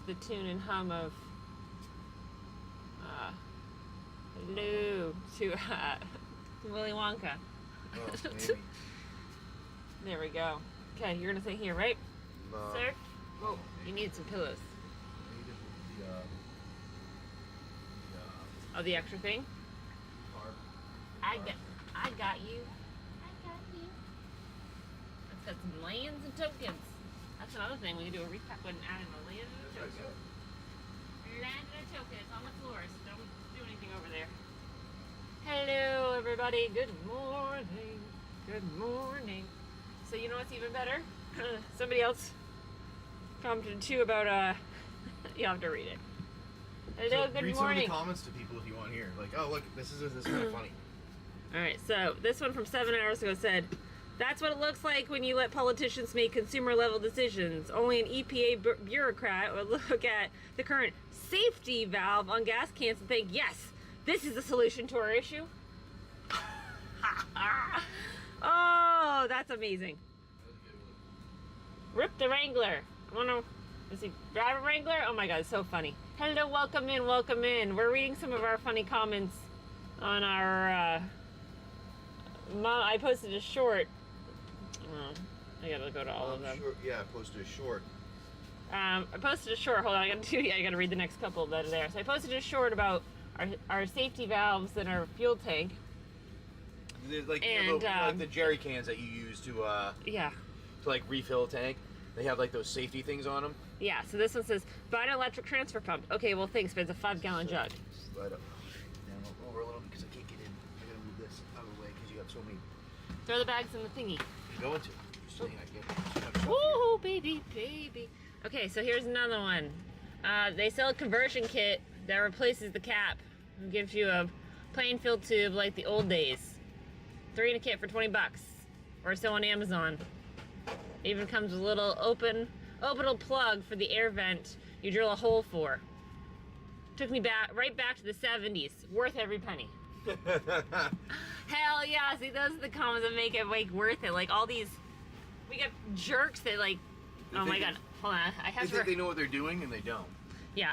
the tune and hum of hello to Willy Wonka. Oh, maybe. There we go. Okay, you're gonna sit here, right? No. Sir? Oh, you need some pillows. Oh, the extra thing? I got you. Let's got some lands and tokens. That's another thing. We can do a repack when adding a land and a token. Land and a token. It's on the floor, so don't do anything over there. Hello, everybody. Good morning. Good morning. So you know what's even better? Somebody else commented too about you have to read it. Hello, so good read morning. Some of the comments to people if you want to hear. Like, oh look, this is kind of funny. All right, so this one from 7 hours ago said, "That's what it looks like when you let politicians make consumer-level decisions. Only an EPA bureaucrat would look at the current safety valve on gas cans and think, yes, this is the solution to our issue." Oh, that's amazing. Rip the Wrangler. I wonder, is he driving Wrangler? Oh my God, it's so funny. Hello, welcome in, welcome in. We're reading some of our funny comments on our, I posted a short. I gotta go to all of them. Sure, yeah, I posted a short. I posted a short. Hold on, I gotta read the next couple that are there. So I posted a short about our safety valves in our fuel tank. Like, and like the jerry cans that you use to like refill a tank. They have like those safety things on them. Yeah. So this one says, "Buy an electric transfer pump." Okay, well thanks, but it's a 5-gallon jug. Slide up down over a little because I can't get in. I gotta move this out of the way because you have so many. Throw the bags in the thingy. You're going to. Just saying, I get. Ooh, baby, baby. Okay, so here's another one. They sell a conversion kit that replaces the cap and gives you a plain fill tube like the old days. 3 in a kit for $20, or so on Amazon. Even comes with a little openable plug for the air vent you drill a hole for. Took me right back to the 70s. Worth every penny. Hell yeah! See, those are the comments that make it like worth it. Like all these, we get jerks that like. Oh my God! Hold on, I have. They think they know what they're doing and they don't. Yeah,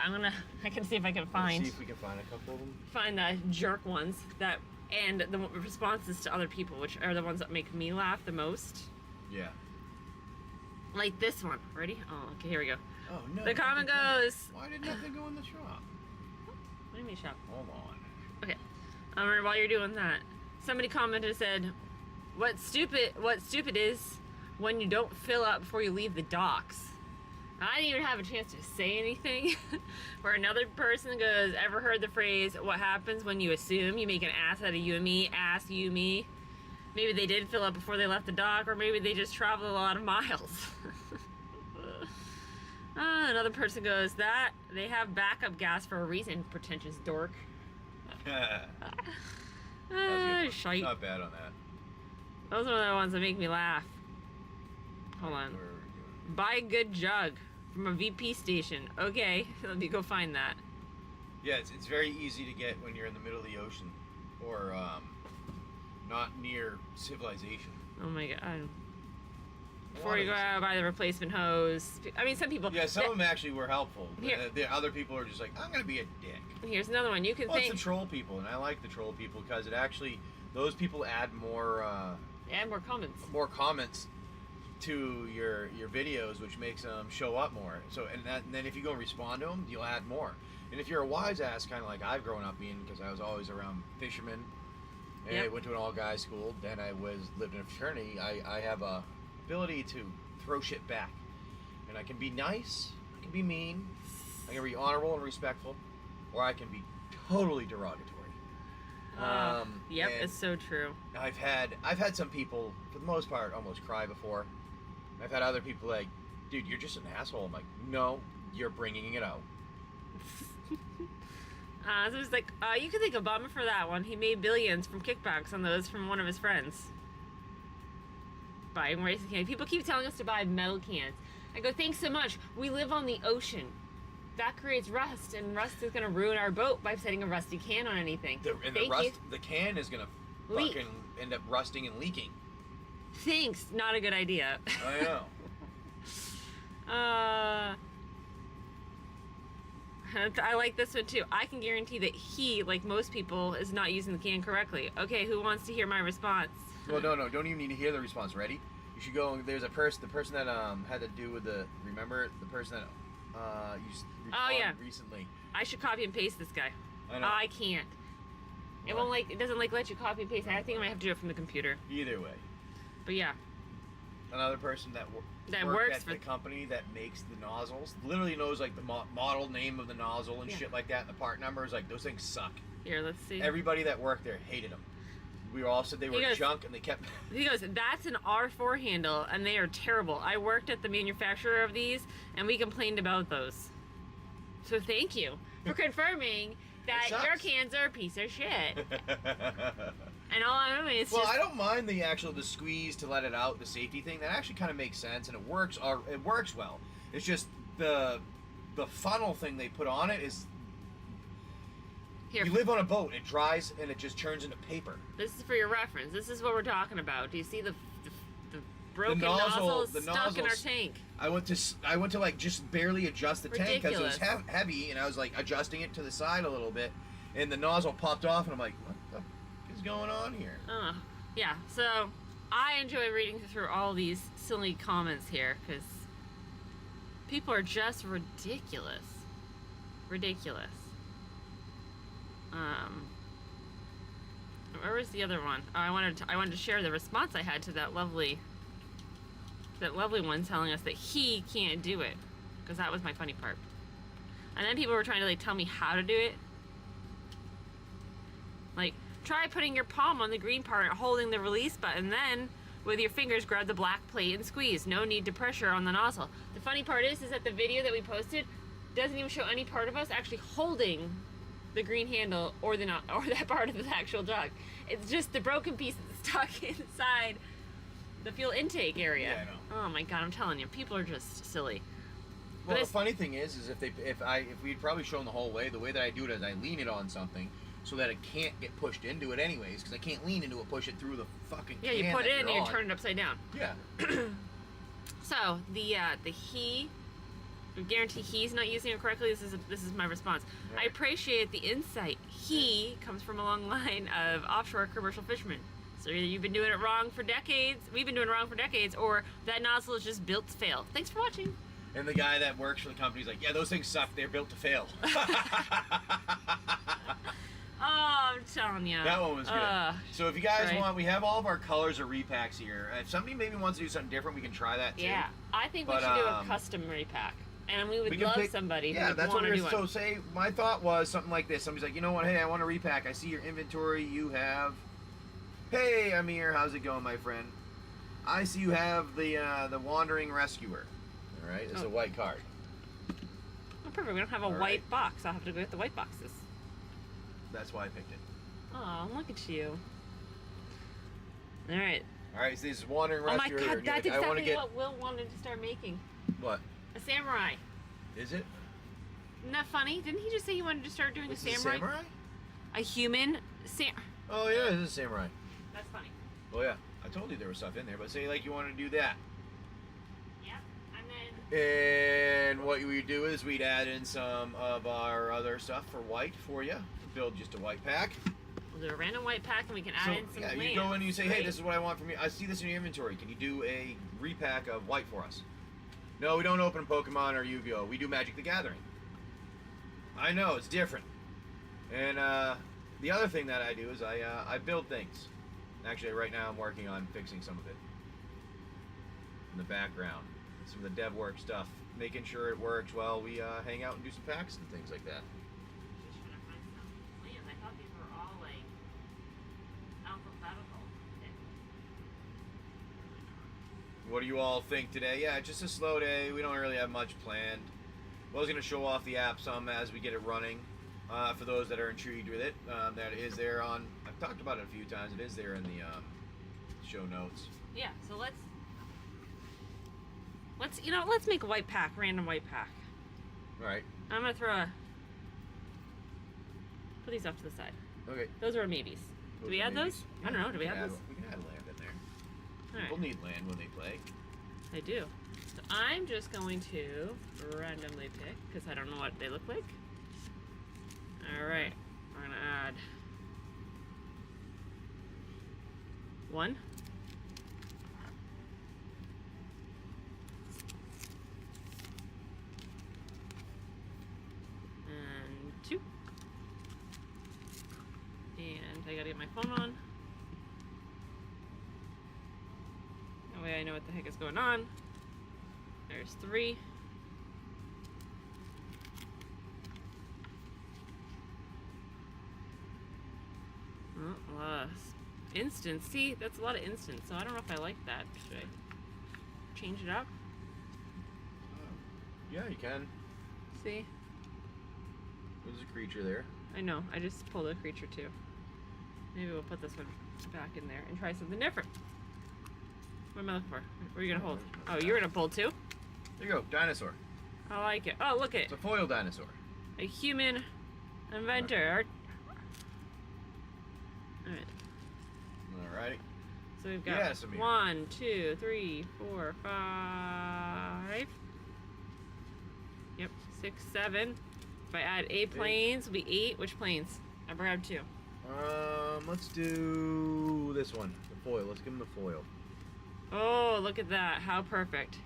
I can see if I can find. Let's see if we can find a couple of them. Find the jerk ones that, and the responses to other people, which are the ones that make me laugh the most. Yeah. Like this one. Ready? Oh, okay, here we go. Oh no. The comment goes. Why did nothing go in the shop? What do you mean shop? Hold on. Okay. While you're doing that, somebody commented and said, What stupid is when you don't fill up before you leave the docks." I didn't even have a chance to say anything. Where another person goes, "Ever heard the phrase, what happens when you assume you make an ass out of you and me, ass you me?" Maybe they did fill up before they left the dock, or maybe they just traveled a lot of miles. Another person goes, "That they have backup gas for a reason, pretentious dork." Shite. Not bad on that. Those are the ones that make me laugh. Hold on. Where are we doing? Buy a good jug from a VP station. Okay, let me go find that. Yeah, it's very easy to get when you're in the middle of the ocean or not near civilization. Oh my God. Before you go out, buy the replacement hose. I mean, some people... Yeah, some of them actually were helpful. Here. The other people are just like, I'm going to be a dick. Here's another one. You can Well, it's think... the troll people, and I like the troll people because it actually... Those people add more... add more comments. More comments to your videos, which makes them show up more. So, and then if you go and respond to them, you'll add more. And if you're a wise ass, kind of like I've grown up being, because I was always around fishermen, and I went to an all-guys school, then I lived in a fraternity, I have a ability to throw shit back. And I can be nice, I can be mean, I can be honorable and respectful, or I can be totally derogatory. Yep, and it's so true. I've had some people, for the most part, almost cry before. I've had other people like, dude, you're just an asshole. I'm like, no, you're bringing it out. So it's like, you can thank Obama for that one. He made billions from kickbacks on those from one of his friends. Buying racing cans. People keep telling us to buy metal cans. I go, thanks so much. We live on the ocean. That creates rust, and rust is going to ruin our boat by setting a rusty can on anything. The can is going to fucking end up rusting and leaking. Thanks. Not a good idea. I know. I like this one too. I can guarantee that he, like most people, is not using the can correctly. Okay, who wants to hear my response? Well, no, don't even need to hear the response. Ready? You should go. There's the person that had to do with the. Remember the person that responded recently. I should copy and paste this guy. I know. I can't. It won't it doesn't let you copy and paste. I think I might have to do it from the computer. Either way. But yeah. Another person that works at the company that makes the nozzles literally knows like the model name of the nozzle and shit like that, and the part numbers. Like those things suck. Here, let's see. Everybody that worked there hated them. We all said they were junk, and they kept. He goes, that's an R4 handle, and they are terrible. I worked at the manufacturer of these, and we complained about those. So thank you for confirming that your cans are a piece of shit. And all I'm doing is well, I don't mind the squeeze to let it out, the safety thing. That actually kind of makes sense, and it works. It works well. It's just the funnel thing they put on it is. Here. You live on a boat. It dries and it just turns into paper. This is for your reference. This is what we're talking about. Do you see the broken nozzle stuck in our tank? I went to like just barely adjust the tank because it was heavy, and I was like adjusting it to the side a little bit, and the nozzle popped off, and I'm like, what the is going on here? Yeah. So I enjoy reading through all these silly comments here because people are just ridiculous. Where was the other one? Oh, I wanted to share the response I had to that lovely one telling us that he can't do it, because that was my funny part. And then people were trying to like tell me how to do it. Like, try putting your palm on the green part, holding the release button, then with your fingers grab the black plate and squeeze. No need to pressure on the nozzle. The funny part is that the video that we posted doesn't even show any part of us actually holding the green handle or that part of the actual jug. It's just the broken piece that's stuck inside the fuel intake area. Yeah, I know. Oh my god, I'm telling you, people are just silly. Well, the funny thing is if we'd probably shown the whole way, the way that I do it is I lean it on something so that it can't get pushed into it anyways, because I can't lean into it, push it through the fucking can. Yeah, you put it in and you turn it upside down. Yeah. So the I guarantee he's not using it correctly. This is my response. Right. I appreciate the insight. He comes from a long line of offshore commercial fishermen. So either you've been doing it wrong for decades, we've been doing it wrong for decades, or that nozzle is just built to fail. Thanks for watching. And the guy that works for the company's like, yeah, those things suck. They're built to fail. Oh, I'm telling you. That one was good. So if you guys want, we have all of our colors or repacks here. If somebody maybe wants to do something different, we can try that too. Yeah, I think we should do a custom repack. And we would love somebody who would want to do one. So say, my thought was something like this. Somebody's like, you know what, hey, I want a repack. I see your inventory. You have... Hey, Amir, how's it going, my friend? I see you have the Wandering Rescuer. All right, it's a white card. Oh, perfect. We don't have a white box. I'll have to go get the white boxes. That's why I picked it. Oh, look at you. All right. All right, so this is Wandering Rescuer. Oh my god, that's exactly what Will wanted to start making. What? A samurai. Is it? Isn't that funny? Didn't he just say he wanted to start doing a samurai? A samurai? A human Oh yeah, it is a samurai. That's funny. Oh yeah, I told you there was stuff in there, but say like you want to do that. Yeah, and then... And what we would do is we'd add in some of our other stuff for white for you. Build just a white pack. We'll do a random white pack and we can add in some lands. You go in and you say, hey, this is what I want from you. I see this in your inventory. Can you do a repack of white for us? No, we don't open Pokemon or Yu-Gi-Oh! We do Magic the Gathering. I know, it's different. And the other thing that I do is I build things. Actually, right now I'm working on fixing some of it. In the background. Some of the dev work stuff. Making sure it works while we hang out and do some packs and things like that. Just trying to find some lands. I thought these were all like alphabetical. What do you all think today? Yeah, just a slow day. We don't really have much planned. I was going to show off the app some as we get it running. For those that are intrigued with it, that is there on... I've talked about it a few times. It is there in the show notes. Yeah, so let's make a white pack, random white pack. All right. I'm going to put these off to the side. Okay. Those are maybes. Do we add those? Yeah, I don't know. Do we add those? We can add land in there. All People need land when they play. They do. So I'm just going to randomly pick, because I don't know what they look like. Alright, we're gonna add 1. And 2. And I gotta get my phone on. That way I know what the heck is going on. There's 3. Oh, instance. See, that's a lot of instance, so I don't know if I like that. Should I change it up? Yeah, you can. See? There's a creature there. I know, I just pulled a creature too. Maybe we'll put this one back in there and try something different. What am I looking for? What are you gonna hold? Oh, you're gonna pull too? There you go, dinosaur. I like it. Oh, look at it. It's a foil dinosaur. A human inventor. Alright. Alright. So we've got Yes, Amir. 1, 2, 3, 4, 5. Yep, 6, 7. If I add 8 planes, it'll be 8. Which planes? I grabbed 2. Let's do this one. The foil. Let's give him the foil. Oh, look at that. How perfect.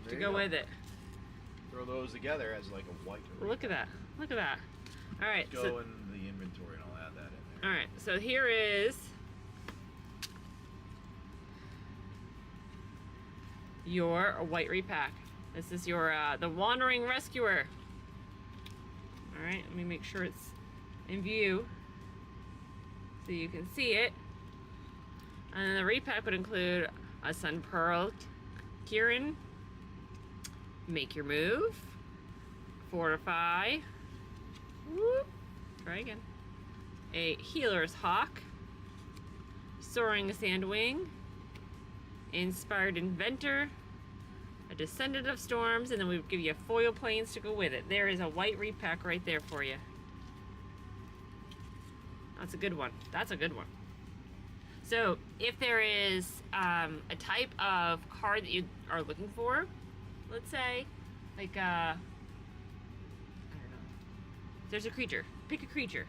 There To you go with it. Throw those together as like a white. Look at that. Look at that. Alright. Go So, in the inventory and I'll add that in there. alright, so here is your white repack. This is your the Wandering Rescuer. Alright, let me make sure it's in view so you can see it. And then the repack would include a Sun Pearl Kieran, Make Your Move, Fortify, whoop, try again, a Healer's Hawk, Soaring Sandwing, Inspired Inventor, a Descendant of Storms, and then we give you foil planes to go with it. There is a white repack right there for you. That's a good one. That's a good one. So if there is a type of card that you are looking for, let's say, like I don't know. There's a creature. Pick a creature.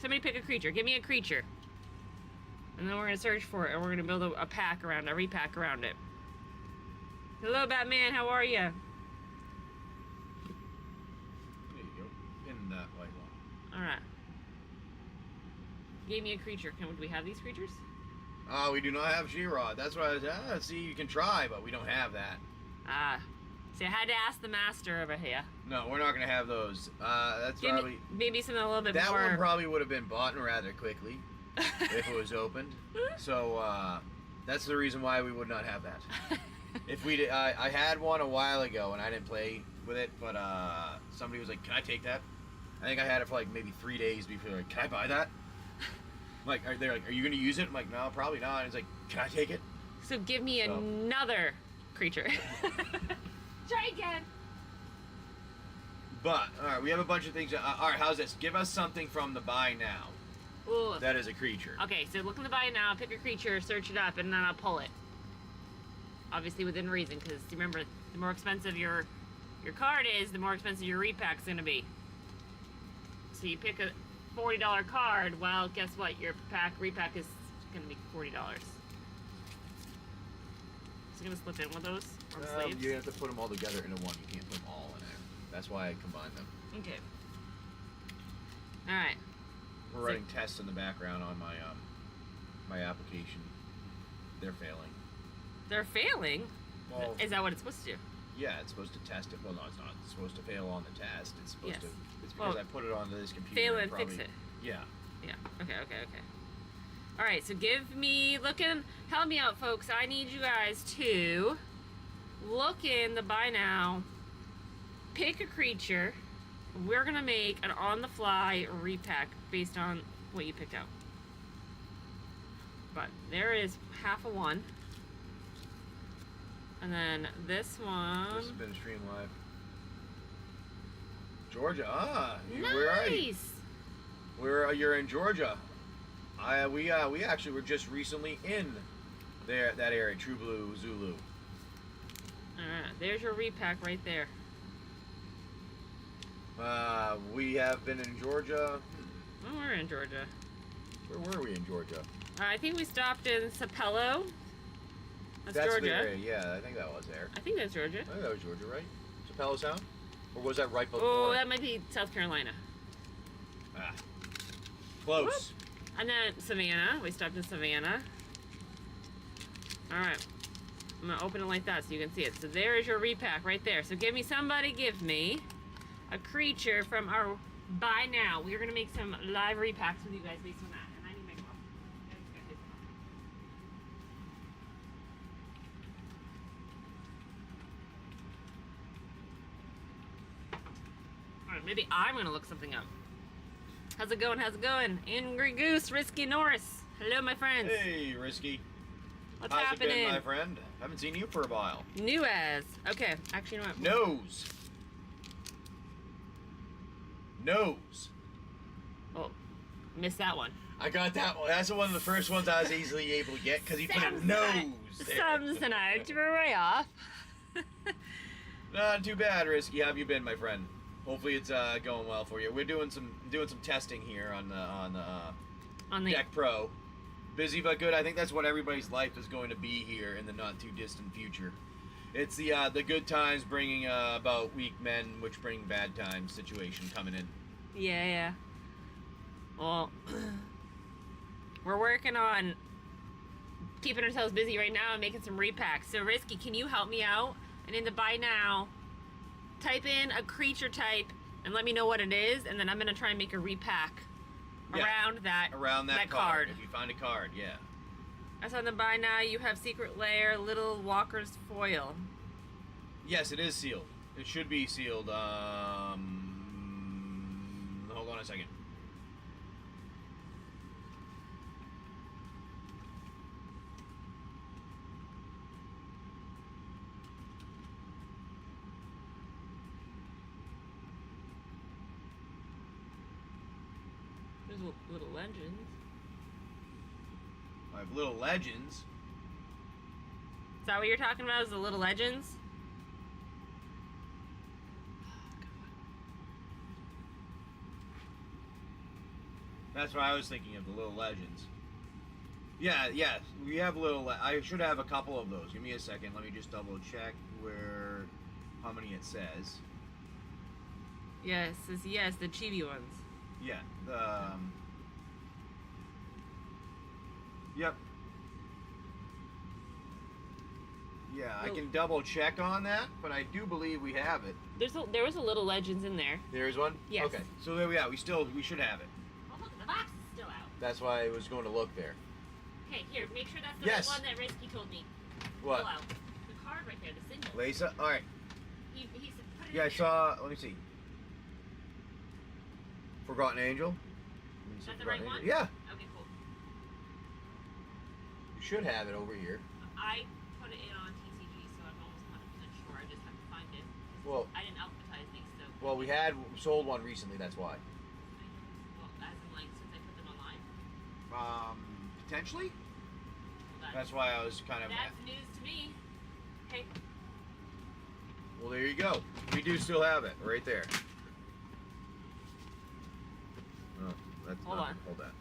Somebody pick a creature. Give me a creature. And then we're gonna search for it, and we're gonna build a pack around, a repack around it. Hello, Batman. How are you? There you go. In that white one. All right. Gave me a creature. Do we have these creatures? We do not have She-Rod. That's what I was, see, you can try, but we don't have that. Ah. See, I had to ask the master over here. No, we're not going to have those. That's Give probably... me maybe something a little bit that more... one probably would have been bought rather quickly if it was opened. So, that's the reason why we would not have that. If we did, I had one a while ago, and I didn't play with it, but somebody was like, can I take that? I think I had it for like maybe 3 days before, like, can I buy that? Like, they're like, are you going to use it? I'm like, no, probably not. And it's like, can I take it? So give me another creature. Try again. But, alright, we have a bunch of things. Alright, how's this? Give us something from the buy now. Ooh. That is a creature. Okay, so look in the buy now, pick a creature, search it up, and then I'll pull it. Obviously within reason, because remember, the more expensive your card is, the more expensive your repack's going to be. So you pick a $40 card, well, guess what? Your repack is going to be $40. So I'm going to slip in one of those on sleeves. You have to put them all together into one. You can't put them all in there. That's why I combined them. Okay. Alright. We're running tests in the background on my my application. They're failing. They're failing? Well, is that what it's supposed to do? Yeah, it's supposed to test it. Well, no, it's not. It's supposed to fail on the test. It's supposed Yes. to. It's because Well, I put it onto this computer. fail and fix it. Yeah. Yeah. Okay. All right. So help me out, folks. I need you guys to look in the buy now, pick a creature. We're gonna make an on-the-fly repack based on what you picked out. But there is half a one. And then this one. This has been a stream live. Georgia. Where are you? Nice. You're in Georgia. We actually were just recently in that area, True Blue, Zulu. All right. There's your repack right there. We have been in Georgia. Oh, we're in Georgia. Where were we in Georgia? I think we stopped in Sapelo. That's the Georgia. area, yeah, I think that was there. I think that's Georgia. I think that was Georgia, right? Sapelo Sound? Or was that right before? Oh, that might be South Carolina. Ah. Close. Whoop. And then Savannah. We stopped in Savannah. Alright. I'm going to open it like that so you can see it. So there is your repack right there. So give me a creature from our buy now. We're going to make some live repacks with you guys based on that. And I need my coffee. Alright, maybe I'm going to look something up. How's it going? How's it going? Angry Goose, Risky Norris. Hello, my friends. Hey, Risky. What's How's happening? it been, my friend? Haven't seen you for a while. New as. Okay, actually, you know what? Nose. Nose. Oh, missed that one. I got that one. That's one of the first ones I was easily able to get because he put a nose there. Samsonite way off. Not too bad, Risky. How have you been, my friend? Hopefully it's going well for you. We're doing some testing here on the Deck Pro. Busy but good. I think that's what everybody's life is going to be here in the not too distant future. It's the good times bringing about weak men, which bring bad times situation coming in. Yeah. Well, we're working on keeping ourselves busy right now and making some repacks. So Risky, can you help me out? And in the buy now, type in a creature type and let me know what it is, and then I'm gonna try and make a repack around that card. If you find a card, yeah. That's on the buy now. You have Secret Lair, Little Walker's Foil. Yes, it is sealed. It should be sealed. Hold on a second. There's Little Legends. I have Little Legends. Is that what you're talking about? Is the Little Legends? That's what I was thinking of, the Little Legends. Yeah, we have I should have a couple of those. Give me a second. Let me just double check how many it says. Yes, the chibi ones. Yeah, yep. Yeah, I can double check on that, but I do believe we have it. There was a Little Legends in there. There is one? Yes. Okay, so there we are. We should have it. Oh look, the box is still out. That's why I was going to look there. Okay, here, make sure that's the Yes. one that Risky told me. What? Pull out. The card right there, the symbol. Lisa? Alright. He said put it Yeah, I in there. saw, let me see. Forgotten Angel? Is that the right one? Yeah. Okay, cool. You should have it over here. I put it in on TCG, so I'm almost 100% sure. I just have to find it. Well, I didn't alphabetize these, so. well, we sold one recently, that's why. Well, as in like since I put them online. Potentially? Well, That's why I was kind of... That's news to me. Hey. Well, there you go. We do still have it, right there. Oh, that's Hold not... on. Hold that.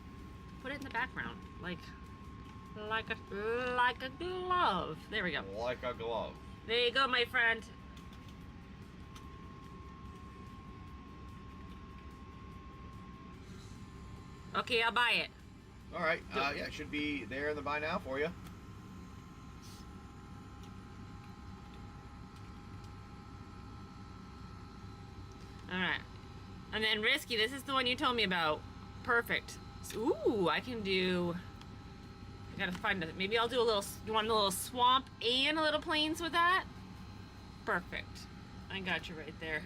Put it in the background, like a glove. There we go. Like a glove. There you go, my friend. Okay, I'll buy it. All right. Yeah, it should be there in the buy now for you. All right. And then Risky, this is the one you told me about. Perfect. Ooh, I can do... I gotta find it. Maybe I'll do a little... You want a little swamp and a little plains with that? Perfect. I got you right there.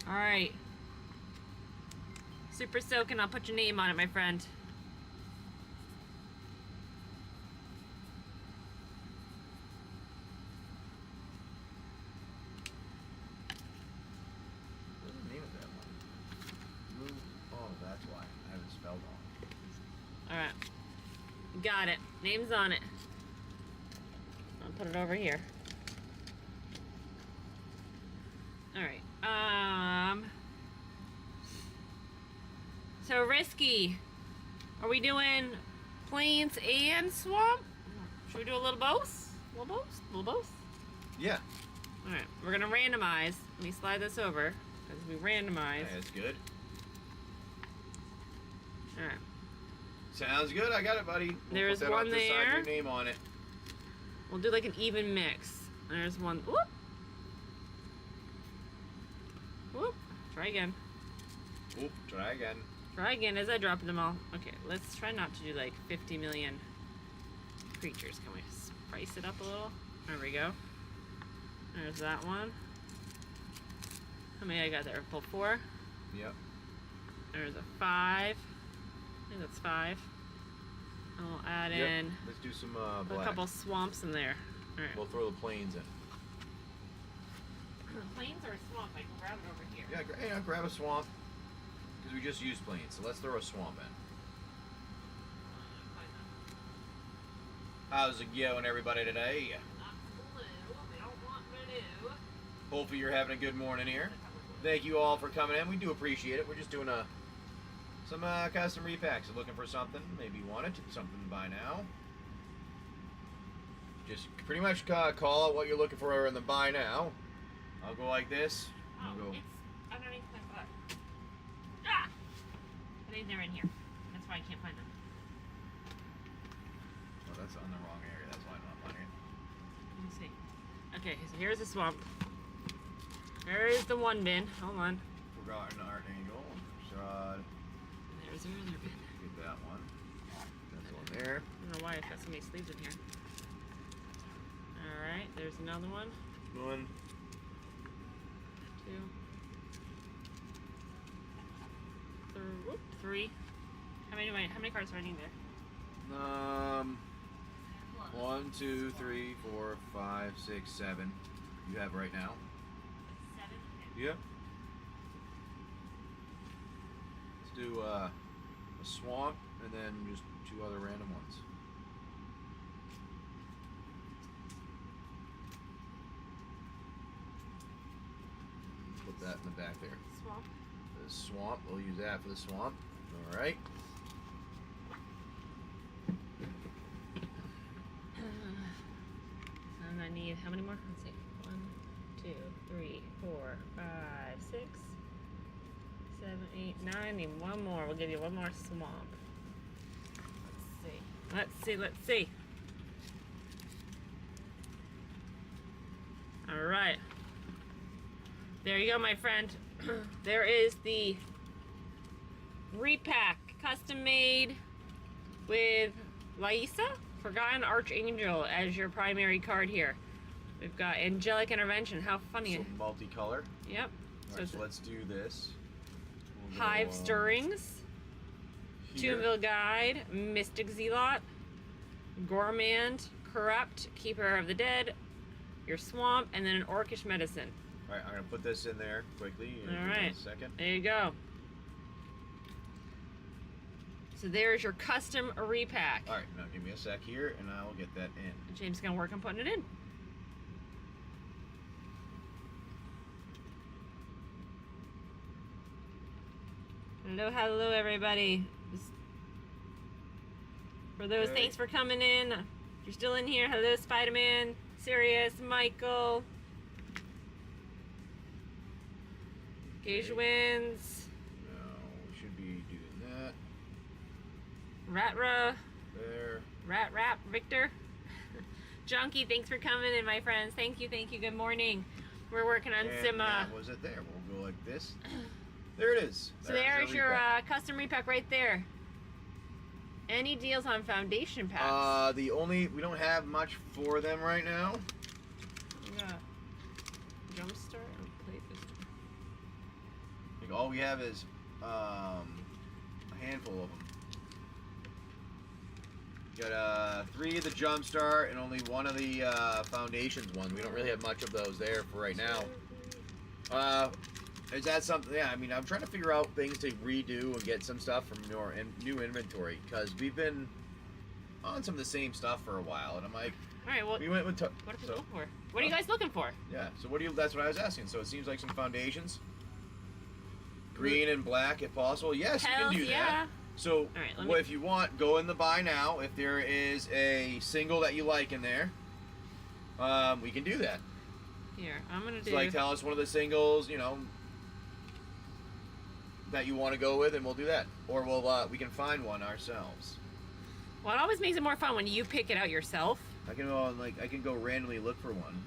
All right. Super soaking. I'll put your name on it, my friend. What's the name of that one? Oh, that's why. I haven't spelled all. All right. Got it. Name's on it. I'll put it over here. All right. So Risky, are we doing plains and swamp? Should we do a little both? A little both? A little both? Yeah. Alright, we're gonna randomize. Let me slide this over as we randomize. Yeah, that's good. Alright. Sounds good. I got it, buddy. We'll There's put that one off this side, there. your name on it. We'll do like an even mix. There's one. Whoop. Whoop. Try again. Oop, try again. Try again as I drop them all. Okay, let's try not to do like 50 million creatures. Can we spice it up a little? There we go. There's that one. How many I got there? Full 4? Yep. There's a 5. I think that's 5. I'll add in Let's do some a black. couple swamps in there. All right. We'll throw the plains in. Plains or swamp? I can grab it over here. Yeah, grab a swamp. Because we just used plains, so let's throw a swamp in. How's it going, everybody, today? Not blue. We don't want blue. Hopefully you're having a good morning here. Thank you all for coming in. We do appreciate it. We're just doing some custom repacks. Looking for something, maybe you wanted something to buy now. Just pretty much call out what you're looking for in the buy now. I'll go like this. Oh, I'll go. it's underneath my butt. Ah! I think they're in here. That's why I can't find them. Oh, that's on the wrong area. That's why I'm not finding it. Let me see. Okay, so here's the swamp. There is the one bin. Hold on. Forgotten art angle. Shot. There's your other bin. Get that one. That's one there. I don't know why I've got so many sleeves in here. Alright, there's another one. One. 2. 3. How many cards do I need there? 1, 2, 3, 4, 5, 6, 7. You have right now. 7. Yep. Let's do a swamp and then just 2 other random ones. Put that in the back there. Swamp. The swamp, we'll use that for the swamp. Alright. And I need how many more? Let's see. 1, 2, 3, 4, 5, 6, 7, 8, 9. I need one more. We'll give you one more swamp. Let's see. Alright. There you go, my friend. There is the Repack, custom made with Lysa, Forgotten Archangel, as your primary card here. We've got Angelic Intervention. How funny. So multicolor. Yep. Alright, so let's do this. We'll Hive go, Stirrings, here. Tombville Guide, Mystic Zealot, Gourmand, Corrupt, Keeper of the Dead, your Swamp, and then an Orcish Medicine. Alright, I'm going to put this in there quickly. Alright. A second. There you go. So there's your custom repack. Alright, now give me a sec here and I'll get that in. James is going to work on putting it in. Hello, everybody. For those, Okay. thanks for coming in. If you're still in here, hello, Spider-Man, Sirius, Michael, Gage wins, Now we should be doing that. Ratra, There. Rap, Victor, Junkie, thanks for coming in, my friends. Thank you, good morning. We're working on And some, that was it there. We'll go like this. There it is. so there's our your repack. custom repack right there. Any deals on foundation packs? We don't have much for them right now. We got Jumpstart or Play Booster? Like all we have is a handful of them. Got 3 of the Jumpstart and only 1 of the Foundations ones. We don't really have much of those there for right now. Is that something? Yeah, I mean, I'm trying to figure out things to redo and get some stuff from new inventory because we've been on some of the same stuff for a while, and I'm like, All right, well, we went with. what are people looking for? What are you guys looking for? Yeah. So what do you? That's what I was asking. So it seems like some foundations. Green and black if possible. Yes, Hells you can do yeah. that. So, Right, if you want, go in the buy now. If there is a single that you like in there, we can do that. Here, I'm gonna do. So, like, tell us one of the singles, you know, that you want to go with, and we'll do that. Or we can find one ourselves. Well, it always makes it more fun when you pick it out yourself. I can go I can go randomly look for one.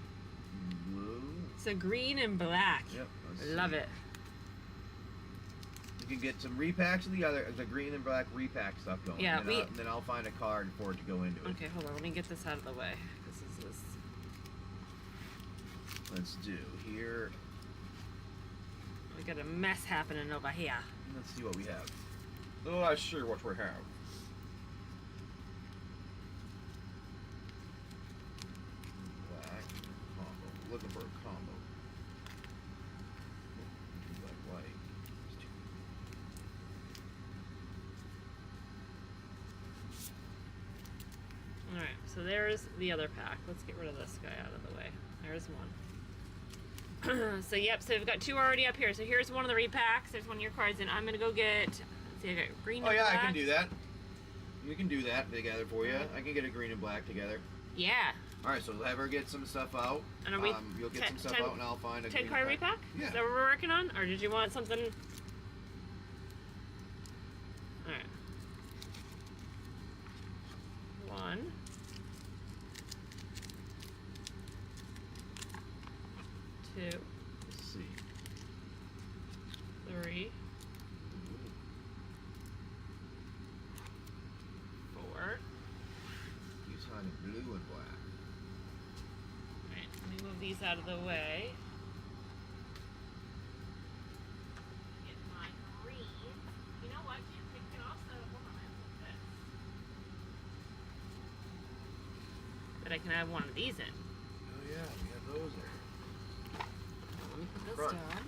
Blue. So green and black. Yep. Love it. You can get some repacks of the green and black repack stuff going. Yeah, and then I'll find a card for it to go into it. Okay, hold on. Let me get this out of the way. This is. Let's do here. We got a mess happening over here. Let's see what we have. Oh, I'm sure what we have. Black combo. Looking for a combo. Black white. All right. So there's the other pack. Let's get rid of this guy out of the way. There's one. So yep, so we've got two already up here. So here's one of the repacks. There's one of your cards, and I'm gonna go get. Let's see, I got green. Oh and yeah, black. I can do that. We can do that together for you. I can get a green and black together. Yeah. All right, so have her get some stuff out. And are we? You'll get some stuff out, and I'll find a 10 green card and repack. black. Yeah. Is that what we're working on, or did you want something? All right. 1. 2. Let's see. 3. 4. He's hiding blue and black. Alright, let me move these out of the way. Get my green. You know what, Jim? We can also, hold on, I have this. That I can have one of these in. Oh yeah, we have those there. Let me put this Front. down.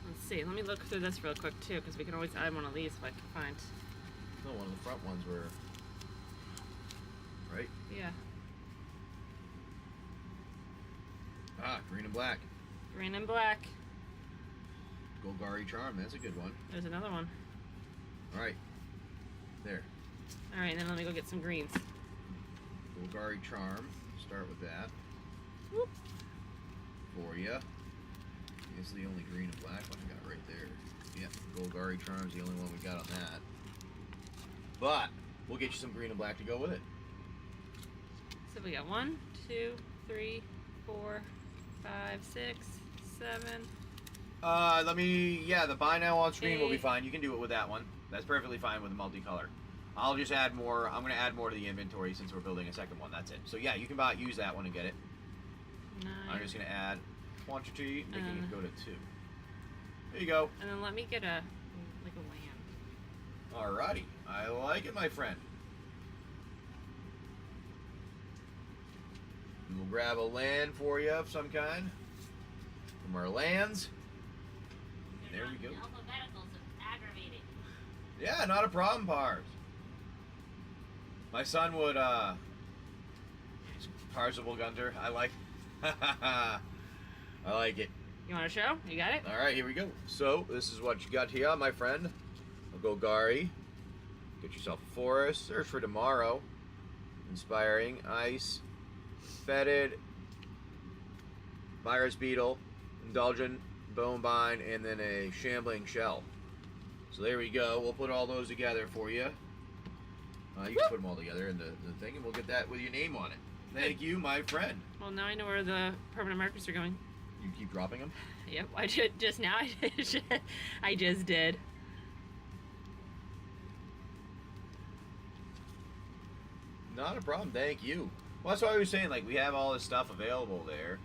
Let's see, let me look through this real quick too, because we can always add one of these if I can find. No, one of the front ones were. Right? Yeah. Ah, green and black. Green and black. Golgari Charm, that's a good one. There's another one. Alright. There. Alright, then let me go get some greens. Golgari Charm. Start with that. Whoop. For you. This is the only green and black one we got right there. Yeah, Golgari Charm's the only one we got on that. But we'll get you some green and black to go with it. So we got 1, 2, 3, 4, 5, 6, 7. The buy now on screen will be 8. fine. You can do it with that one. That's perfectly fine with the multicolor. I'll just add more. I'm going to add more to the inventory since we're building a second one. That's it. So yeah, you can use that one and get it. 9. I'm just going to add quantity, making it go to 2. There you go. And then let me get a land. Alrighty. I like it, my friend. And we'll grab a land for you of some kind from our lands. And there we go. Alphabeticals is aggravating. Yeah, not a problem, Pars. My son would, Parsable Gunter. I like, I like it. You want to show? You got it? All right, here we go. So, this is what you got here, my friend. A Golgari. Get yourself a forest. Search for tomorrow. Inspiring. Ice. Fetid. Virus Beetle. Indulgent. Bonebine. And then a Shambling Shell. So there we go. We'll put all those together for you. You can put them all together in the thing, and we'll get that with your name on it. Thank you, my friend. Well, now I know where the permanent markers are going. You keep dropping them? Yep, I did just now. I just did. Not a problem. Thank you. Well, that's why I was saying, like, we have all this stuff available there.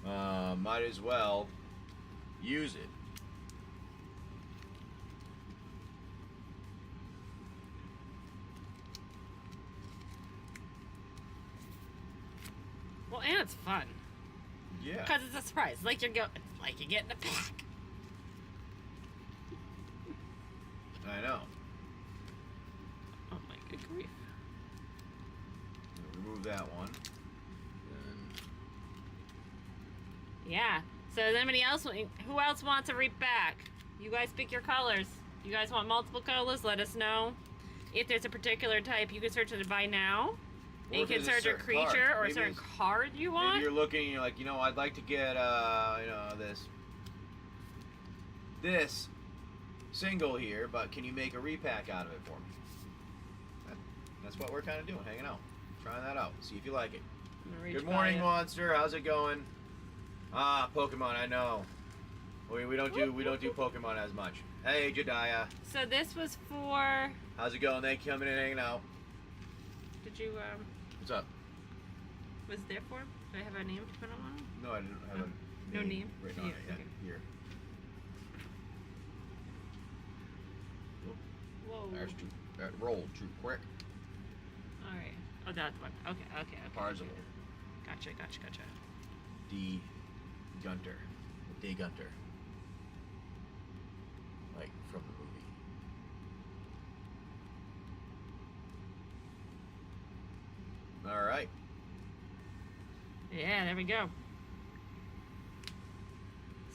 Might as well use it. Well, and it's fun. Yeah. Because it's a surprise. Like you're getting a pack. I know. Oh my good grief. Remove that one. Yeah. So does anybody else? Who else wants a Repack? You guys pick your colors. You guys want multiple colors? Let us know. If there's a particular type, you can search it by now. And you can search a creature or a certain card you want. Maybe you're looking and you're like, I'd like to get, this single here, but can you make a repack out of it for me? That's what we're kind of doing, hanging out. Trying that out. See if you like it. Good morning, Monster. How's it going? Pokemon, I know. We don't do Pokemon as much. Hey, Jediah. So this was for... How's it going? Thank you for coming and hanging out. Did you, What's up? Was it there for? Do I have a name to put on one? No, I didn't have a no name? Written on it yet. Okay. Here. Whoa. That rolled too quick. Alright. Oh, that's one. Okay. Parzival. Gotcha. D. Gunter. D. Gunter. Like from the movie. Alright. Yeah, there we go.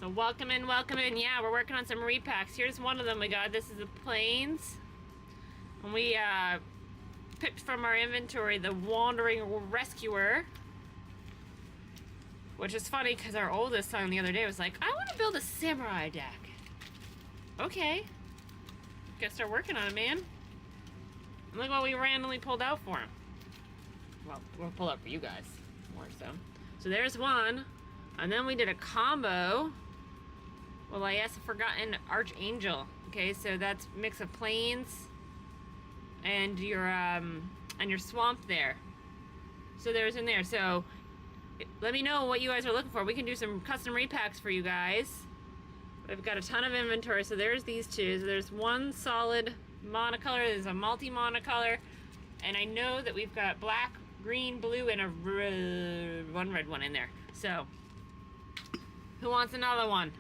So welcome in. Yeah, we're working on some repacks. Here's one of them we got. This is the Plains. And we picked from our inventory the Wandering Rescuer. Which is funny because our oldest son the other day was like, I want to build a samurai deck. Okay. Gotta start working on it, man. And look what we randomly pulled out for him. Well, we'll pull out for you guys more so. So there's one. And then we did a combo. Well, I guess Forgotten Archangel. Okay, so that's a mix of plains and your swamp there. So there's in there. So let me know what you guys are looking for. We can do some custom repacks for you guys. We've got a ton of inventory. So there's these two. So there's one solid monocolor. There's a multi-monocolor. And I know that we've got black, green, blue, and one red one in there. So who wants another one?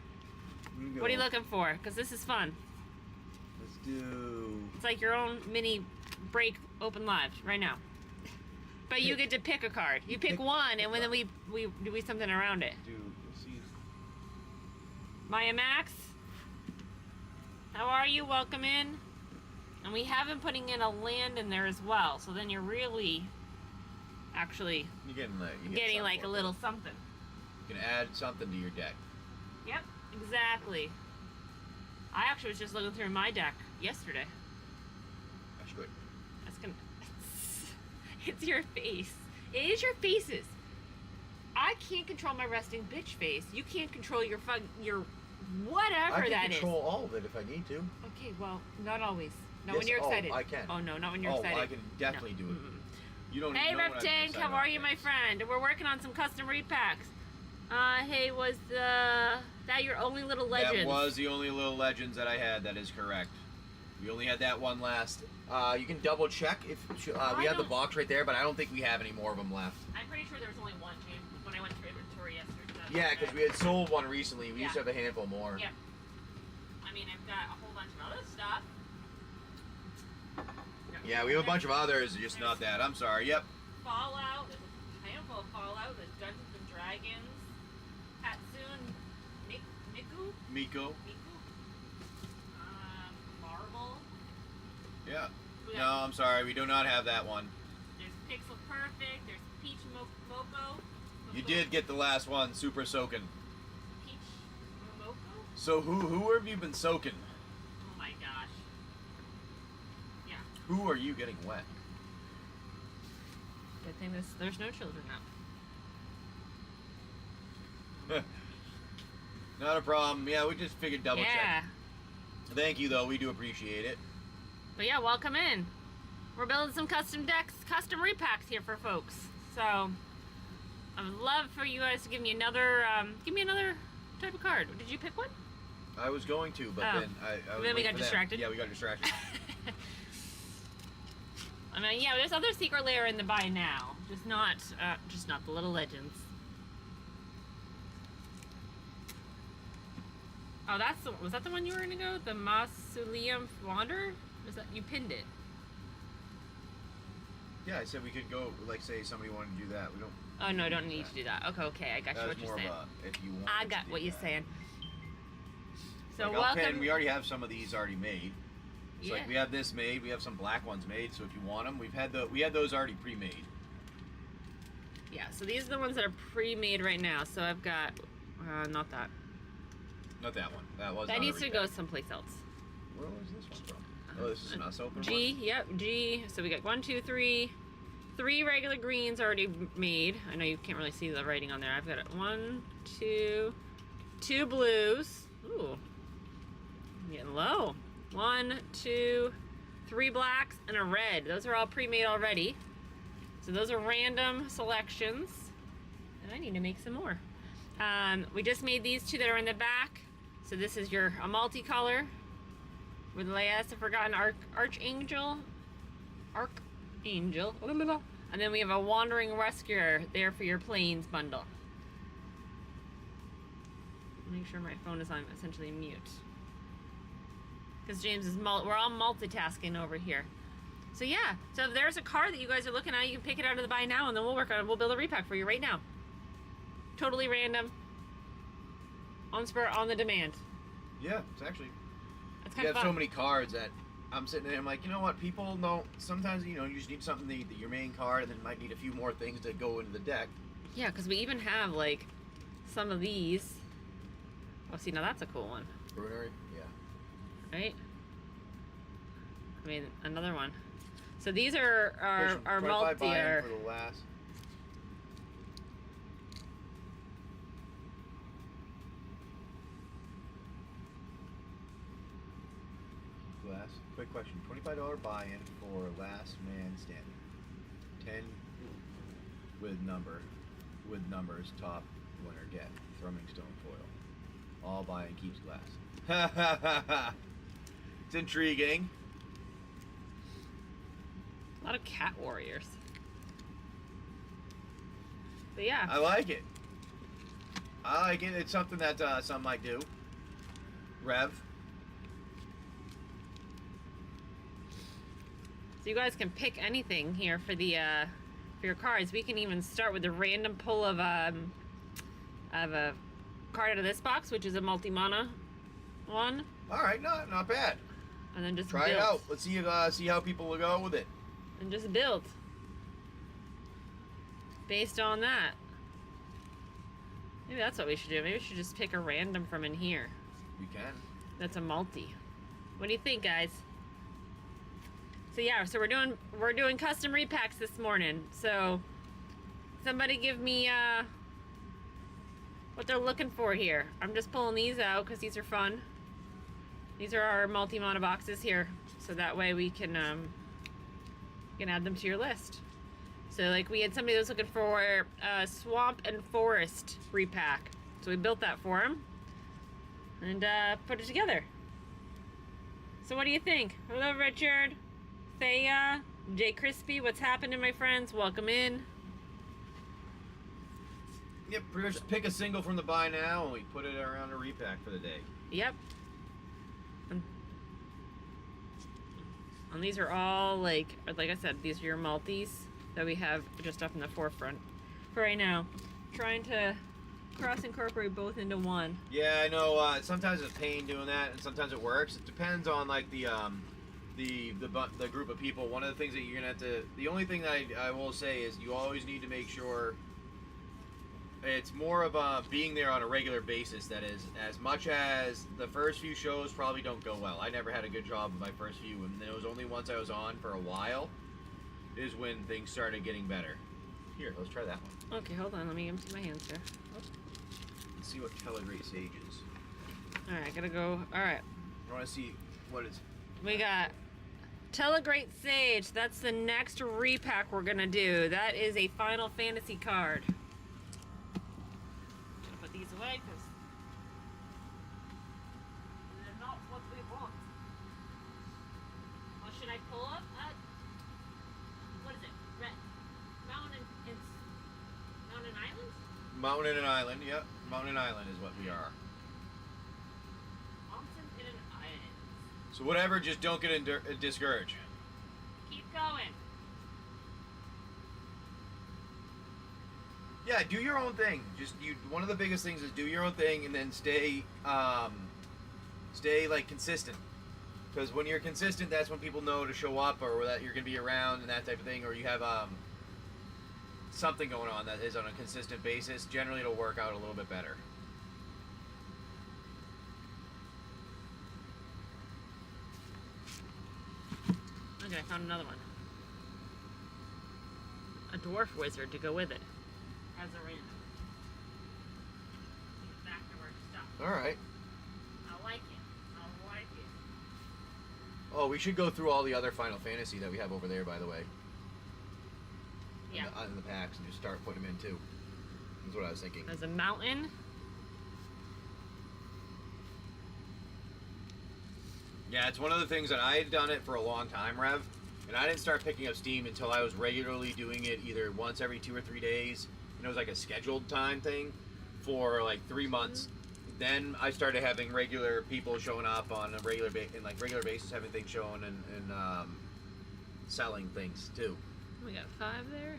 What are you looking for? Because this is fun. Let's do... It's like your own mini break open live right now. But you get to pick a card. You pick one, and then we do something around it. Maya Max, how are you? Welcome in. And we have been putting in a land in there as well. So then you're really actually getting like a little something. You can add something to your deck. Yep, exactly. I actually was just looking through my deck yesterday. That's good. That's gonna... It's your face. It is your faces. I can't control my resting bitch face. You can't control your whatever that is. I can control all of it if I need to. Okay, well, not always. Not when you're excited. I can. Oh no, not when you're excited. I can definitely do it. You don't. Hey, Rep Tank, how are you, my friend? We're working on some custom repacks. Hey, was that your only little legend? That was the only little legends that I had. That is correct. We only had that one last. You can double check if we have the box right there, but I don't think we have any more of them left. I'm pretty sure there was only one, Jim, when I went through inventory yesterday. Yeah, because we had sold one recently. We used to have a handful more. Yep. I mean, I've got a whole bunch of other stuff. Yeah, we have a bunch of others, just not that. I'm sorry. Yep. Fallout. There's a handful of Fallout. There's Dungeons and Dragons. Hatsune Miku. Marvel. Yeah. No, I'm sorry. We do not have that one. There's Pixel Perfect. There's Peach Momoko. You did get the last one, Super Soaking. Peach Momoko? So who have you been soaking? Oh my gosh. Yeah. Who are you getting wet? Good thing there's no children now. Not a problem. Yeah, we just figured double check. Thank you, though. We do appreciate it. But yeah, welcome in. We're building some custom decks, custom repacks here for folks. So I would love for you guys to give me another type of card. Did you pick one? I was going to, but then I was then we got distracted. Yeah, we got distracted. I mean, yeah, there's other secret layer in the buy now, just not the little legends. Oh, was that the one you were gonna go? The Mausoleum Wanderer? Was that you pinned it? Yeah, I said we could go. Like, say somebody wanted to do that. We don't. Oh no, don't need to do that. Okay, I got you. What you're saying. If you want. I got what you're saying. So like welcome. we already have some of these already made. It's Yeah. like we have this made. We have some black ones made. So if you want them, we had those already pre-made. Yeah. So these are the ones that are pre-made right now. So I've got, not that. Not that one. That was. That needs to go someplace else. Where was this one from? Oh, this is an us opener. G. One? Yep. G. So we got 1, 2, 3. 3 regular greens already made. I know you can't really see the writing on there. I've got 1, 2, 2 blues. Ooh. I'm getting low. 1, 2, 3 blacks and a red. Those are all pre-made already. So those are random selections. And I need to make some more. We just made these 2 that are in the back. So this is a multicolor with Leia, the Forgotten Archangel. Archangel. And then we have a Wandering Rescuer there for your Plains bundle. Make sure my phone is on essentially mute. Because James is we're all multitasking over here. So yeah, so if there's a card that you guys are looking at, you can pick it out of the buy now and then we'll work on it. We'll build a repack for you right now. Totally random. On spur, on the demand. Yeah, it's actually. It's You kind of have fun. so many cards that I'm sitting there. I'm like, you know what? People don't. Sometimes you just need something your main card, and then might need a few more things to go into the deck. Yeah, because we even have like some of these. Oh, see, now that's a cool one, Brunary, yeah. right? I mean, another one. So these are our 25 multi. buy-in for the last. Quick question: $25 buy-in for Last Man Standing. 10 with numbers. Top winner get Thrumming Stone foil. All buy-in keeps glass. It's intriguing. A lot of cat warriors. But yeah. I like it. It's something that some might do. Rev. So you guys can pick anything here for the for your cards. We can even start with a random pull of a card out of this box, which is a multi-mana one, All right, not bad. and then just Try build. it out. Let's see how people will go with it. And just build based on that. Maybe that's what we should do. Maybe we should just pick a random from in here. You can. That's a multi. What do you think, guys? So yeah, so we're doing custom repacks this morning. So somebody give me what they're looking for here. I'm just pulling these out because these are fun. These are our multi-mana boxes here, so that way we can add them to your list. So like we had somebody that was looking for a Swamp and Forest repack, so we built that for him and put it together. So what do you think? Hello, Richard, Thea, Jay Crispy. What's happening, my friends? Welcome in. Yep, pretty much pick a single from the buy now and we put it around a repack for the day. Yep. And these are all like I said, these are your multis that we have just up in the forefront for right now. Trying to cross incorporate both into one. Yeah, I know. Sometimes it's a pain doing that, and sometimes it works. It depends on like the group of people. One of the things that you're gonna have to. The only thing that I will say is you always need to make sure. It's more of being there on a regular basis. That is, as much as the first few shows probably don't go well. I never had a good job of my first few, and it was only once I was on for a while is when things started getting better. Here, let's try that one. Okay, hold on. Let me empty my hands here. Let's see what Telegreat Sage is. All right, gotta go. All right, I want to see what is. we got Telegreat Sage. That's the next repack we're gonna do. That is a Final Fantasy card. Gonna put these away because they're not what we want. Well, should I pull up? What is it? Mountain Island? Mountain and Island, yep. Mountain Island is what we are. Mountain in an Island. So whatever, just don't get discouraged. Keep going. Yeah, do your own thing. One of the biggest things is do your own thing and then stay Stay like consistent. Because when you're consistent, that's when people know to show up, or that you're going to be around and that type of thing, or you have something going on that is on a consistent basis. Generally, it'll work out a little bit better. Okay, I found another one. A dwarf wizard to go with it. As a random. Back to where it stopped. All right. I like it. I like it. Oh, we should go through all the other Final Fantasy that we have over there, by the way. Yeah. In the packs, and just start putting them in too. That's what I was thinking. There's a mountain. Yeah, it's one of the things that I had done it for a long time, Rev, and I didn't start picking up Steam until I was regularly doing it either once every 2 or 3 days. And it was like a scheduled time thing for like 3 months. Then I started having regular people showing up on a regular basis, having things showing and selling things too. We got 5 there.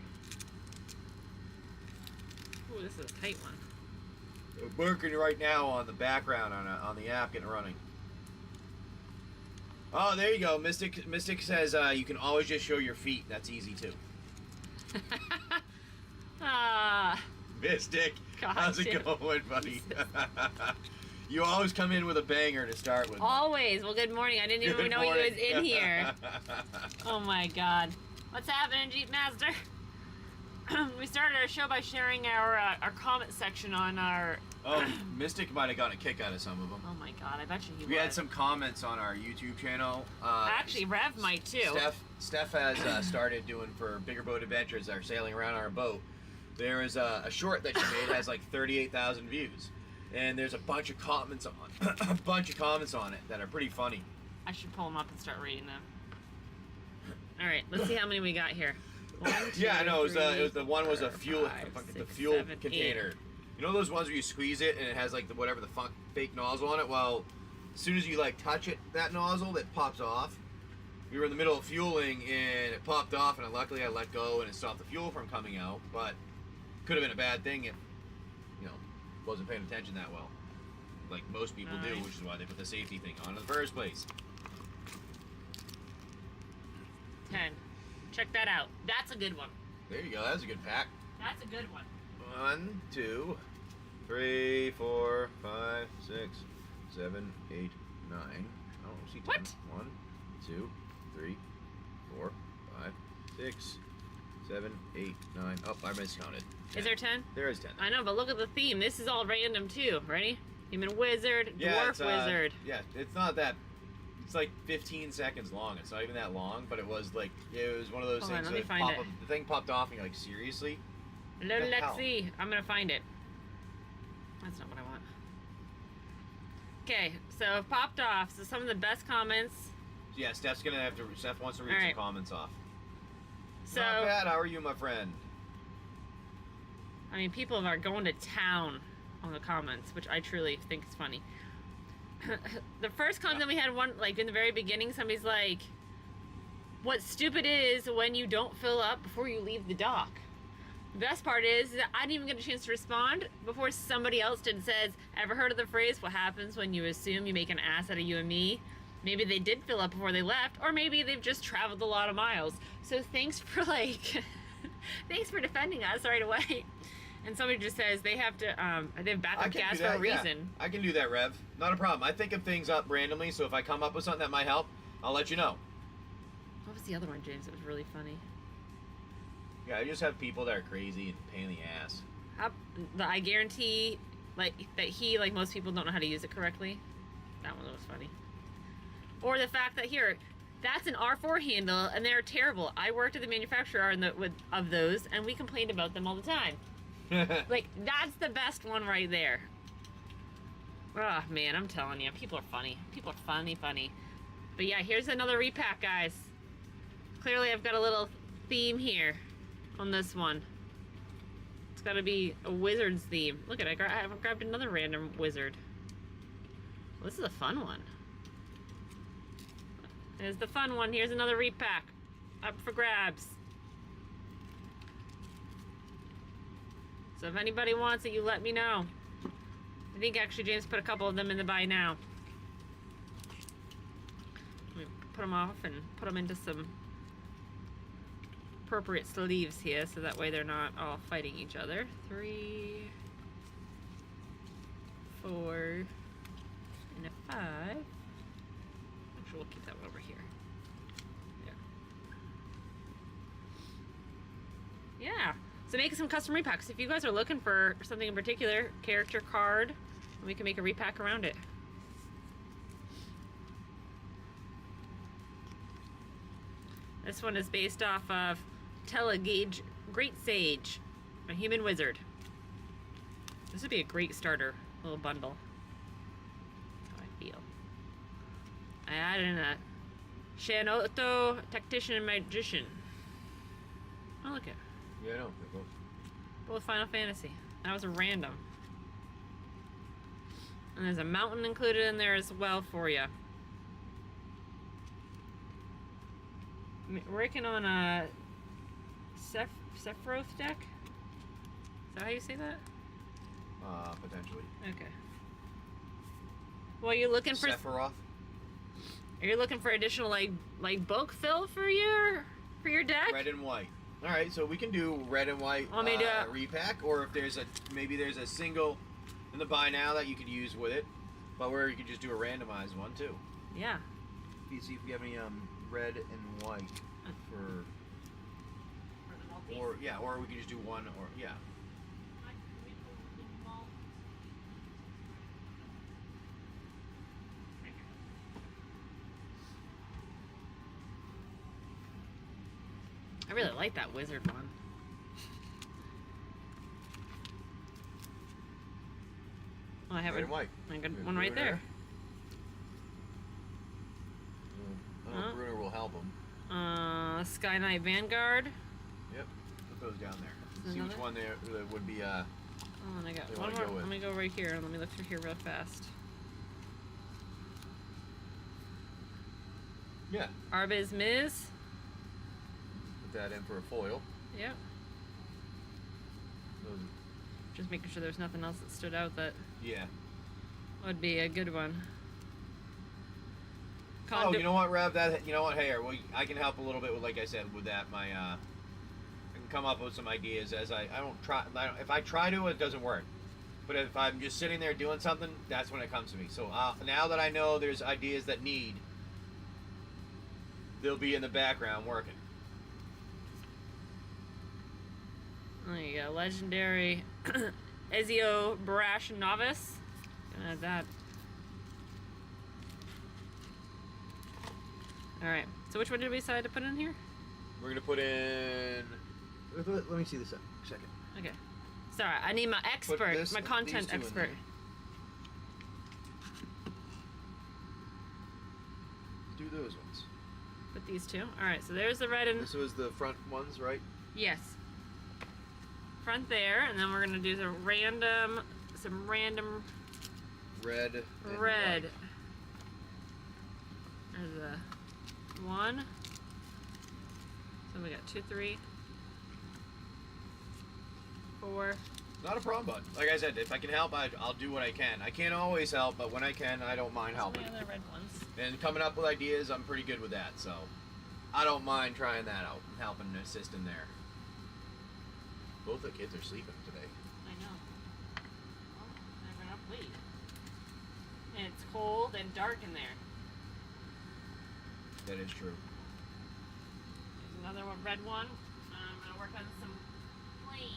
Ooh, this is a tight one. We're working right now on the background on the app getting running. Oh, there you go. Mystic says you can always just show your feet. That's easy too. Mystic, God, how's it going, buddy? You always come in with a banger to start with. Always. Well, good morning. I didn't even know you was in here. Oh my God. What's happening, Jeep Master? We started our show by sharing our comment section on our... Oh, Mystic might have gotten a kick out of some of them. Oh my God, I bet you he We had some comments on our YouTube channel. Actually, Rev might too. Steph has started doing for Bigger Boat Adventures, our sailing around our boat. There is a short that she made has like 38,000 views, and there's a bunch of comments on it that are pretty funny. I should pull them up and start reading them. All right, let's see how many we got here. 1, 2, Yeah, I know. three, It was the one was a 4, fuel 5, the 6, fuel 7, container. 8. You know those ones where you squeeze it and it has like whatever the fake nozzle on it? Well, as soon as you like touch it, that nozzle, it pops off. We were in the middle of fueling and it popped off, and luckily I let go and it stopped the fuel from coming out. But could have been a bad thing if, wasn't paying attention that well, like most people do, which is why they put the safety thing on in the first place. 10. Check that out. That's a good one. There you go. That's a good pack. That's a good one. 1, 2, 3, 4, 5, 6, 7, 8, 9. Oh, see 10. What? 1, 2, 3, 4, 5, 6, 7, 8, 9. Oh, I miscounted. 10. Is there 10? There is 10. I know, but look at the theme. This is all random too. Ready? Human wizard, dwarf wizard. Yeah, it's not that. It's like 15 seconds long. It's not even that long, but it was like it was one of those Hold on, things. let me find it. The thing popped off, and you're like, seriously? Hello, What the hell? Lexi. I'm gonna find it. That's not what I want. Okay, so it popped off. So some of the best comments. Yeah, Steph wants to read All some right. comments off. So Not bad. How are you, my friend? I mean, people are going to town on the comments, which I truly think is funny. The first comment we had, one like in the very beginning, somebody's like, "What stupid is when you don't fill up before you leave the dock." The best part is that I didn't even get a chance to respond before somebody else did and says, "Ever heard of the phrase, what happens when you assume you make an ass out of you and me?" Maybe they did fill up before they left, or maybe they've just traveled a lot of miles. So thanks for thanks for defending us right away. And somebody just says they have backup gas for a reason. Yeah. I can do that, Rev. Not a problem. I think of things up randomly, so if I come up with something that might help, I'll let you know. What was the other one, James? It was really funny. Yeah, I just have people that are crazy and pain in the ass. I guarantee, that most people don't know how to use it correctly. That one was funny. Or the fact that that's an R4 handle and they're terrible. I worked at the manufacturer of those, and we complained about them all the time. That's the best one right there. Oh man, I'm telling you, people are funny. People are funny. But yeah, here's another repack, guys. Clearly I've got a little theme here on this one. It's gotta be a wizard's theme. Look at it, I haven't grabbed another random wizard. Well, this is a fun one. There's the fun one. Here's another repack. Up for grabs. So if anybody wants it, you let me know. I think actually James put a couple of them in the buy now. put them off and put them into some appropriate sleeves here, so that way they're not all fighting each other. 3, 4, and a 5. Actually, we'll keep that one over here. There. Yeah. So make some custom repacks. If you guys are looking for something in particular, character card, we can make a repack around it. This one is based off of Telegage Great Sage, a human wizard. This would be a great starter little bundle. How I feel. I added in a Shanoto Tactician and Magician. Oh, look at Yeah, I know. They're both Final Fantasy. That was a random. And there's a mountain included in there as well for you. Working on a Sephiroth deck? Is that how you say that? potentially. Okay. Well, you're looking for... Sephiroth. Are you looking for additional like bulk fill for your deck? Red and white. All right, so we can do red and white Want me to- repack, or if there's maybe there's a single in the buy now that you could use with it, but where you could just do a randomized one too. Yeah. See if we have any red and white for, or yeah, or we could just do one, or yeah. I really like that wizard one. Oh, I have Red and white. I got one right there. I know Bruner will help him. Sky Knight Vanguard. Yep. Put those down there. See Another? which one there would be. Oh, and I got They one wanna more. go with. Let me go right here. Let me look through here real fast. Yeah. Arbiz Miz. Put that in for a foil. Yep. Those, Just making sure there's nothing else that stood out that yeah. would be a good one. Oh, you know what, Rev? That, you know what? Hey, well, I can help a little bit with, like I said, with that. I can come up with some ideas as I don't try. If I try to, it doesn't work. But if I'm just sitting there doing something, that's when it comes to me. So now that I know there's ideas that need, they'll be in the background working. There you go. Legendary Ezio Barash Novice. Gonna add that. Alright. So which one did we decide to put in here? We're gonna put in. Let me see this a second. Okay. Sorry, I need my expert, this- my content these two in expert. Do those ones. Put these two. Alright, so there's the red and... This was the front ones, right? Yes. Front there, and then we're gonna do some random Red. And red. white. There's a 1. So we got 2, 3, 4. Not a problem, bud. Like I said, if I can help, I'll do what I can. I can't always help, but when I can, I don't mind Some of helping. the other red ones. And coming up with ideas, I'm pretty good with that, so I don't mind trying that out and helping and assisting there. Both the kids are sleeping today. I know. Well, they've been up late. And it's cold and dark in there. That is true. There's another one, red one. I'm gonna work on some planes.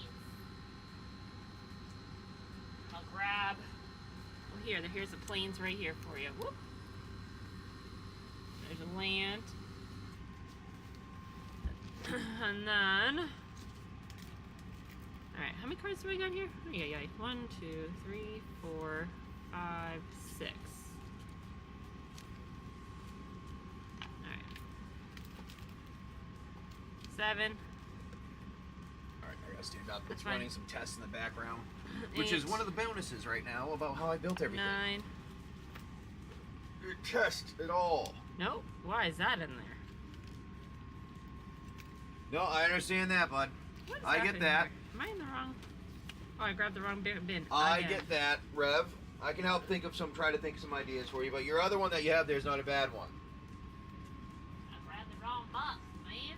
I'll grab. Oh, here's the planes right here for you. Whoop. There's a land. And then. Alright, how many cards do I got here? Oh, yeah. 1, 2, 3, 4, 5, 6. Alright. 7. Alright, I gotta stand up. It's fine. running some tests in the background. Which is 8, one of the bonuses right now about how I built everything. 9. Your test at all. Nope. Why is that in there? No, I understand that, bud. What is I get happening that. here? Am I in the wrong? Oh, I grabbed the wrong bin. I Again. get that, Rev. I can help try to think of some ideas for you, but your other one that you have there is not a bad one. up, man?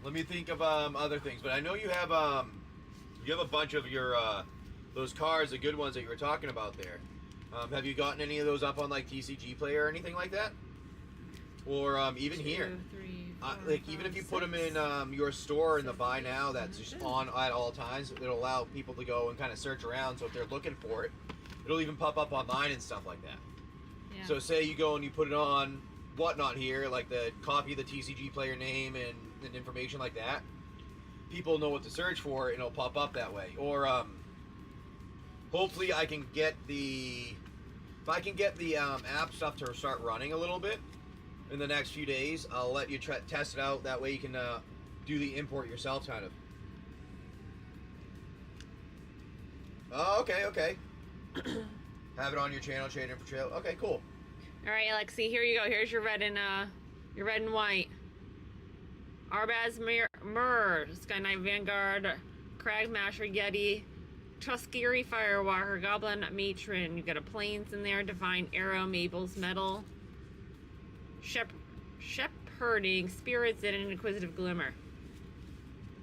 Let me think of other things, but I know you have a bunch of your those cards, the good ones that you were talking about there. Have you gotten any of those up on like TCG Player or anything like that? Or even here, 2, 3, 4, like 5, even if you 6. put them in your store in the buy now, that's just on at all times. It'll allow people to go and kind of search around. So if they're looking for it, it'll even pop up online and stuff like that. Yeah. So say you go and you put it on whatnot here, like the copy of the TCG Player name and information like that. People know what to search for, and it'll pop up that way. Or hopefully I can get the app stuff to start running a little bit in the next few days. I'll let you test it out. That way you can do the import yourself, kind of. Oh, okay. Have it on your channel, Trade Info Trail. Okay, cool. All right, Alexi, here you go. Here's your red and white. Arbaz Mur, Sky Knight Vanguard, Cragmasher Yeti, Tuskegee Firewalker, Goblin Matron. You got a Plains in there, Divine Arrow, Mabel's Metal, Shepherding Spirits, and an Inquisitive Glimmer.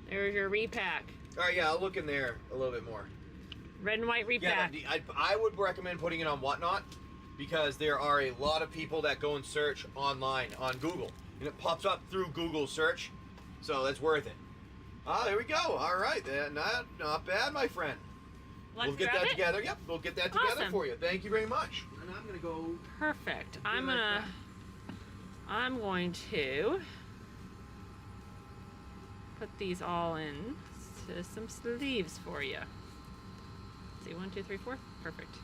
There's your repack. All right, yeah, I'll look in there a little bit more. Red and white repack. Yeah, I would recommend putting it on Whatnot because there are a lot of people that go and search online on Google. And it pops up through Google search, so that's worth it. Ah, there we go. All right, not bad, my friend. We'll get that together. Yep, we'll get that together for you. Thank you very much. And I'm gonna go. Perfect. I'm going to put these all in to some sleeves for you. Let's see, 1, 2, 3, 4. Perfect.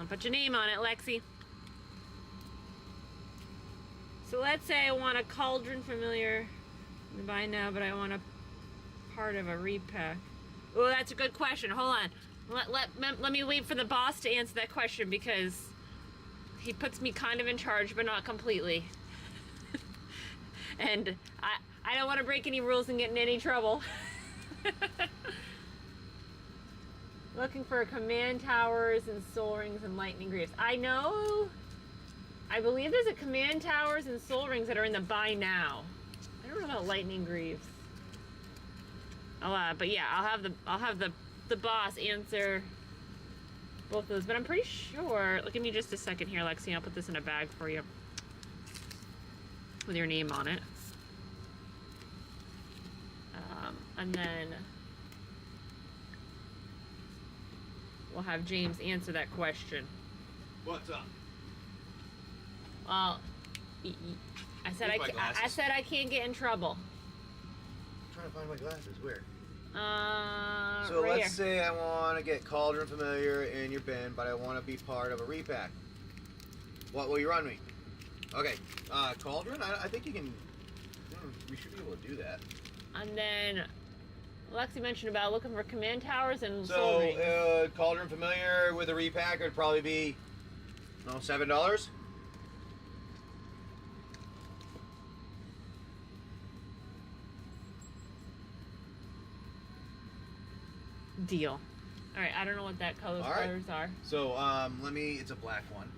Put your name on it, Lexi. So let's say I want a Cauldron Familiar by now, but I want a part of a repack. Oh, that's a good question. Hold on. Let me wait for the boss to answer that question because he puts me kind of in charge, but not completely. And I don't want to break any rules and get in any trouble. Looking for command towers and soul rings and lightning greaves. I believe there's a command towers and soul rings that are in the buy now. I don't know about lightning greaves. But yeah, I'll have the boss answer both of those. But I'm pretty sure. Give me just a second here, Lexi. I'll put this in a bag for you with your name on it. And then we'll have James answer that question. What's up? Well, I said I can't get in trouble. I'm trying to find my glasses. Where? So right let's say I want to get Cauldron Familiar in your bin, but I want to be part of a repack. What will you run me? Okay, Cauldron. I think you can. We should be able to do that. And then Lexi mentioned about looking for command towers and soul rings. Cauldron Familiar with a repack would probably be, $7. Deal. All right, I don't know what that colors are. So it's a black one.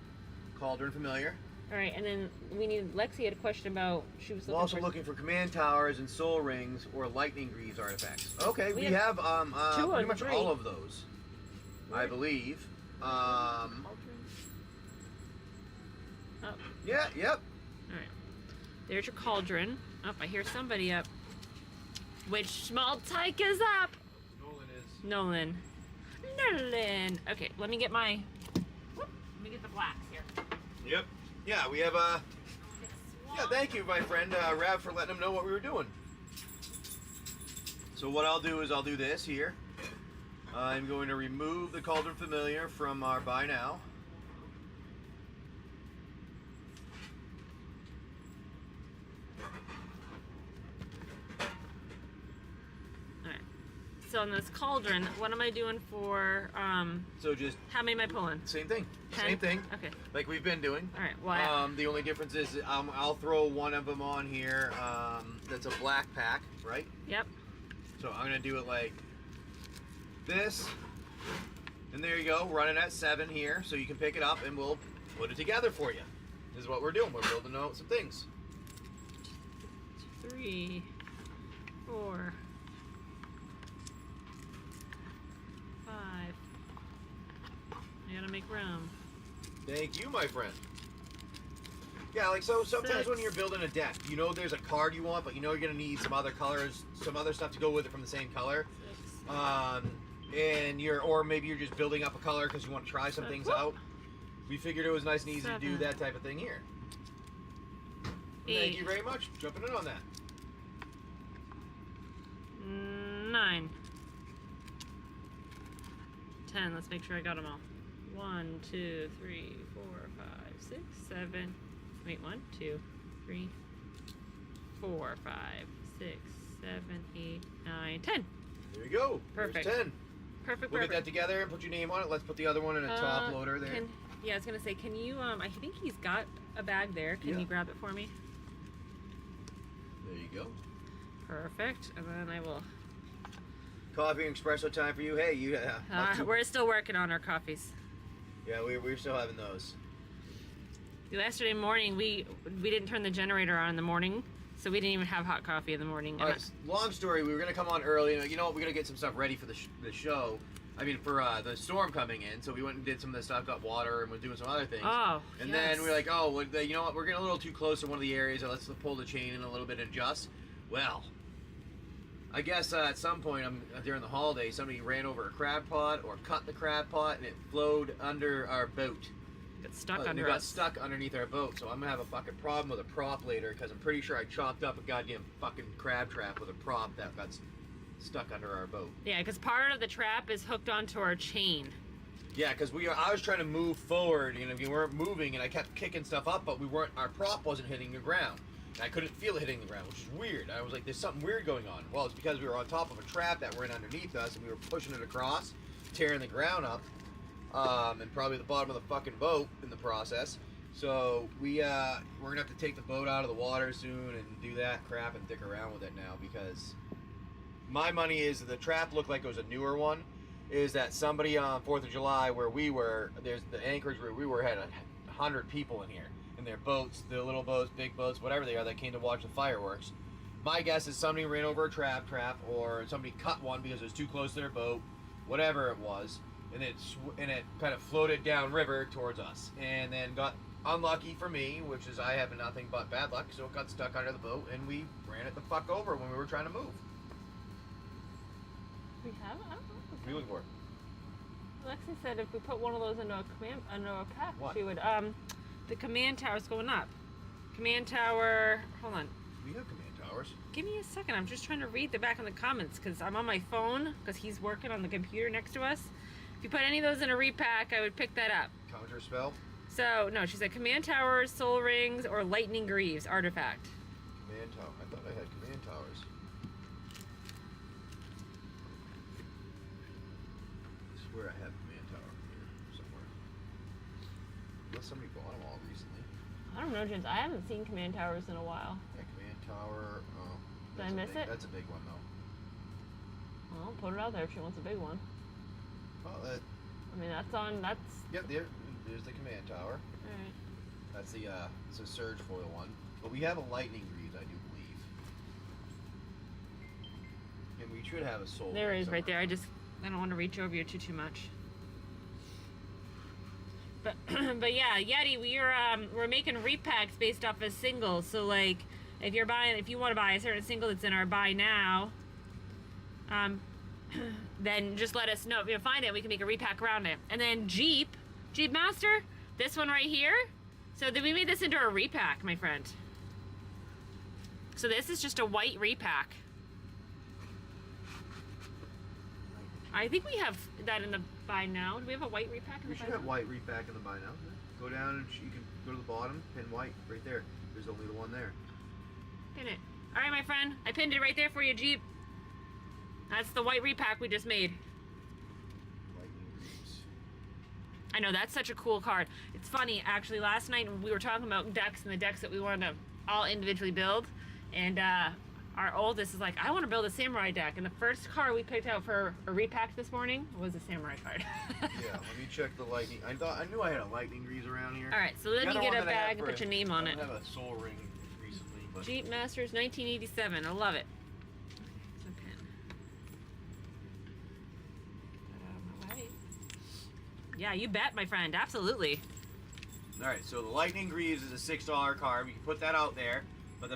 Cauldron Familiar. All right, and then we need. Lexi had a question about. She was looking for command towers and soul rings or lightning greaves artifacts. Okay, we have pretty much all of those, I believe. Oh. Yeah. Yep. All right. There's your cauldron. Oh, I hear somebody up. Which small tyke is up? Nolan. Okay, let me get the blacks here. Yep. Yeah, we have yeah, thank you, my friend Rav, for letting him know what we were doing. So what I'll do is I'll do this here. I'm going to remove the Cauldron Familiar from our buy now. So on this cauldron, what am I doing for, So just... How many am I pulling? Same thing. 10? Same thing. Okay. Like we've been doing. All right, well... the only difference is I'll throw one of them on here that's a black pack, right? Yep. So I'm going to do it like this, And there you go, running at 7 here, so you can pick it up and we'll put it together for you. This is what we're doing. We're building out some things. 3, 4, 5. I gotta make room. Thank you, my friend. Yeah, like so sometimes 6. when you're building a deck, you know there's a card you want, but you know you're gonna need some other colors, some other stuff to go with it from the same color. 6. And or maybe you're just building up a color because you want to try some things out. We figured it was nice and easy to do 7. that type of thing here. 8. Thank you very much for jumping in on that. 9. 10. Let's make sure I got them all. 1, 2, 3, 4, 5, 6, 7. Wait, 1, 2, 3, 4, 5, 6, 7, 8, 9, 10. There you go. Perfect. There's 10. Perfect. We'll get that together and put your name on it. Let's put the other one in a top loader there. Yeah, I was gonna say, can you? I think he's got a bag there. Can you grab it for me? There you go. Perfect. And then I will. Coffee and espresso time for you. Hey, you. We're still working on our coffees. Yeah, we're still having those. Yesterday morning, we didn't turn the generator on in the morning, so we didn't even have hot coffee in the morning. Long story. We were gonna come on early. You know what? We're gonna get some stuff ready for the show. I mean, for the storm coming in. So we went and did some of the stuff, got water, and we're doing some other things. Oh. And then we were like, oh, well, you know what? We're getting a little too close to one of the areas. So let's pull the chain in a little bit and adjust. Well, I guess at some point during the holiday, somebody ran over a crab pot or cut the crab pot, and it flowed under our boat. Got stuck under it got us. stuck underneath our boat, so I'm gonna have a fucking problem with a prop later because I'm pretty sure I chopped up a goddamn fucking crab trap with a prop that got stuck under our boat. Yeah, because part of the trap is hooked onto our chain. Yeah, because I was trying to move forward, you know, we weren't moving, and I kept kicking stuff up, but our prop wasn't hitting the ground. And I couldn't feel it hitting the ground, which is weird. I was like, there's something weird going on. Well, it's because we were on top of a trap that went underneath us, and we were pushing it across, tearing the ground up. And probably the bottom of the fucking boat in the process. So we're gonna have to take the boat out of the water soon and do that crap and dick around with it now, because my money is the trap looked like it was a newer one. Is that somebody on 4th of July where we were, there's the anchorage where we were, had 100 people in here in their boats, the little boats, big boats, whatever they are, that came to watch the fireworks. My guess is somebody ran over a trap, or somebody cut one because it was too close to their boat, whatever it was. And it kind of floated down river towards us, and then got unlucky for me, which is I have nothing but bad luck, so it got stuck under the boat, and we ran it the fuck over when we were trying to move. We have? Oh, What are you looking for? Lexi said if we put one of those into a pack, What? she would. The command tower's going up. Command tower. Hold on. We have command towers. Give me a second. I'm just trying to read the back in the comments because I'm on my phone because he's working on the computer next to us. If you put any of those in a repack, I would pick that up. Counter spell. So, no, she said command towers, soul rings, or lightning greaves, artifact. Command tower. I thought I had command towers. I swear I have command tower here somewhere. Unless somebody bought them all recently. I don't know, James. I haven't seen command towers in a while. Yeah, command tower. Oh, Did I miss it? That's a big one though. Well, put it out there if she wants a big one. Oh, I mean, that's... Yep, there's the command tower. Alright. That's it's a surge foil one. But we have a lightning greaves, I do believe. And we should have a soul. There it is right somewhere. there. I don't want to reach over you too much. But but yeah, Yeti, we're making repacks based off of singles. So like, if you want to buy a certain single that's in our buy now, then just let us know. If you find it, we can make a repack around it. And then Jeep Master, this one right here. So then we made this into a repack, my friend. So this is just a white repack. I think we have that in the buy now. Do we have a white repack in the We buy should now? have white repack in the buy now. Go down and you can go to the bottom, pin white right there. There's only the one there. Pin it. All right, my friend. I pinned it right there for you, Jeep. That's the white repack we just made. Lightning greaves. I know, that's such a cool card. It's funny, actually, last night we were talking about decks and the decks that we wanted to all individually build. And our oldest is like, I want to build a samurai deck, and the first card we picked out for a repack this morning was a samurai card. Yeah, let me check the lightning. I knew I had a lightning grease around here. All right, so let me get a bag and put your name on it. I have a soul ring recently, but Jeep Masters 1987. I love it. It's a pen. Get out of my way. Yeah, you bet, my friend. Absolutely. all right. So the lightning grease is a $6 card. We can put that out there. But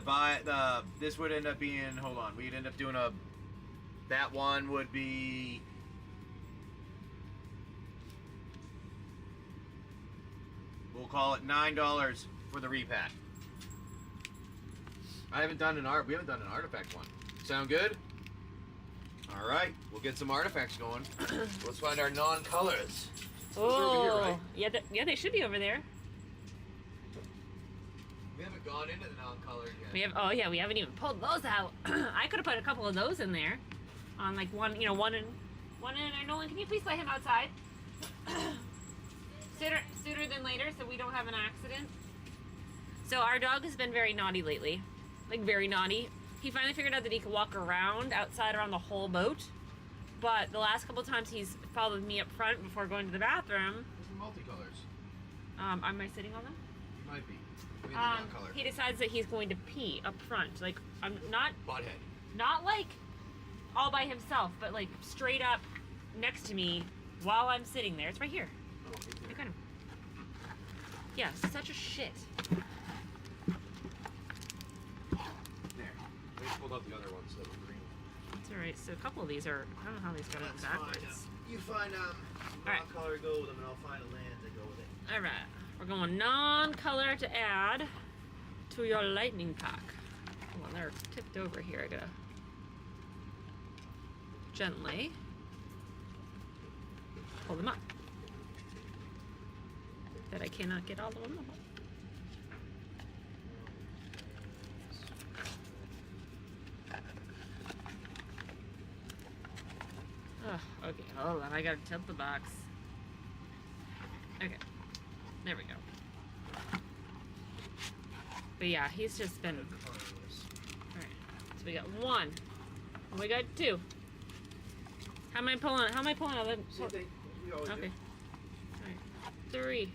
this would end up being, hold on, we'd end up doing that one would be, we'll call it $9 for the repack. We haven't done an artifact one. Sound good? All right, we'll get some artifacts going. Let's find our non-colors. Oh, Those are over here, right? yeah, they should be over there. We haven't gone into the non-color yet. We haven't even pulled those out. I could have put a couple of those in there, on like one in. Nolan, can you please let him outside? sooner than later, so we don't have an accident. So our dog has been very naughty lately, like very naughty. He finally figured out that he could walk around the whole boat, but the last couple of times he's followed me up front before going to the bathroom. Those are multicolors. Am I sitting on them? You might be. He decides that he's going to pee up front. Like, I'm not Butthead. not like all by himself, but like straight up next to me while I'm sitting there. It's right here. Oh, right there. Look at him. Yeah, such a shit. There. I just pulled up the other ones that were green. It's alright. So a couple of these are, I don't know how these got it backwards. You find Alright. color go with them, and I'll find a land to go with it. Alright. We're going non-color to add to your lightning pack. Hold on, they're tipped over here. I gotta gently pull them up. That I cannot get all of them. Oh, okay, hold on. I gotta tilt the box. Okay, there we go. But yeah, he's just been. Alright, so we got one. And we got two. How am I pulling out of Same thing. We always Okay. do. Alright. 3.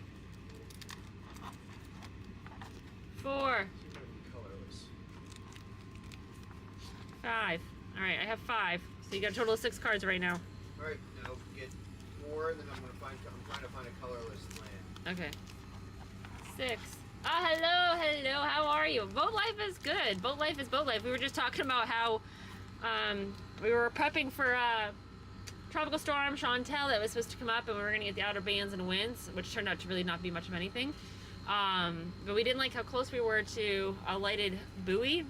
4. Colorless. 5. Alright, I have 5. So you got a total of 6 cards right now. All right, now get 4, and then I'm trying to find a colorless land. Okay. 6. Hello, how are you? Boat life is good. Boat life is boat life. We were just talking about how we were prepping for Tropical Storm Chantel that was supposed to come up, and we were going to get the outer bands and winds, which turned out to really not be much of anything. But we didn't like how close we were to a lighted buoy,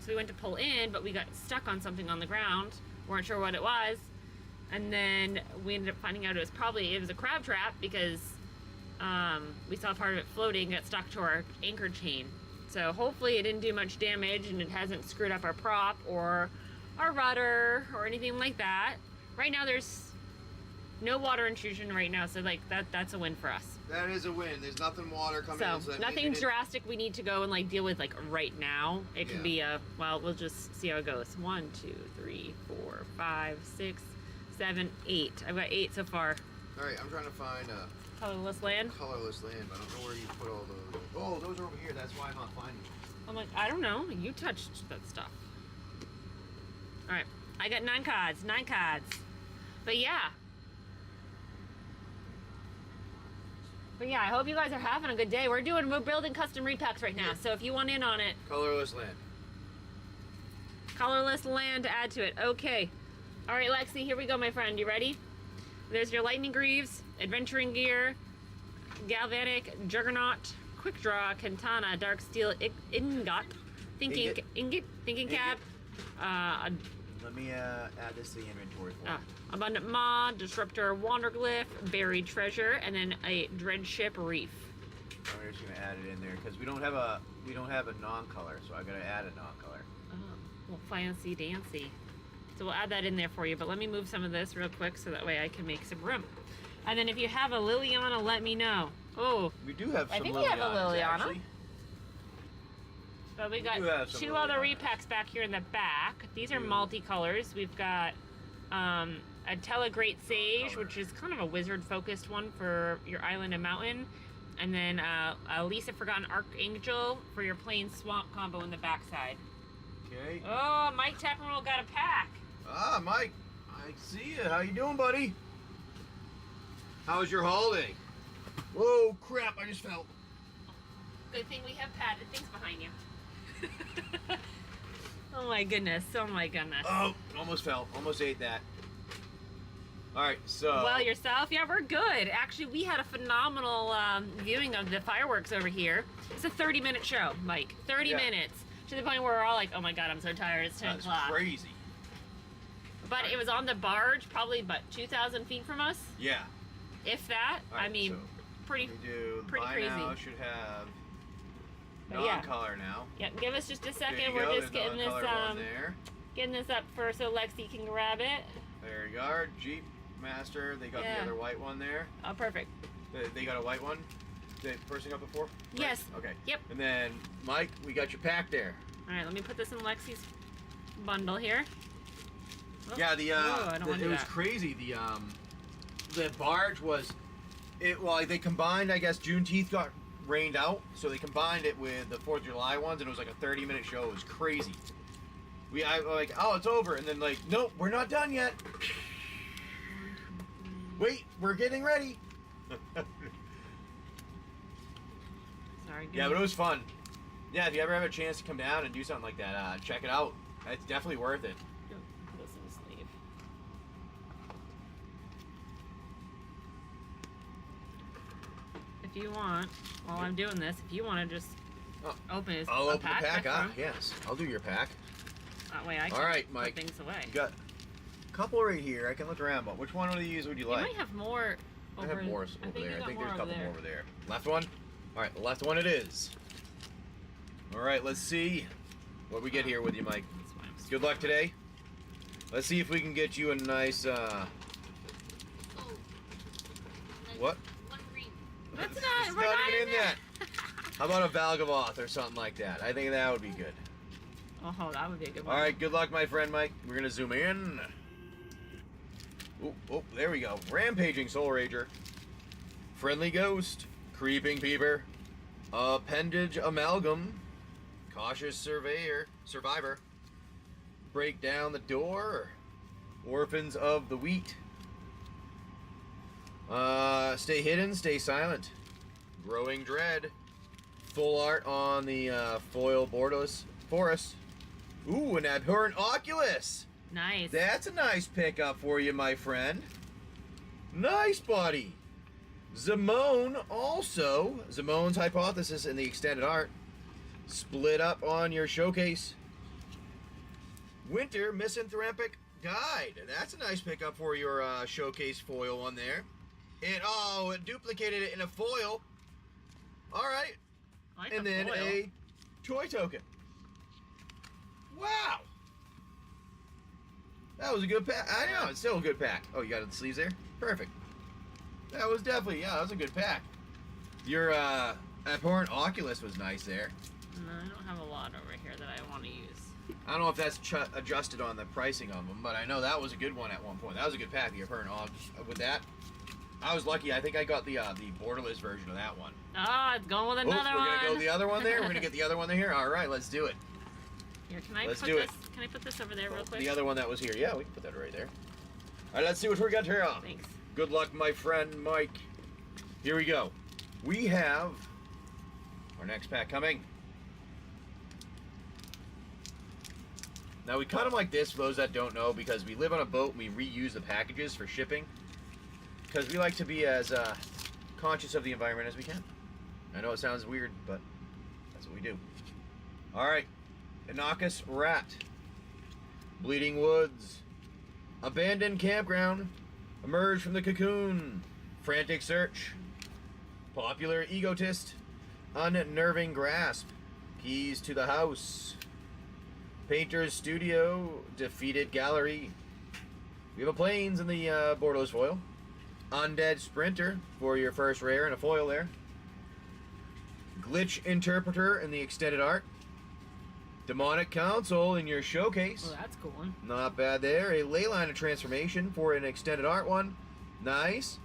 so we went to pull in, but we got stuck on something on the ground. Weren't sure what it was, and then we ended up finding out it was a crab trap because we saw part of it floating, got stuck to our anchor chain. So hopefully it didn't do much damage and it hasn't screwed up our prop or our rudder or anything like that. Right now there's no water intrusion right now, so like that's a win for us. That is a win. There's nothing water coming So in. So nothing drastic we need to go and like deal with like right now. It could Yeah. be we'll just see how it goes. 1, 2, 3, 4, 5, 6, 7, 8. I've got 8 so far. All right, I'm trying to find a Colorless land. colorless land, but I don't know where you put all those. Oh, those are over here. That's why I'm not finding them. I'm like, I don't know. You touched that stuff. All right, I got 9 cards. 9 cards. But yeah. I hope you guys are having a good day. We're building custom repacks right now, so if you want in on it, Colorless land. colorless land to add to it. Okay. All right, Lexi, here we go, my friend. You ready? There's your lightning greaves, adventuring gear, galvanic juggernaut, quick draw, katana, dark steel ingot, thinking cap, Let me add this to the inventory for you. abundant maw, disruptor, wanderglyph, buried treasure, and then a dreadship reef. I'm just gonna add it in there because we don't have a non-color, so I gotta add a non-color. Well, fancy dancy. So we'll add that in there for you, but let me move some of this real quick so that way I can make some room. And then if you have a Liliana, let me know. Oh, We do have some I think we have a Lilianas, Liliana. actually. But we We do have got some two really other nice. repacks back here in the back. These are Two. multicolors. We've got a Telegreat Sage, Color. which is kind of a wizard-focused one for your island and mountain. And then a Lisa Forgotten Archangel for your plain swamp combo in the backside. Okay. Oh, Mike Tappenroll got a pack. Ah, Mike, I see you. How you doing, buddy? How was your holiday? Whoa, crap! I just fell. Good thing we have padded things behind you. Oh my goodness, oh my goodness. Oh, almost fell. Almost ate that. All right, so. Well, yourself? Yeah, we're good. Actually, we had a phenomenal viewing of the fireworks over here. It's a 30-minute show, Mike. 30 minutes. To the point where we're all like, oh my god, I'm so tired, it's 10 That's o'clock. crazy. But it was on the barge, probably about 2,000 feet from us. Yeah. If that. All right, I mean, so pretty we do. pretty Buy crazy. now should have But yeah. non-color now. Yeah, give us just a There second. you We're go, just the getting this non-color one there. getting this up for so Lexi can grab it. There you are, Jeep Master. They got Yeah. the other white one there. Oh, perfect. They got a white one. The person got before. Right? Yes. Okay. Yep. And then Mike, we got your pack there. All right, let me put this in Lexi's bundle here. Oh, Yeah, I don't want to it do was that. crazy. The barge was, well, they combined. I guess Juneteenth got rained out, so they combined it with the 4th of July ones, and it was like a 30-minute show. It was crazy. I like, oh, it's over, and then like, nope, we're not done yet. Wait, we're getting ready. Sorry. Yeah, but it was fun. Yeah, if you ever have a chance to come down and do something like that, check it out. It's definitely worth it. Put this in the sleeve. If you want, while I'm doing this, if you want to just Oh, open his I'll open the pack. that's Ah, fine. yes, I'll do your pack. That way I can All right, put Mike. things away. You got a couple right here. I can look around, but which one of these would you You like? might have more I over have more over I think there. you I got think more there's a couple over more there. over there. Left one? Alright, the left one it is. Alright, let's see what we get here with you, Mike. That's why I'm Good luck today. Let's see if we can get you a nice, what? One green. That's It's not, we're not not even in in there. How about a Valgavoth or something like that? I think that would be good. Oh, that would be a good one. Alright, good luck, my friend Mike. We're gonna zoom in. Oh, there we go. Rampaging Soul Rager. Friendly Ghost. Creeping Peeper. Appendage Amalgam. Cautious Survivor. Break Down the Door. Orphans of the Wheat. Stay Hidden, Stay Silent. Growing Dread. Full art on the foil borderless forest. Ooh, an Abhorrent Oculus. Nice. That's a nice pickup for you, my friend. Nice, buddy. Zimone also. Zimone's Hypothesis in the extended art. Split up on your showcase. Winter Misanthropic Guide. That's a nice pickup for your showcase foil one there. It duplicated it in a foil. All right. I like And the then foil. a toy token. Wow. That was a good pack. I know, it's still a good pack. Oh, you got the sleeves there? Perfect. That was definitely, that was a good pack. Your Abhorrent Oculus was nice there. No, I don't have a lot over here that I want to use. I don't know if that's adjusted on the pricing of them, but I know that was a good one at one point. That was a good pack, the Abhorrent With that, I was lucky. I think I got the borderless version of that one. Oh, it's going with another we're one. gonna go the other one there. We're gonna get the other one here. All right, let's do it. Here, can I Let's put do this? it. Can I put this over there real quick? The other one that was here. Yeah, we can put that right there. All right, let's see what we got here. Thanks. Good luck, my friend Mike. Here we go. We have our next pack coming. Now we cut them like this for those that don't know, because we live on a boat and we reuse the packages for shipping. Because we like to be as conscious of the environment as we can. I know it sounds weird, but that's what we do. All right, Innocuous Rat, Bleeding Woods, Abandoned Campground, Emerge from the Cocoon, Frantic Search, Popular Egotist, Unnerving Grasp, Keys to the House, Painter's Studio, Defeated Gallery. We have a Plains in the borderless foil. Undead Sprinter for your first rare and a foil there. Glitch Interpreter in the extended art. Demonic Council in your showcase. Oh, that's cool one. Not bad there. A Leyline of Transformation for an extended art one. Nice.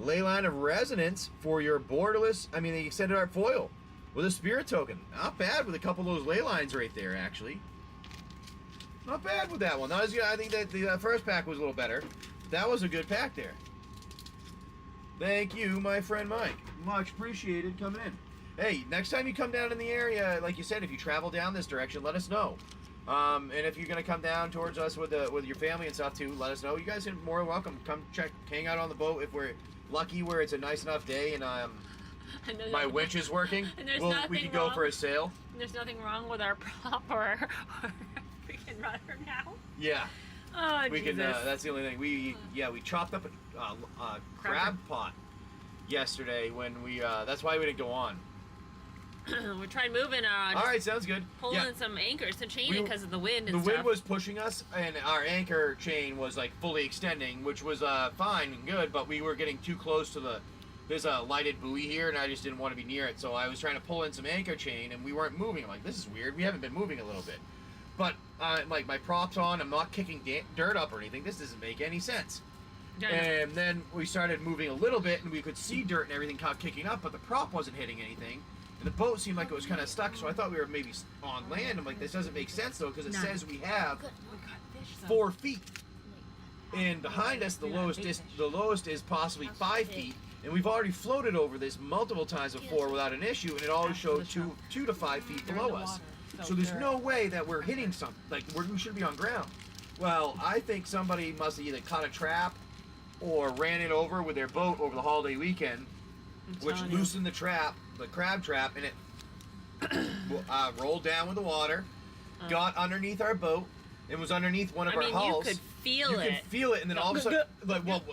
Leyline of Resonance for your borderless, the extended art foil with a spirit token. Not bad with a couple of those ley lines right there, actually. Not bad with that one. Not as good. I think that the first pack was a little better. That was a good pack there. Thank you, my friend Mike. Much appreciated coming in. Hey, next time you come down in the area, like you said, if you travel down this direction, let us know. And if you're gonna come down towards us with your family and stuff too, let us know. You guys are more than welcome. Come hang out on the boat if we're lucky where it's a nice enough day and my winch is working. We can go for a sail. There's nothing wrong with our prop or our freaking rudder now. Yeah. Oh, we Jesus. can. That's the only thing. We chopped up a crab pot yesterday when we. That's why we didn't go on. We tried moving. All right, sounds good. Pulling some anchors to chain it because of the wind and stuff. The wind was pushing us, and our anchor chain was like fully extending, which was fine and good. But we were getting too close to there's a lighted buoy here, and I just didn't want to be near it. So I was trying to pull in some anchor chain, and we weren't moving. I'm like, this is weird. We haven't been moving a little bit. But like my props on, I'm not kicking dirt up or anything. This doesn't make any sense. And then we started moving a little bit, and we could see dirt and everything kicking up, but the prop wasn't hitting anything. And the boat seemed like it was kind of stuck, so I thought we were maybe on land. I'm like, this doesn't make sense, though, because it says we have 4 feet. And behind us, the lowest is possibly 5 feet. And we've already floated over this multiple times before without an issue, and it always showed 2 to 5 feet below us. So there's no way that we're hitting something. Like, we should be on ground. Well, I think somebody must have either caught a trap or ran it over with their boat over the holiday weekend, which loosened the crab trap, and it rolled down with the water, got underneath our boat, and was underneath one of our hulls. You could feel it. You could feel it, and then all of a sudden,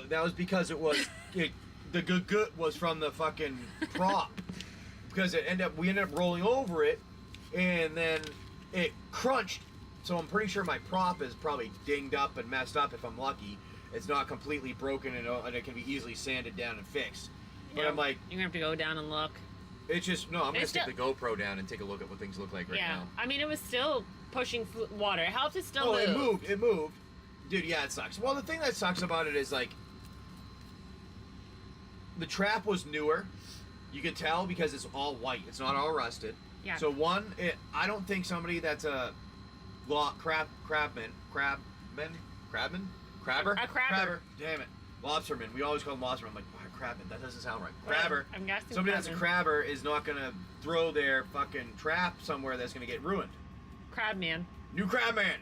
that was because it was the good was from the fucking prop, because we ended up rolling over it, and then it crunched. So I'm pretty sure my prop is probably dinged up and messed up. If I'm lucky, it's not completely broken, and it can be easily sanded down and fixed. But I'm like, you're gonna have to go down and look. It's just I'm gonna stick the GoPro down and take a look at what things look like right now. Yeah, it was still pushing water. It helped it still move. It moved. Dude, yeah, it sucks. Well, the thing that sucks about it is, like, the trap was newer. You can tell because it's all white. It's not all rusted. Yeah. So I don't think somebody that's a crabber. Damn it, lobsterman. We always call them lobsterman. I'm like, crabman. That doesn't sound right. Crabber. I'm guessing somebody that's a crabber is not gonna throw their fucking trap somewhere that's gonna get ruined. Crabman. New crabman.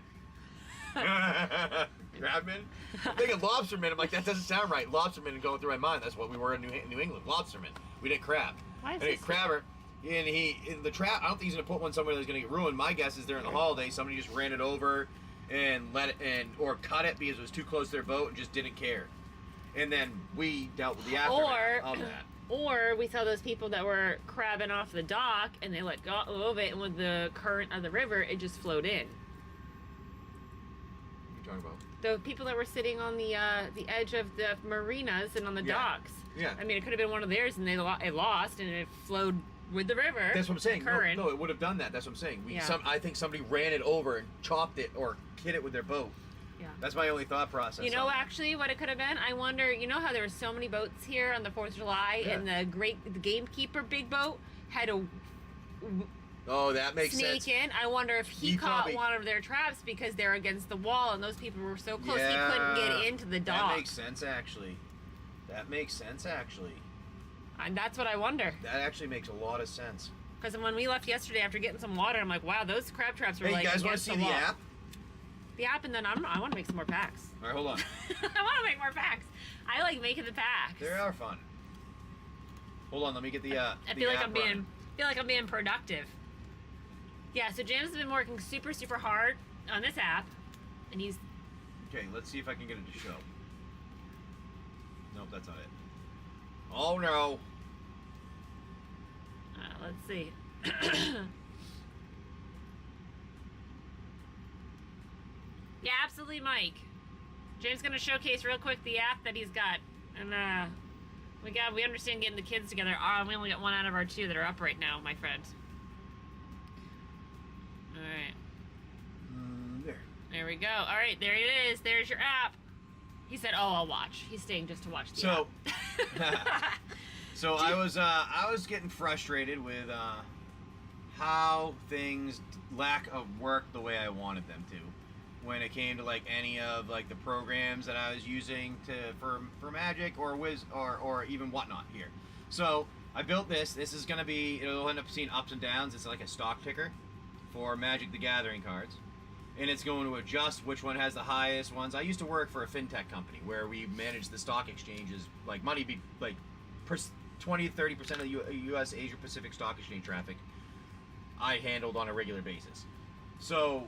Crabman? I'm thinking lobsterman. I'm like, that doesn't sound right. Lobsterman going through my mind. That's what we were in New England. Lobsterman. We didn't crab. Why is this crabber? And in the trap, I don't think he's gonna put one somewhere that's gonna get ruined. My guess is during the holiday, somebody just ran it over and or cut it because it was too close to their boat and just didn't care. And then we dealt with the aftermath of that. Or we saw those people that were crabbing off the dock and they let go of it, and with the current of the river, it just flowed in. What are you talking about? The people that were sitting on the edge of the marinas and on the docks. Yeah. It could have been one of theirs, and it lost, and it flowed with the river. That's what I'm saying. Current. No, it would have done that. That's what I'm saying. I think somebody ran it over and chopped it or hit it with their boat. Yeah. That's my only thought process. Actually, what it could have been? I wonder, how there were so many boats here on the 4th of July, and the gamekeeper big boat had a that makes sense. Sneak in. I wonder if he caught one of their traps because they're against the wall, and those people were so close he couldn't get into the dock. That makes sense, actually. And that's what I wonder. That actually makes a lot of sense. Because when we left yesterday after getting some water, I'm like, wow, those crab traps were you guys want to see the app? The app, and then I want to make some more packs. All right, hold on. I want to make more packs. I like making the packs. They are fun. Hold on, let me get the. I feel like I'm being productive. Yeah, so James has been working super, super hard on this app, and he's. Okay, let's see if I can get it to show. Nope, that's not it. Oh no. Let's see. Yeah, absolutely, Mike. James gonna showcase real quick the app that he's got, and we understand getting the kids together. We only got 1 out of our 2 that are up right now, my friend. All right. There we go. All right, there it is. There's your app. He said, "Oh, I'll watch." He's staying just to watch the app. So I was getting frustrated with how things lack of work the way I wanted them to when it came to like any of like the programs that I was using for Magic or or even whatnot here. So I built this. This is gonna be, it'll end up seeing ups and downs. It's like a stock ticker for Magic the Gathering cards. And it's going to adjust which one has the highest ones. I used to work for a fintech company where we managed the stock exchanges, like money be like 20-30% of the U.S. Asia Pacific stock exchange traffic I handled on a regular basis. So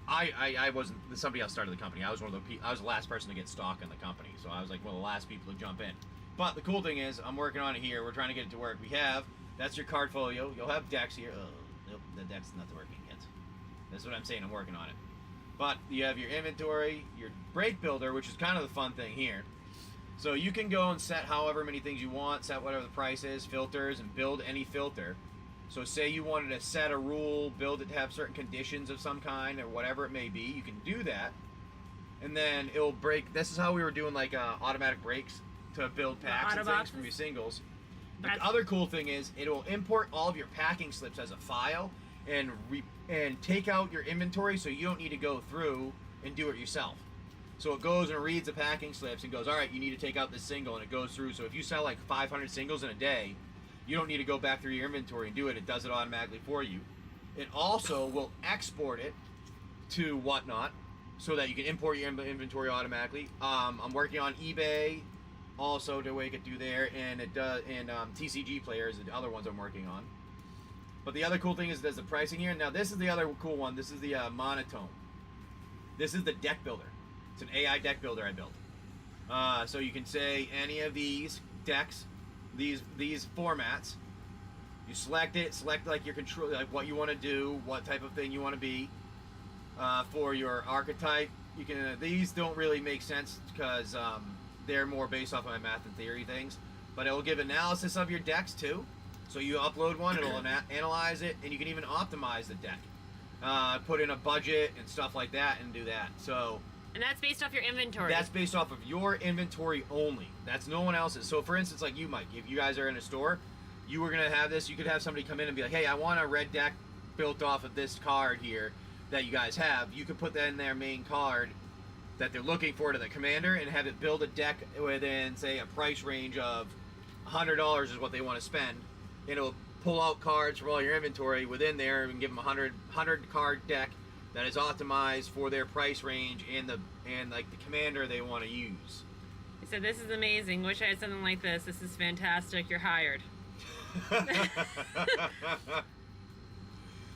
I wasn't, somebody else started the company. I was I was the last person to get stock in the company. So I was like one of the last people to jump in. But the cool thing is I'm working on it here. We're trying to get it to work. That's your card folio. You'll have decks here. Oh, nope, the deck's not working yet. That's what I'm saying. I'm working on it. But you have your inventory, your break builder, which is kind of the fun thing here. So you can go and set however many things you want, set whatever the price is, filters, and build any filter. So say you wanted to set a rule, build it to have certain conditions of some kind, or whatever it may be, you can do that. And then it'll break. This is how we were doing like automatic breaks to build packs and things from your singles. The other cool thing is it will import all of your packing slips as a file and take out your inventory, so you don't need to go through and do it yourself. So it goes and reads the packing slips and goes, all right, you need to take out this single, and it goes through. So if you sell like 500 singles in a day, you don't need to go back through your inventory and do it. It does it automatically for you. It also will export it to whatnot so that you can import your inventory automatically. I'm working on eBay also to way it could do there, and it does, and TCG players, the other ones I'm working on. But the other cool thing is it does the pricing here. Now this is the other cool one. This is the monotone. This is the deck builder. It's an AI deck builder I built. So you can say any of these decks, these formats. You select it, select like your control, like what you want to do, what type of thing you want to be. For your archetype, you can. These don't really make sense because they're more based off of my math and theory things. But it will give analysis of your decks too. So you upload one, it'll analyze it, and you can even optimize the deck. Put in a budget and stuff like that and do that. So. And that's based off your inventory. That's based off of your inventory only. That's no one else's. So for instance, like you, Mike, if you guys are in a store, you were going to have this, you could have somebody come in and be like, hey, I want a red deck built off of this card here that you guys have. You could put that in their main card that they're looking for to the commander and have it build a deck within, say, a price range of $100 is what they want to spend. And it'll pull out cards from all your inventory within there and give them a 100 card deck that is optimized for their price range and like the commander they want to use. He said, "This is amazing. Wish I had something like this. This is fantastic. You're hired."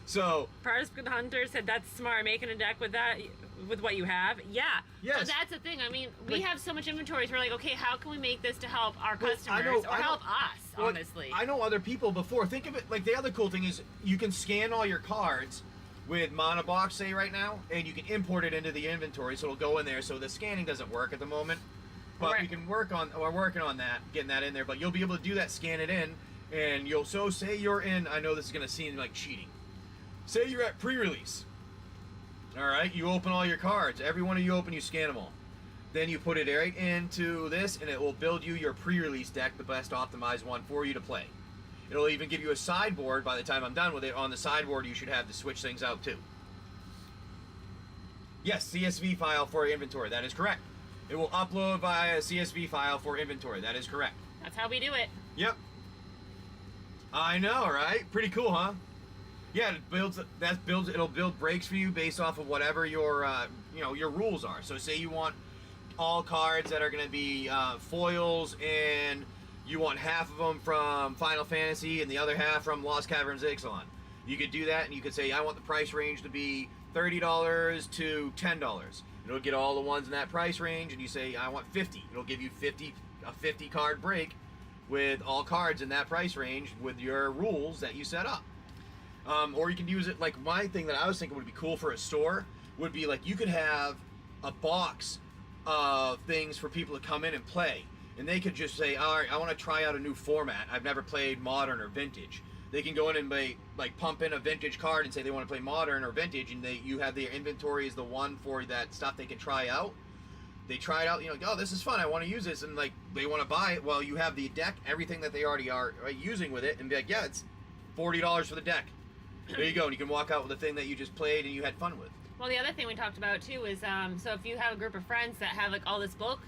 So Parascud Hunter said, "That's smart. Making a deck with that, with what you have." Yeah. Yes. So that's the thing. I mean, we like, have so much inventory. So we're like, okay, how can we make this to help our customers or help us? Well, honestly, I know other people before. Think of it like the other cool thing is you can scan all your cards with Monobox, say right now, and you can import it into the inventory, so it'll go in there. So the scanning doesn't work at the moment, but right. we can we're working on that, getting that in there. But you'll be able to do that, scan it in, and you'll say you're in. I know this is gonna seem like cheating. Say you're at pre-release. All right, you open all your cards. Every one of you open, you scan them all. Then you put it right into this, and it will build you your pre-release deck, the best optimized one for you to play. It'll even give you a sideboard by the time I'm done with it. On the sideboard, you should have to switch things out too. Yes, CSV file for inventory. That is correct. It will upload via a CSV file for inventory. That is correct. that's how we do it. Yep. I know, right? Pretty cool, huh? Yeah, it'll build breaks for you based off of whatever your your rules are. So say you want all cards that are going to be foils, and you want half of them from Final Fantasy and the other half from Lost Caverns of Ixalan. You could do that, and you could say, I want the price range to be $30 to $10. It'll get all the ones in that price range, and you say, I want 50. It'll give you a 50 card break with all cards in that price range with your rules that you set up. Or you can use it, like my thing that I was thinking would be cool for a store would be like you could have a box of things for people to come in and play. And they could just say, all right, I want to try out a new format. I've never played Modern or Vintage. they can go in and like pump in a vintage card and say they want to play modern or vintage, and you have their inventory as the one for that stuff they can try out. They try it out, you know, oh, this is fun, I want to use this, and like they want to buy it. Well, you have the deck, everything that they already are using with it, and be like, yeah, it's $40 for the deck. There you go, and you can walk out with the thing that you just played and you had fun with. Well, the other thing we talked about too is so if you have a group of friends that have like all this bulk,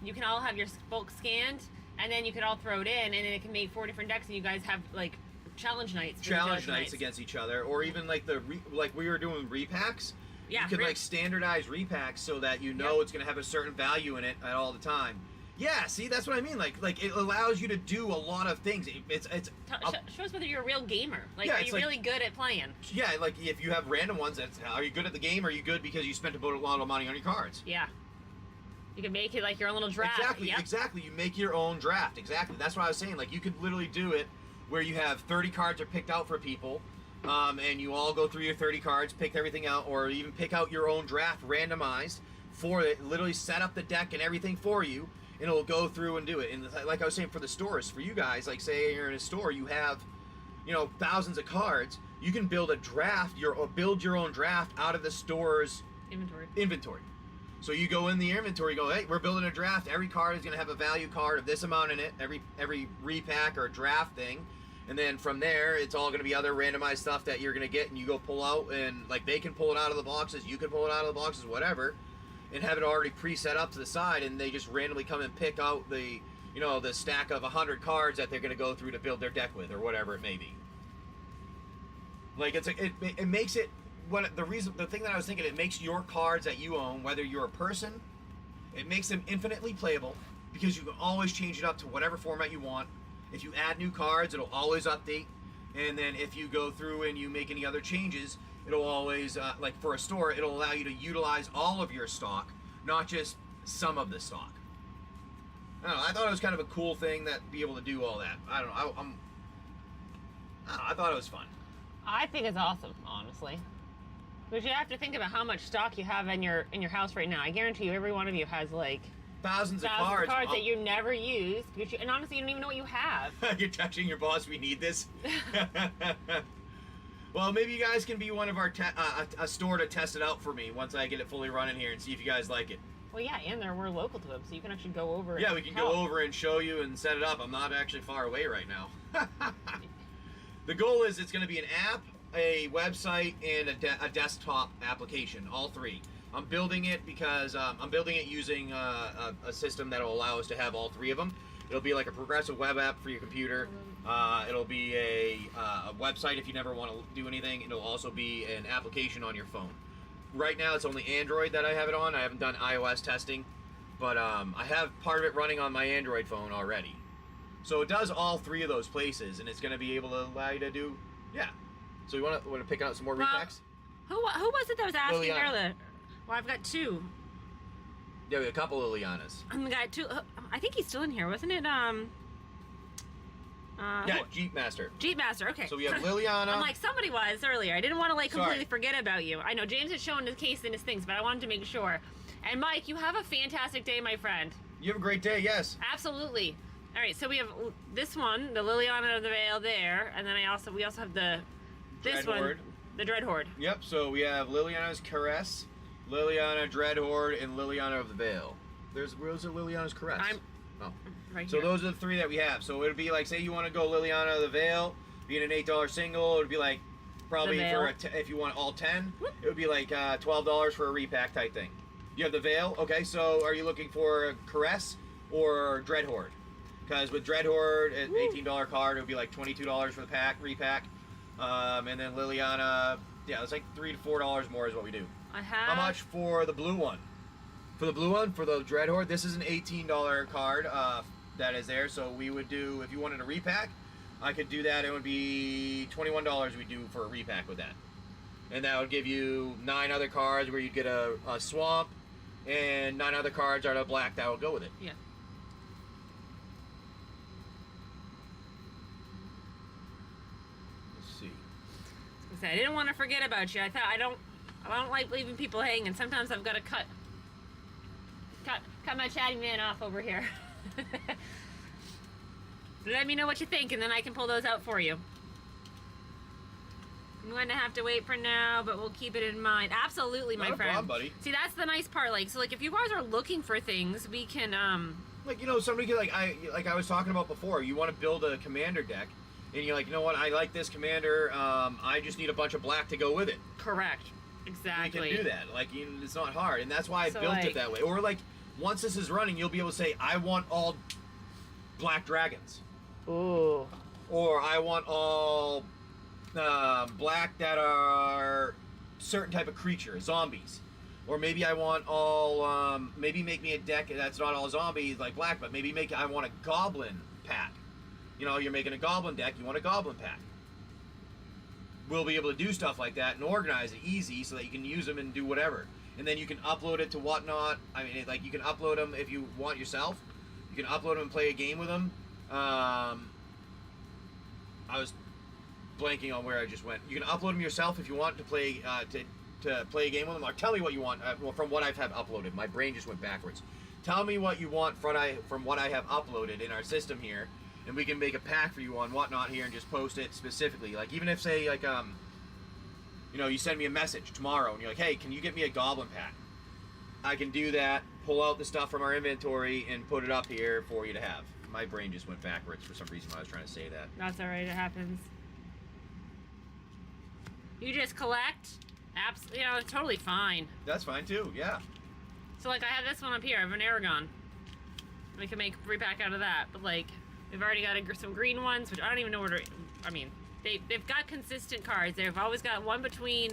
you can all have your bulk scanned, and then you can all throw it in, and then it can make 4 different decks, and you guys have like challenge nights. Challenge nights against each other, or even like like we were doing repacks. Yeah, you can like standardize repacks so that you know it's going to have a certain value in it at all the time. Yeah, see, that's what I mean. Like it allows you to do a lot of things. It's shows whether you're a real gamer. Like, yeah, are you really good at playing? Yeah, like if you have random ones, are you good at the game? Or are you good because you spent a lot of money on your cards? Yeah. You can make it like your own little draft. Exactly, exactly. You make your own draft. Exactly. That's what I was saying. Like you could literally do it where you have 30 cards are picked out for people. And you all go through your 30 cards, pick everything out, or even pick out your own draft randomized for it, literally set up the deck and everything for you, and it'll go through and do it. And like I was saying, for the stores, for you guys, like say you're in a store, you have, you know, thousands of cards, you can build a draft, build your own draft out of the store's inventory. So you go in the inventory, go, hey, we're building a draft, every card is going to have a value card of this amount in it, every repack or draft thing. And then from there, it's all going to be other randomized stuff that you're going to get, and you go pull out, and like they can pull it out of the boxes, you can pull it out of the boxes, whatever, and have it already pre-set up to the side, and they just randomly come and pick out the, you know, the stack of 100 cards that they're going to go through to build their deck with, or whatever it may be. Like it makes it the thing that I was thinking, it makes your cards that you own, whether you're a person, it makes them infinitely playable because you can always change it up to whatever format you want. If you add new cards, it'll always update. And then if you go through and you make any other changes, it'll always, like for a store, it'll allow you to utilize all of your stock, not just some of the stock. I don't know, I thought it was kind of a cool thing that be able to do all that. I don't know, I thought it was fun. I think it's awesome, honestly. Because you have to think about how much stock you have in your house right now. I guarantee you, every one of you has like thousands of cards that you never use, and honestly, you don't even know what you have. You're touching your boss. We need this. Well, maybe you guys can be one of our a store to test it out for me once I get it fully running here and see if you guys like it. Well, yeah, and we're local to them, so you can actually go over. Yeah, we can go over and show you and set it up. I'm not actually far away right now. The goal is it's going to be an app, a website, and a desktop application. All three. I'm building it because I'm building it using a system that will allow us to have all three of them. It'll be like a progressive web app for your computer. It'll be a website if you never want to do anything. It'll also be an application on your phone. Right now it's only Android that I have it on. I haven't done iOS testing, but I have part of it running on my Android phone already. So it does all three of those places, and it's going to be able to allow you to do, yeah. So you want to pick out some more repacks? Who was it that was asking Liliana. earlier? Well, I've got two. Yeah, we have a couple of Lilianas. I got two. I think he's still in here, wasn't it? Yeah, Jeep Master. Jeep Master, okay. So we have Liliana. I'm like, somebody was earlier. I didn't want to completely forget about you. I know James had shown his case in his things, but I wanted to make sure. And Mike, you have a fantastic day, my friend. You have a great day, yes. Absolutely. All right, so we have this one, the Liliana of the Veil there, and then we also have this one, the Dread Horde. Yep, so we have Liliana's Caress, Liliana Dread Horde, and Liliana of the Veil. Where's Liliana's Caress? Right so here. Those are the three that we have. So it would be like, say you want to go Liliana of the Veil, being an $8 single, it would be like, probably if you want all 10, it would be like $12 for a repack type thing. You have the Veil, okay, so are you looking for a Caress or Dread Horde? Because with Dread Horde, an $18 card, it would be like $22 for the repack. And then Liliana, yeah, it's like $3 to $4 more is what we do. How much for the blue one? For the blue one, for the Dread Horde, this is an $18 card that is there. So we would do, if you wanted a repack, I could do that. It would be $21 we do for a repack with that. And that would give you 9 other cards where you'd get a swamp, and 9 other cards out of black that would go with it. Yeah. I didn't want to forget about you. I thought I don't like leaving people hanging. Sometimes I've got to cut my chatty man off over here. Let me know what you think, and then I can pull those out for you. I'm going to have to wait for now, but we'll keep it in mind. Absolutely, my Not a friend. problem, buddy. See, that's the nice part. Like, so, like, if you guys are looking for things, we can, Like, you know, somebody could, like I was talking about before, you want to build a commander deck, and you're like, you know what, I like this commander, I just need a bunch of black to go with it. Correct. Exactly. You can do that. Like, it's not hard, and that's why I built like, it that way. Or, like, once this is running, you'll be able to say, I want all black dragons. Ooh. Or I want all black that are certain type of creature, zombies. Or maybe I want all, maybe make me a deck that's not all zombies like black, but maybe I want a goblin pack. You know, you're making a goblin deck, you want a goblin pack. We'll be able to do stuff like that and organize it easy so that you can use them and do whatever. And then you can upload it to whatnot. I mean, like, you can upload them if you want yourself. You can upload them and play a game with them. I was blanking on where I just went. You can upload them yourself if you want to play to play a game with them. Or tell me what you want from what I've uploaded. My brain just went backwards. Tell me what you want from what I have uploaded in our system here, and we can make a pack for you on whatnot here and just post it specifically. Like, even if, say, like, you know, you send me a message tomorrow and you're like, hey, can you get me a goblin pack? I can do that, pull out the stuff from our inventory and put it up here for you to have. My brain just went backwards for some reason when I was trying to say that. That's alright, it happens. You just collect, you know, it's totally fine. That's fine too, yeah. So, like, I have this one up here, I have an Aragon. We can make repack out of that, but, like, we've already got some green ones, which I don't even know where to, I mean, they've got consistent cards. They've always got one between,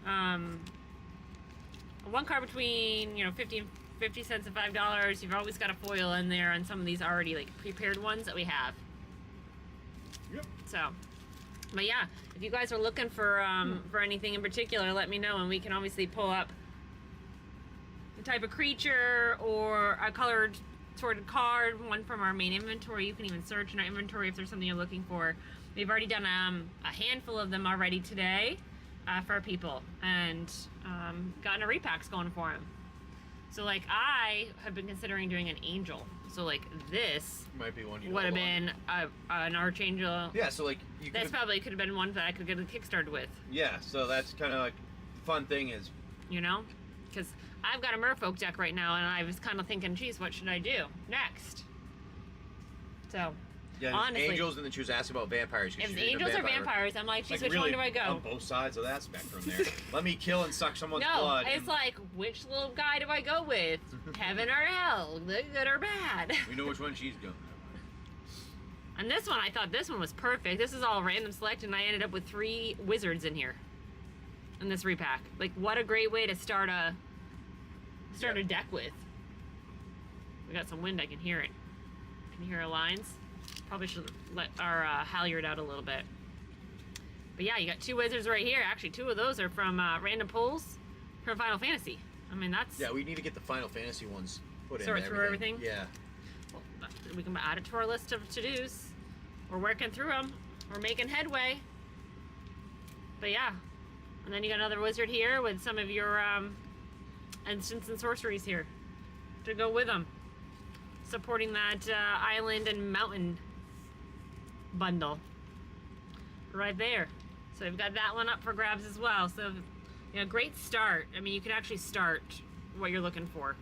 one card between, you know, 50 cents and $5. You've always got a foil in there on some of these already, like, prepared ones that we have. Yep. So, but yeah, if you guys are looking for anything in particular, let me know, and we can obviously pull up the type of creature or a colored sorted card, one from our main inventory. You can even search in our inventory if there's something you're looking for. We've already done a handful of them already today for our people, and gotten a repacks going for them. So, like, I have been considering doing an angel. So, like, this might be one you would have been an archangel. Yeah, so, like, That's probably could have been one that I could get a kickstart with. Yeah, so that's kind of like the fun thing is, you know, because I've got a merfolk deck right now, and I was kind of thinking, geez, what should I do next? So, yeah, honestly, angels, and then she was asking about vampires. If angels or vampires, I'm like, geez, which really, one do I go? On both sides of that spectrum there. Let me kill and suck someone's blood. No, it's like, which little guy do I go with? Heaven or hell? Good or bad? We know which one she's going. And this one, I thought this one was perfect. This is all random select, and I ended up with 3 wizards in here. In this repack. Like, what a great way to start a deck with. We got some wind, I can hear it. Can you hear our lines? Probably should let our halyard out a little bit. But yeah, you got 2 wizards right here. Actually, 2 of those are from random pulls from Final Fantasy. I mean, that's... Yeah, we need to get the Final Fantasy ones put in. Sort through everything? Yeah. Well, we can add it to our list of to-dos. We're working through them. We're making headway. But yeah. And then you got another wizard here with some of your instants and sorceries here to go with them. Supporting that island and mountain bundle right there. So we've got that one up for grabs as well. So, you know, great start. I mean, you can actually start what you're looking for.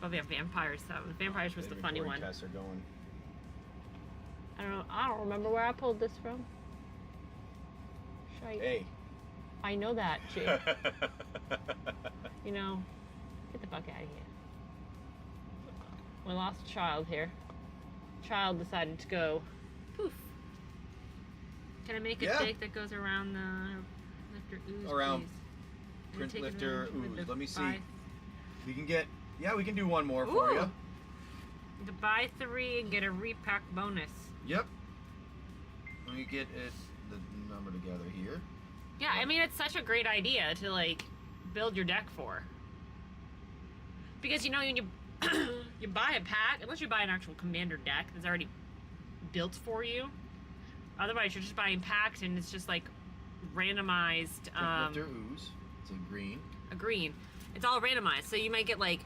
Oh, we have vampires. Vampires was the funny one. Tests are going. I don't remember where I pulled this from. Shite. Hey. I know that, Jake. You know, get the fuck out of here. We lost a child here. Child decided to go poof. Can I make a stake that goes around the lifter ooze? Around please? print Take it lifter around ooze. Let me see. buy- We can get. Yeah, we can do one more for you. To buy 3 and get a repack bonus. Yep. Let me get the number together here. Yeah, I mean, it's such a great idea to, like, build your deck for. Because, you know, when you you buy a pack, unless you buy an actual commander deck that's already built for you. Otherwise, you're just buying packs, and it's just, like, randomized. Lifter ooze. It's a green. A green. It's all randomized, so you might get, like,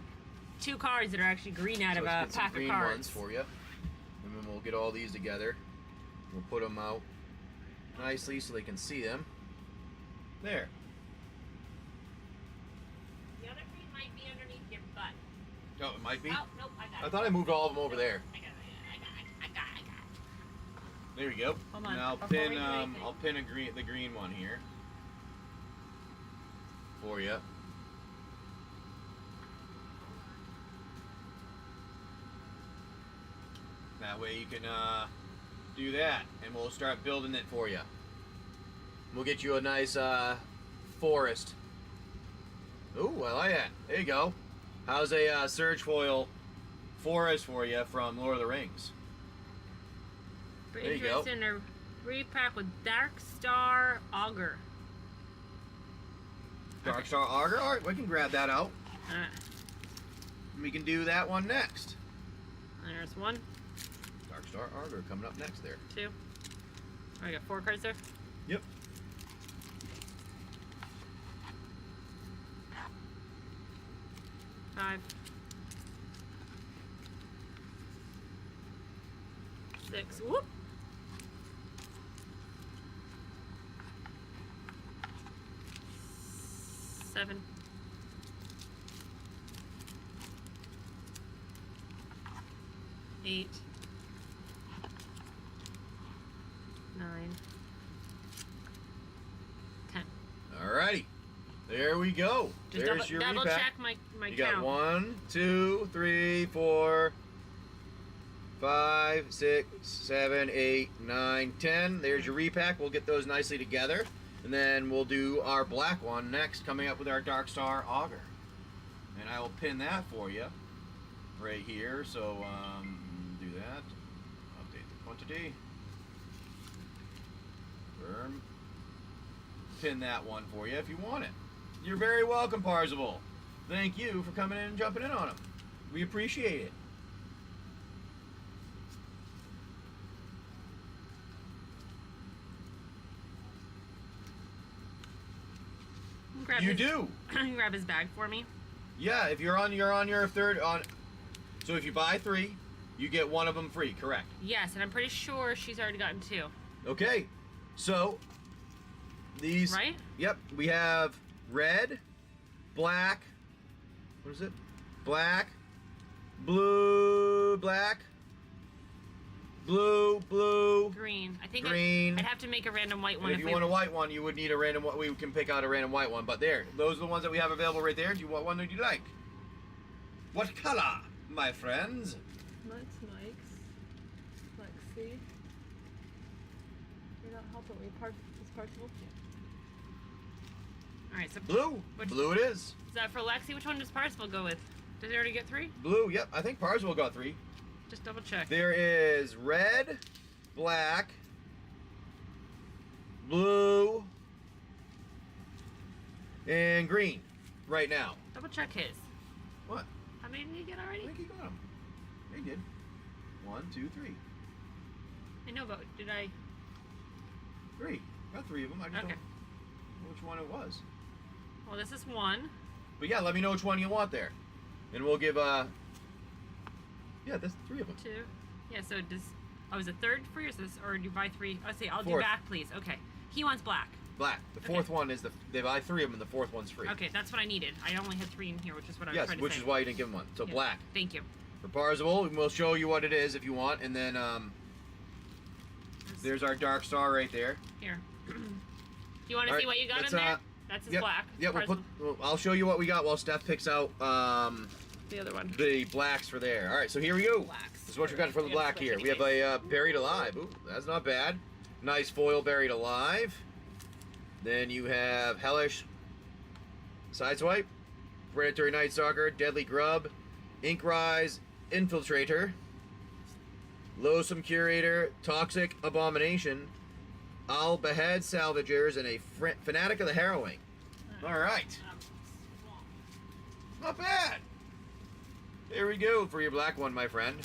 2 cards that are actually green out of a pack of cards. Ones for you. And then we'll get all these together. We'll put them out. nicely so they can see them. There. The other green might be underneath your butt. Oh, it might be? Oh, nope, I got it. I thought I moved all of them over there. I got it. There we go. Hold on. Now I'll Before we pin do anything. I'll pin the green one here for you. That way you can do that, and we'll start building it for you. We'll get you a nice forest. Ooh, I like that. There you go. How's a surge foil forest for you from Lord of the Rings? We're There you go. interested in a repack with Dark Star Augur. Dark Star Augur? Alright, we can grab that out. We can do that one next. There's one, Dark Star Augur coming up next there. two. Oh, I got 4 cards there. Yep. Five. 6. Whoop. 7. 8. 9. 10. Alrighty. There we go. Just There's your double repack. check my You count. got 1, 2, 3, 4, 5, 6, 7, 8, 9, 10. There's your repack. We'll get those nicely together. And then we'll do our black one next, coming up with our Dark Star Augur. And I will pin that for you right here. So do that. Update the quantity. Confirm. Pin that one for you if you want it. You're very welcome, Parzival. Thank you for coming in and jumping in on them. We appreciate it. You do. Grab his bag for me. Yeah, if you're on your third on. So if you buy 3, you get one of them free. Correct. Yes, and I'm pretty sure she's already gotten 2. Okay. So these. Right? Yep. We have red, black. What is it? Black, blue, black, blue, blue, Green. I think green. I'd have to make a random white one. And if you want a white one, you would need a random one. We can pick out a random white one. But there, those are the ones that we have available right there. What one would you like? What color, my friends? That's Mike's. Lexi. You're not helping me. It's Parzival. Alright, so Blue. Blue it is. Is that for Lexi? Which one does Parzival go with? Does he already get 3? Blue, yep. I think Parzival got 3. Just double check. There is red, black, blue, and green right now. Double check his. What? How many did he get I already? think he got them. He did. 1, 2, 3. I know, but did I? 3. Got 3 of them. I just Okay. don't know which one it was. Well, this is 1. But yeah, let me know which one you want there. And we'll give, yeah, there's 3 of them. 2. Yeah, so does... Oh, is it third free or is this... Or do you buy 3? Oh, see, I'll do Fourth. back, please. Okay. He wants black. Black. The Okay. 4th one is they buy 3 of them and the 4th one's free. Okay, that's what I needed. I only had 3 in here, which is what I was Yes, trying to which say. is why you didn't give him one. So Yeah. black. Thank you. For Parzival, we'll show you what it is if you want, and then there's our Dark Star right there. Here. You want to All see right, what you got let's, in there? That's his Yep, black. yeah, I'll show you what we got while Steph picks out The other one. the blacks for there. All right, so here we go. Blacks. This is what we got for the We gotta black switch here. in We have case. a Buried Alive. Ooh, that's not bad. Nice foil Buried Alive. Then you have Hellish Sideswipe, Predatory Night Stalker, Deadly Grub, Ink Rise, Infiltrator, Loathsome Curator, Toxic Abomination, Al Behead Salvagers, and a Fanatic of the Harrowing. All right. Not bad. There we go for your black one, my friend.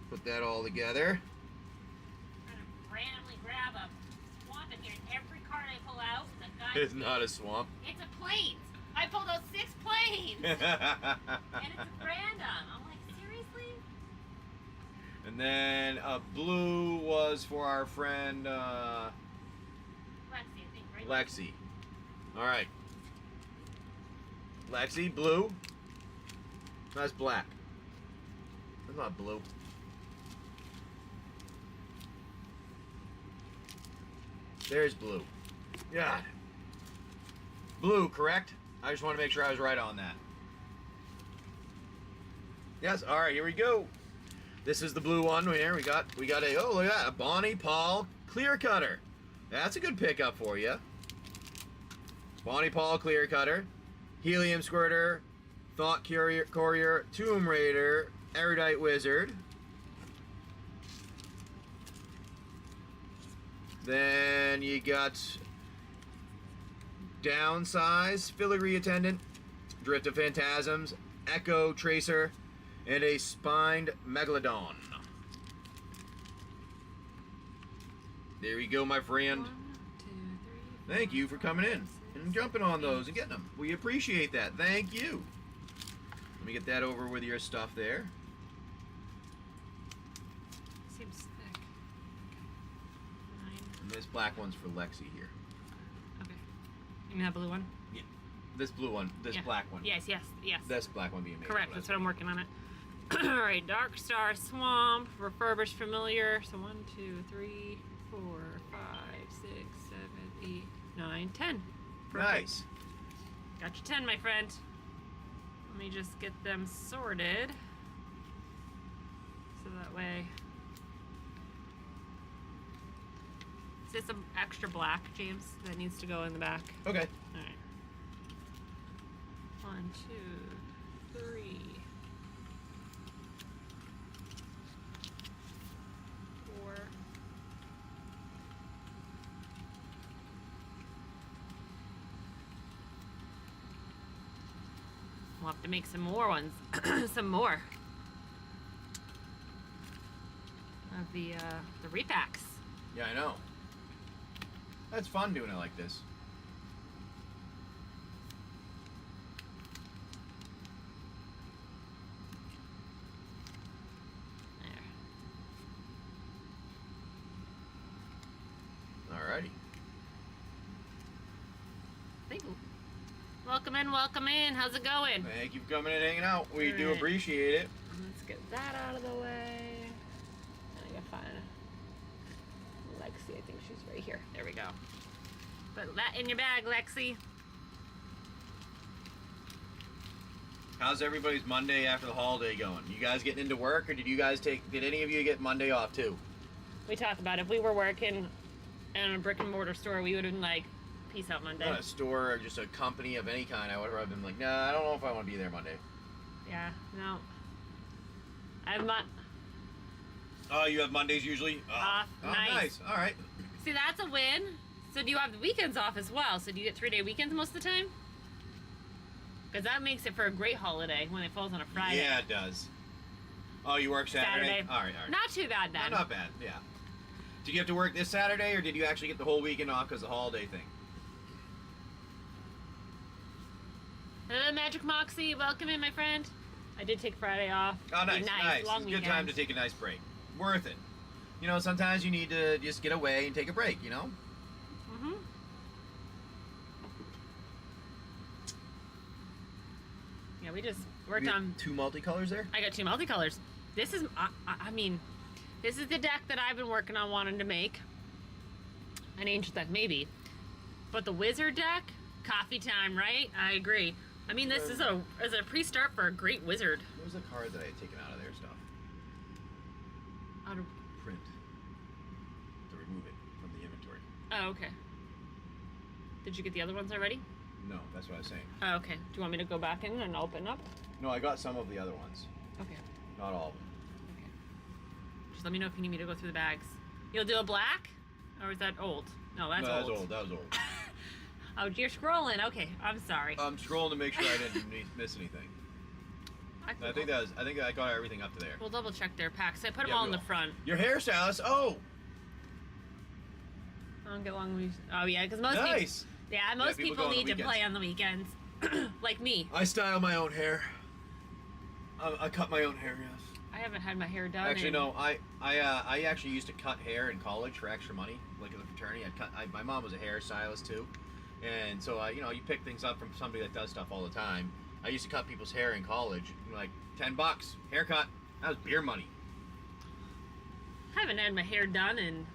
Put that all together. I'm gonna randomly grab a swamp in here, and every card I pull out is a guy. It's not a swamp. It's a plains. I pulled out 6 plains, and it's random. I'm like, seriously? And then blue was for our friend Lexi, I think, right? Lexi. All right. Lexi, blue. That's black. That's not blue. There's blue. Yeah. Blue, correct? I just want to make sure I was right on that. Yes. All right. Here we go. This is the blue one here. We got a, oh, look at that, a Bonnie Paul clear cutter. That's a good pickup for you. Bonnie Paul clear cutter, Helium Squirter, Thought Courier, Tomb Raider, Erudite Wizard. Then you got Downsize, Filigree Attendant, Drift of Phantasms, Echo Tracer, and a Spined Megalodon. There you go, my friend. 1, 2, 3, Thank you for coming in and jumping on those and getting them. We appreciate that. Thank you. Let me get that over with your stuff there. Seems thick. 9. And this black one's for Lexi here. Okay. You mean that blue one? Yeah. This blue one. This black one. Yes. This black one being made. Correct. That's what I'm working on it. All right. Dark Star Swamp, Refurbished Familiar. So 1, 2, 3, 4, 5, 6, 7, 8, 9, 10. Perfect. Nice. Got your 10, my friend. Let me just get them sorted. So that way. Is this some extra black, James, that needs to go in the back? Okay. All right. 1, 2, 3. 4. We'll have to make some more ones. Some more. Of the repacks. Yeah, I know. That's fun doing it like this. There. Alrighty. Welcome in. How's it going? Thank you for coming and hanging out. We do Alright. appreciate it. Let's get that out of the way. I gotta find Lexi. I think she's right here. There we go. Put that in your bag, Lexi. How's everybody's Monday after the holiday going? You guys getting into work, or did any of you get Monday off too? We talked about if we were working in a brick and mortar store, we would have been like, peace out Monday. Not a store or just a company of any kind. I would have been like, nah, I don't know if I want to be there Monday. Yeah, no. I'm not. Oh, you have Mondays usually? Off. Nice. All right. See, that's a win. So do you have the weekends off as well? So do you get 3-day weekends most of the time? Because that makes it for a great holiday when it falls on a Friday. Yeah, it does. Oh, you work Saturday? All right. Not too bad then. Not bad, yeah. Did you have to work this Saturday, or did you actually get the whole weekend off because of the holiday thing? Hello, Magic Moxie. Welcome in, my friend. I did take Friday off. Oh, nice. Long It's a good time to take a nice break. Worth it. You know, sometimes you need to just get away and take a break, you know? Mm-hmm. Yeah, we just worked on... 2 multicolors there? I got 2 multicolors. This is, I mean, this is the deck that I've been working on wanting to make. An ancient deck, maybe. But the wizard deck, coffee time, right? I agree. I mean, this is a pre-start for a great wizard. What was the card that I had taken out of their stuff? Out of... Print. To remove it from the inventory. Oh, okay. Did you get the other ones already? No, that's what I was saying. Oh, okay. Do you want me to go back in and open up? No, I got some of the other ones. Okay. Not all of them. Okay. Just let me know if you need me to go through the bags. You'll do a black? Or is that old? No, that's old. That was old. Oh, you're scrolling. Okay, I'm sorry. I'm scrolling to make sure I didn't miss anything. I think I got everything up to there. We'll double check their packs. I put them all in the front. Your hairstylist. Oh. I don't get long weeks. Oh yeah, because most nice. most people need to play on the weekends, like me. I style my own hair. I cut my own hair. Yes. I haven't had my hair done. Actually, no. I actually used to cut hair in college for extra money, like in the fraternity. My mom was a hairstylist too, and so you know, you pick things up from somebody that does stuff all the time. I used to cut people's hair in college, like $10 haircut. That was beer money. I haven't had my hair done in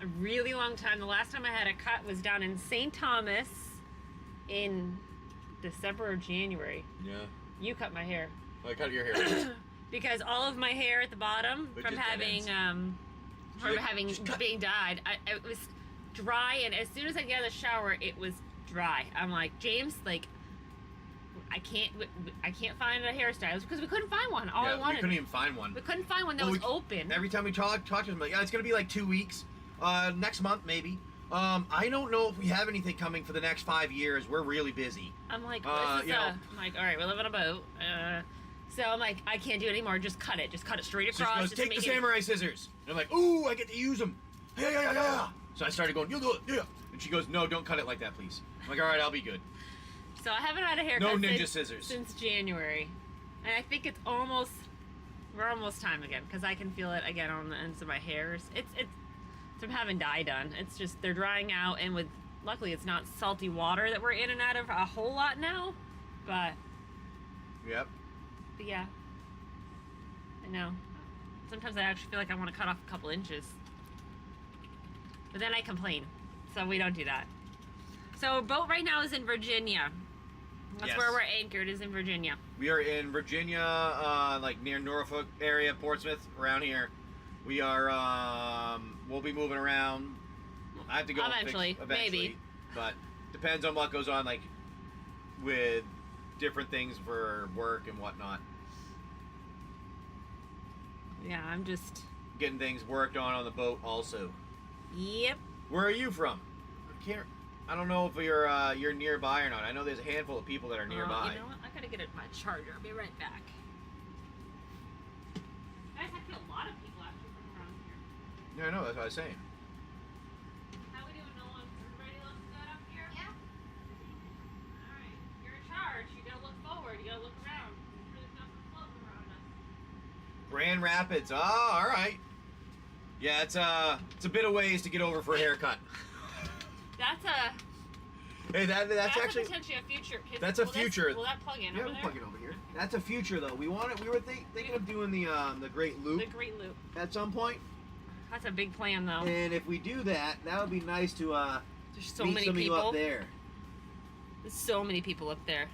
a really long time. The last time I had a cut was down in St. Thomas in December or January. Yeah. You cut my hair. I cut your hair. Because all of my hair at the bottom from having being dyed, it was dry, and as soon as I get out of the shower, it was dry. I'm like, James, like, I can't find a hairstylist because we couldn't find one. All I wanted. We couldn't even find one. We couldn't find one that was open. Every time we talk to him, like, yeah, it's gonna be like 2 weeks, next month maybe. I don't know if we have anything coming for the next 5 years. We're really busy. I'm like, I'm like, all right, we live on a boat. So I'm like, I can't do it anymore. Just cut it. Just cut it straight across. So she goes, take the samurai scissors. And I'm like, ooh, I get to use them. Yeah. So I started going, you do it, yeah. And she goes, no, don't cut it like that, please. I'm like, all right, I'll be good. So I haven't had a haircut no ninja scissors since January. And I think we're almost time again, because I can feel it again on the ends of my hairs. It's from having dye done. It's just, they're drying out, and luckily it's not salty water that we're in and out of a whole lot now. But yeah, I know. Sometimes I actually feel like I want to cut off a couple inches. But then I complain. So we don't do that. So our boat right now is in Virginia. That's where we're anchored, is in Virginia. We are in Virginia, like near Norfolk area, Portsmouth, around here. We are, we'll be moving around. I have to go eventually, maybe. But depends on what goes on, like, with different things for work and whatnot. Yeah, I'm just getting things worked on the boat also. Yep. Where are you from? I don't know if you're nearby or not. I know there's a handful of people that are nearby. You know what? I gotta get my charger. I'll be right back. Guys, I feel a lot of people actually from around here. Yeah, I know. That's what I was saying. How we doing, Nolan? Everybody looks good up here? Yeah. All right. You're in charge. You gotta look forward. You gotta look around. There's nothing floating around us. Grand Rapids. Oh, all right. Yeah, it's a bit of ways to get over for a haircut. Hey, that's actually potentially a future. That's a future. Will that plug in over there? Plug it over here. That's a future though. We were thinking of doing the Great Loop. The Great Loop. At some point. That's a big plan though. And if we do that, that would be nice to there's so meet many some people of you up there. There's so many people up there.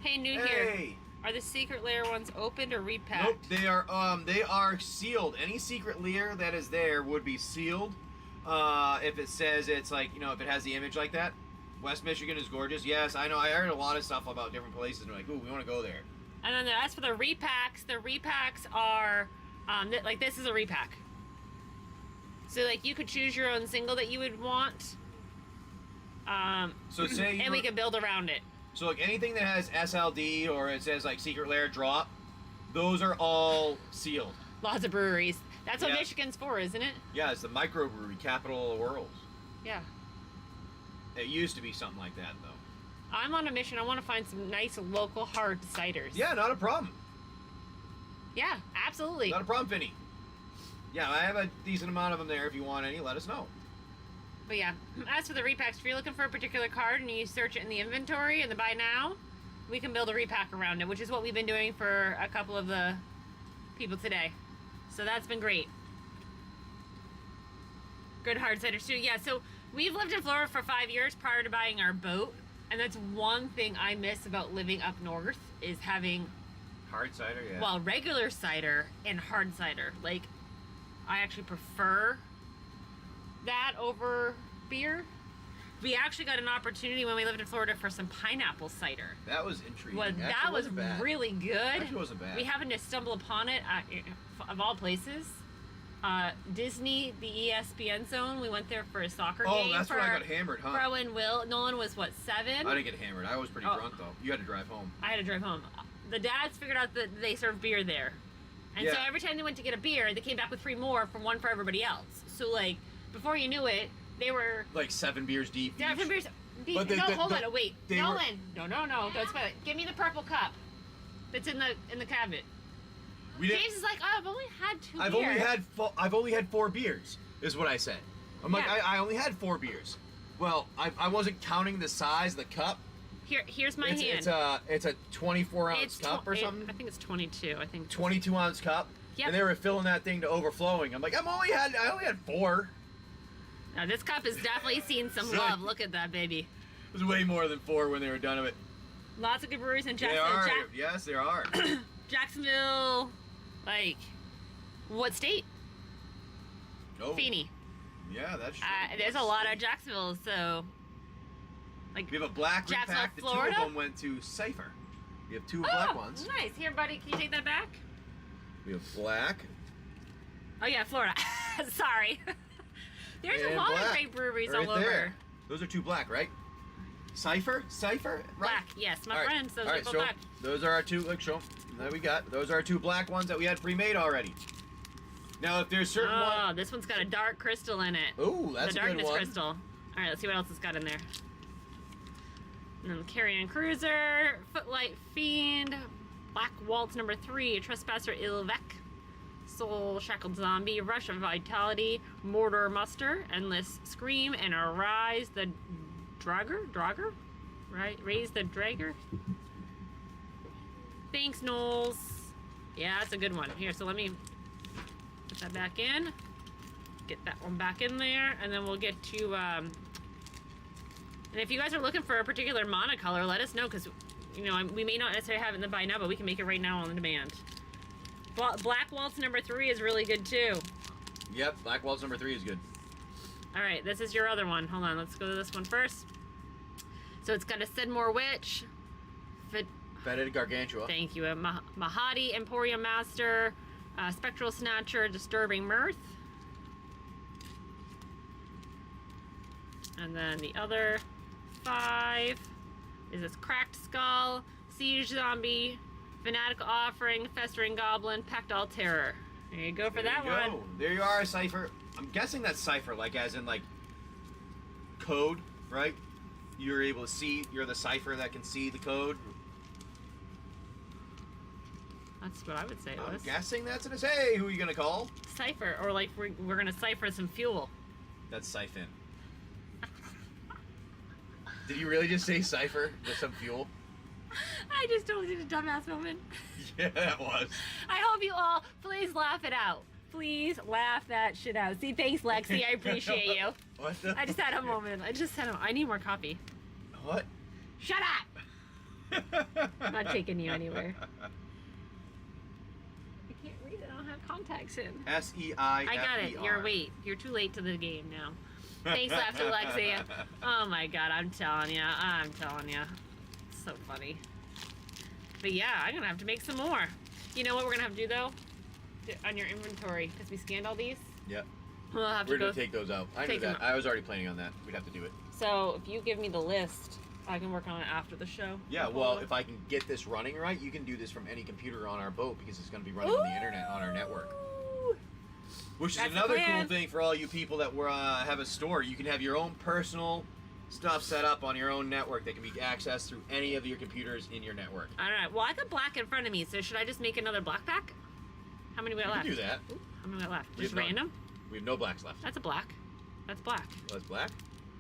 Hey, new here. Are the secret lair ones opened or repacked? Nope, they are sealed. Any secret lair that is there would be sealed. If it says it's like, you know, if it has the image like that. West Michigan is gorgeous. Yes, I know. I heard a lot of stuff about different places and we're like, ooh, we want to go there. And then as for the repacks are like this is a repack. So like you could choose your own single that you would want. So say and we can build around it. So like anything that has SLD or it says like secret lair drop, those are all sealed. Lots of breweries. That's what Michigan's for, isn't it? Yeah, it's the microbrewery capital of the world. Yeah. It used to be something like that, though. I'm on a mission. I want to find some nice local hard ciders. Yeah, not a problem. Yeah, absolutely. Not a problem, Finny. Yeah, I have a decent amount of them there. If you want any, let us know. But yeah, as for the repacks, if you're looking for a particular card and you search it in the inventory and the buy now, we can build a repack around it, which is what we've been doing for a couple of the people today. So that's been great. Good hard ciders too. Yeah, so we've lived in Florida for 5 years prior to buying our boat, and that's one thing I miss about living up north is having hard cider, yeah. Well, regular cider and hard cider. Like, I actually prefer that over beer. We actually got an opportunity when we lived in Florida for some pineapple cider. That was intriguing. Well, that was really good. Actually wasn't bad. We happened to stumble upon it of all places. Disney, the ESPN zone. We went there for a soccer game. Oh, that's where I got hammered, huh? Bro and Will. Nolan was, what, 7? I didn't get hammered. I was pretty drunk, though. You had to drive home. I had to drive home. The dads figured out that they serve beer there. And so every time they went to get a beer, they came back with 3 more from one for everybody else. So, like, before you knew it, they were... Like 7 beers deep. 7 beers deep. But hold on. Wait. Nolan. No. Don't spell it. Give me the purple cup that's in the cabinet. We didn't. James is like, oh, I've only had 2 I've beers. only had 4 beers. Is what I said. I'm like, Yeah. I only had 4 beers. Well, I wasn't counting the size of the cup. Here's my hand. It's a 24-ounce cup or something. I think it's 22. I think 22-ounce cup. Yep. And they were filling that thing to overflowing. I'm like, I only had 4. Now this cup has definitely seen some love. Look at that baby. It was way more than 4 when they were done of it. Lots of good breweries in They Jacksonville. are. Yes, there are. Jacksonville, like, what state? Oh. Feeney. Yeah, that's true. There's a lot of Jacksonville, so like. We have a black Jacksonville, repack. The 2 Florida? of them went to Cypher. We have 2 black ones. Nice. Here, buddy, can you take that back? We have black. Oh yeah, Florida. Sorry. There's a And lot black. of great breweries Right all over. there. Those are 2 black, right? Cypher, right? Black, yes, my All right. friends. Those All are right, both so black. those are our 2. Look, show 'em. There we got. Those are our 2 black ones that we had pre-made already. Now, if there's certain Oh, this one's got a dark crystal in it. Ooh, that's the a good darkness one. crystal. All right, let's see what else it's got in there. And then the Carrion Cruiser, Footlight Fiend, Black Waltz number 3, Trespasser Ilvec, Soul Shackled Zombie, Rush of Vitality, Mortar Muster, Endless Scream, and Arise the Dragger? Right? Raise the Dragger? Thanks, Knowles. Yeah, that's a good one. Here, so let me put that back in. Get that one back in there, and then we'll get to, and if you guys are looking for a particular monocolor, let us know, because, you know, we may not necessarily have it in the buy now, but we can make it right now on the demand. Black Waltz number 3 is really good, too. Yep, Black Waltz number 3 is good. All right, this is your other one. Hold on, let's go to this one first. So it's got a Sedmore Witch, Fetid Gargantua. thank you, a Mahadi Emporium Master, Spectral Snatcher, Disturbing Mirth. And then the other 5 is this Cracked Skull, Siege Zombie, Fanatical Offering, Festering Goblin, Pactol Terror. There you go for that one. There you are, Cypher. I'm guessing that's Cypher, like as in like code, right? You're able to see, you're the Cypher that can see the code. That's what I would say it I'm was. guessing that's an hey, who are you gonna call? Cipher, or like we're gonna cipher some fuel. That's Siphon. Did you really just say Cypher? Just some fuel? I just told you the dumbass moment. Yeah, that was. I hope you all please laugh it out. Please laugh that shit out. See, thanks, Lexi. I appreciate you. What the? I just had a moment. I need more coffee. What? Shut up! I'm not taking you anywhere. I can't read it. I don't have contacts in. S-E-I-F-E-R. I got it. You're too late to the game now. Thanks, Laughter Lexi. Oh my god, I'm telling ya. It's so funny. But yeah, I'm gonna have to make some more. You know what we're gonna have to do though? On your inventory, because we scanned all these. Yep. We'll have to We're go. gonna take those out. I knew take them that. out. I was already planning on that. We'd have to do it. So if you give me the list, I can work on it after the show. Yeah, well, if I can get this running right, you can do this from any computer on our boat because it's going to be running on the internet on our network. Which is That's the another cool plan. thing for all you people that have a store. You can have your own personal stuff set up on your own network that can be accessed through any of your computers in your network. All right. Well, I got black in front of me, so should I just make another black pack? How many we got You left? can do that. Ooh, how many we got left? We Just have none. random? We have no blacks left. That's a black. That's black. Oh, that's black?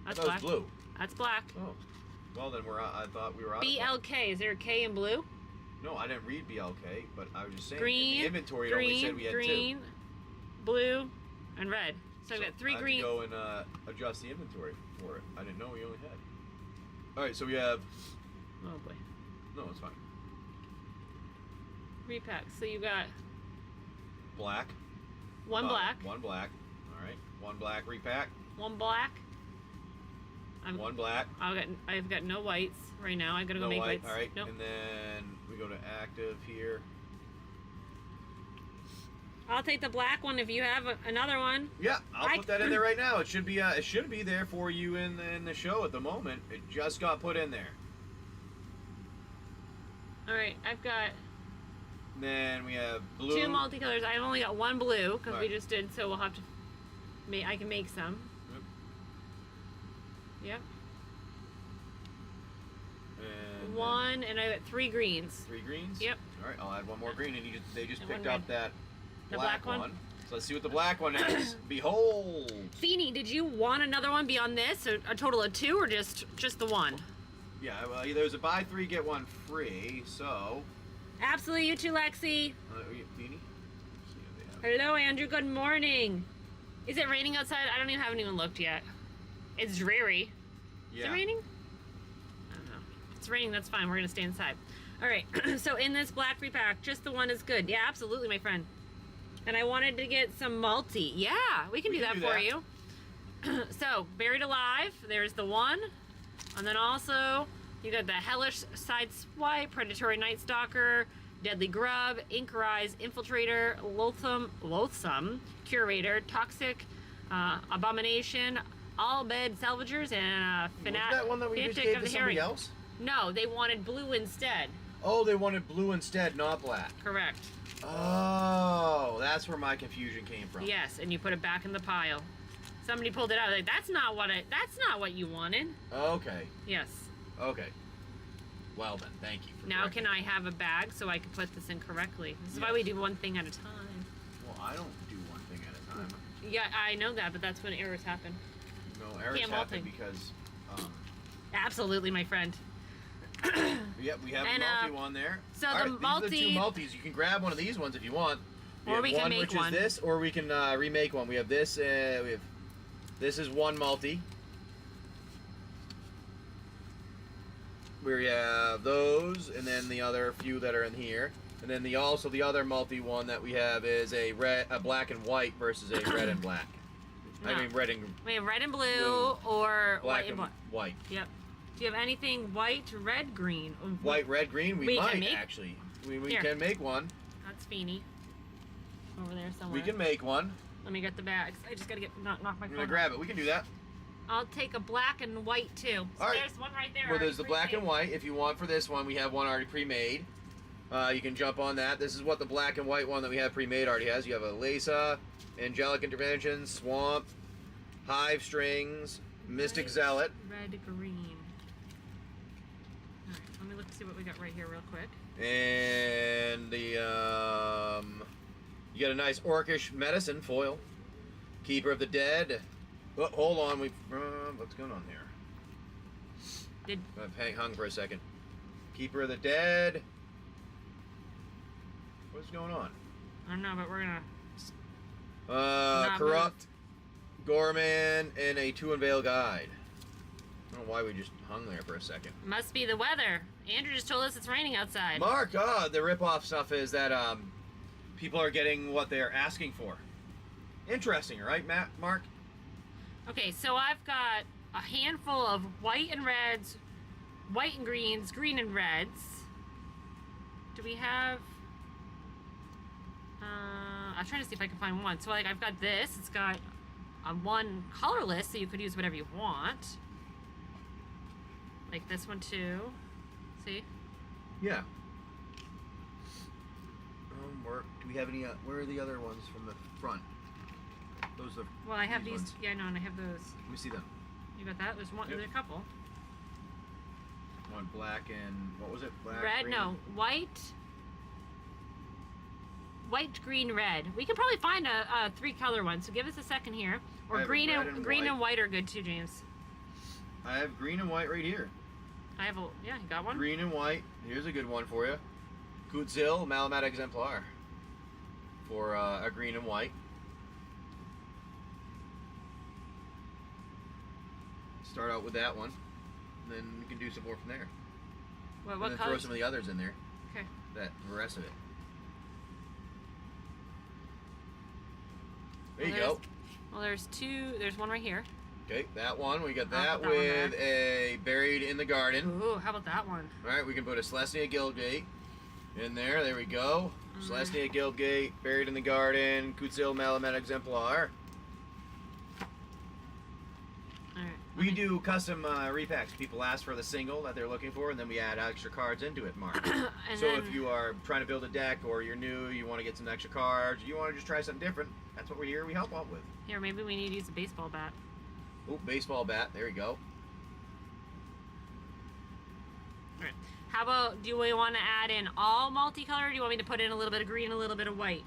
That's I thought black. it was blue. That's black. Oh. Well, then I thought we were out of black. BLK. Is there a K in blue? No, I didn't read BLK, but I was just saying. Green. In the inventory, it only said we had green, two. blue, and red. So I've got 3 I have green. to go and adjust the inventory for it. I didn't know we only had. All right, so we have. Oh boy. No, it's fine. Repack. So you got Black. one black, One black. All right. One black repack. one black. One black. I've got no whites right now. I gotta go No make white. whites. All right. Nope. And then we go to active here. I'll take the black one if you have another one. Yeah, I'll put that in there right now. It should be there for you in the show at the moment. It just got put in there. All right, I've got And then we have blue. 2 multicolors. I've only got 1 blue because we Right. just did. So we'll have to. I can make some. Yep. Yep. And one, and I got 3 greens. 3 greens? Yep. All right, I'll add one more green, and they just And picked one up that The black black one. one? So let's see what the black one is. Behold! Feeny, did you want another one beyond this? A total of 2 or just the one? Yeah, well, there's a buy 3, get 1 free, so... Absolutely, you too, Lexi. Feeny? See what they have. Hello, Andrew. Good morning. Is it raining outside? I haven't even looked yet. It's dreary. Yeah. Is it raining? I don't know. If it's raining, that's fine. We're going to stay inside. All right. So in this black repack, just the one is good. Yeah, absolutely, my friend. And I wanted to get some multi. Yeah, we can do that for you. So, Buried Alive, there's the one. And then also, you got the Hellish Sideswipe, Predatory Night Stalker, Deadly Grub, Ink Rise, Infiltrator, Loathsome, Curator, Toxic, Abomination, All Bed Salvagers, and Wasn't that one that we just gave to somebody else? No, they wanted blue instead. Oh, they wanted blue instead, not black. Correct. Oh, that's where my confusion came from. Yes, and you put it back in the pile. Somebody pulled it out. Like, that's not what you wanted. Okay. Yes. Okay. Well then, thank you. Now can I have a bag so I can put this in correctly? This is why we do one thing at a time. Well, I don't do one thing at a time. Yeah, I know that, but that's when errors happen. No, errors Can't happen multi. because... Absolutely, my friend. Yep, we have And, a multi one there. so All the right, multi- these are the 2 multis. You can grab one of these ones if you want. Or we can one, make which one. is this, or we can remake one. We have this. This is one multi. We have those, and then the other few that are in here. And then the other multi one that we have is a black and white versus a red and black. No. I mean red and We have red and blue, Blue. or black white and black. white. Yep. Do you have anything white, red, green? White, red, green. We can might make- actually. We Here. can make one. That's Feeny. Over there somewhere. We can make one. Let me get the bags. I just gotta knock my I'm phone. gonna grab it. We can do that. I'll take a black and white too. So All right. there's one right there. Well, there's the already black and pre-made. white. If you want for this one, we have one already pre-made. You can jump on that. This is what the black and white one that we have pre-made already has. You have a Lesa, Angelic Intervention, Swamp, Hive Strings, Mystic Red, Zealot. Red, green. All right, let me look see what we got right here real quick. And the, you got a nice Orcish Medicine foil. Keeper of the Dead. Oh, hold on, what's going on here? Hung for a second. Keeper of the Dead. What's going on? I don't know, but we're gonna. Not Corrupt, Gorman, and a 2 Unveil Guide. I don't know why we just hung there for a second. Must be the weather. Andrew just told us it's raining outside. Mark, the rip-off stuff is that people are getting what they're asking for. Interesting, right, Mark? Okay, so I've got a handful of white and reds, white and greens, green and reds. Do we have... I'm trying to see if I can find one. So like I've got this. It's got one colorless, so you could use whatever you want. Like this one too. See? Yeah. Do we have any? Where are the other ones from the front? Those are. Well, I have these. Ones. Yeah, I know, and I have those. Let me see them. You got that? There's one. Yep. There's a couple. One black and what was it? Black. Red? Green? No, white. White, green, red. We can probably find a 3-color one. So give us a second here. I Or have green red and and green white. and white are good too, James. I have green and white right here. I have a yeah. You got one. Green and white. Here's a good one for you. Kutzil, Malamat Exemplar. For a green and white. Start out with that one. And then we can do some more from there. What And then throw colors? some of the others in there. Okay. The rest of it. There Well, you go. Well, there's two. There's one right here. Okay, that one. We got I'll that put that one with a Buried in the Garden. Ooh, how about that one? Alright, we can put a Celestia Guildgate in there. There we go. Mm-hmm. Celestia Guildgate, Buried in the Garden, Kutzil Malamet Exemplar. All right. We do custom repacks. People ask for the single that they're looking for, and then we add extra cards into it, Mark. And So then, if you are trying to build a deck, or you're new, you want to get some extra cards, you want to just try something different, that's what we're here. We help out with. here, maybe we need to use a baseball bat. Oh, baseball bat. There we go. All right. How about, do we want to add in all multicolor, or do you want me to put in a little bit of green, a little bit of white?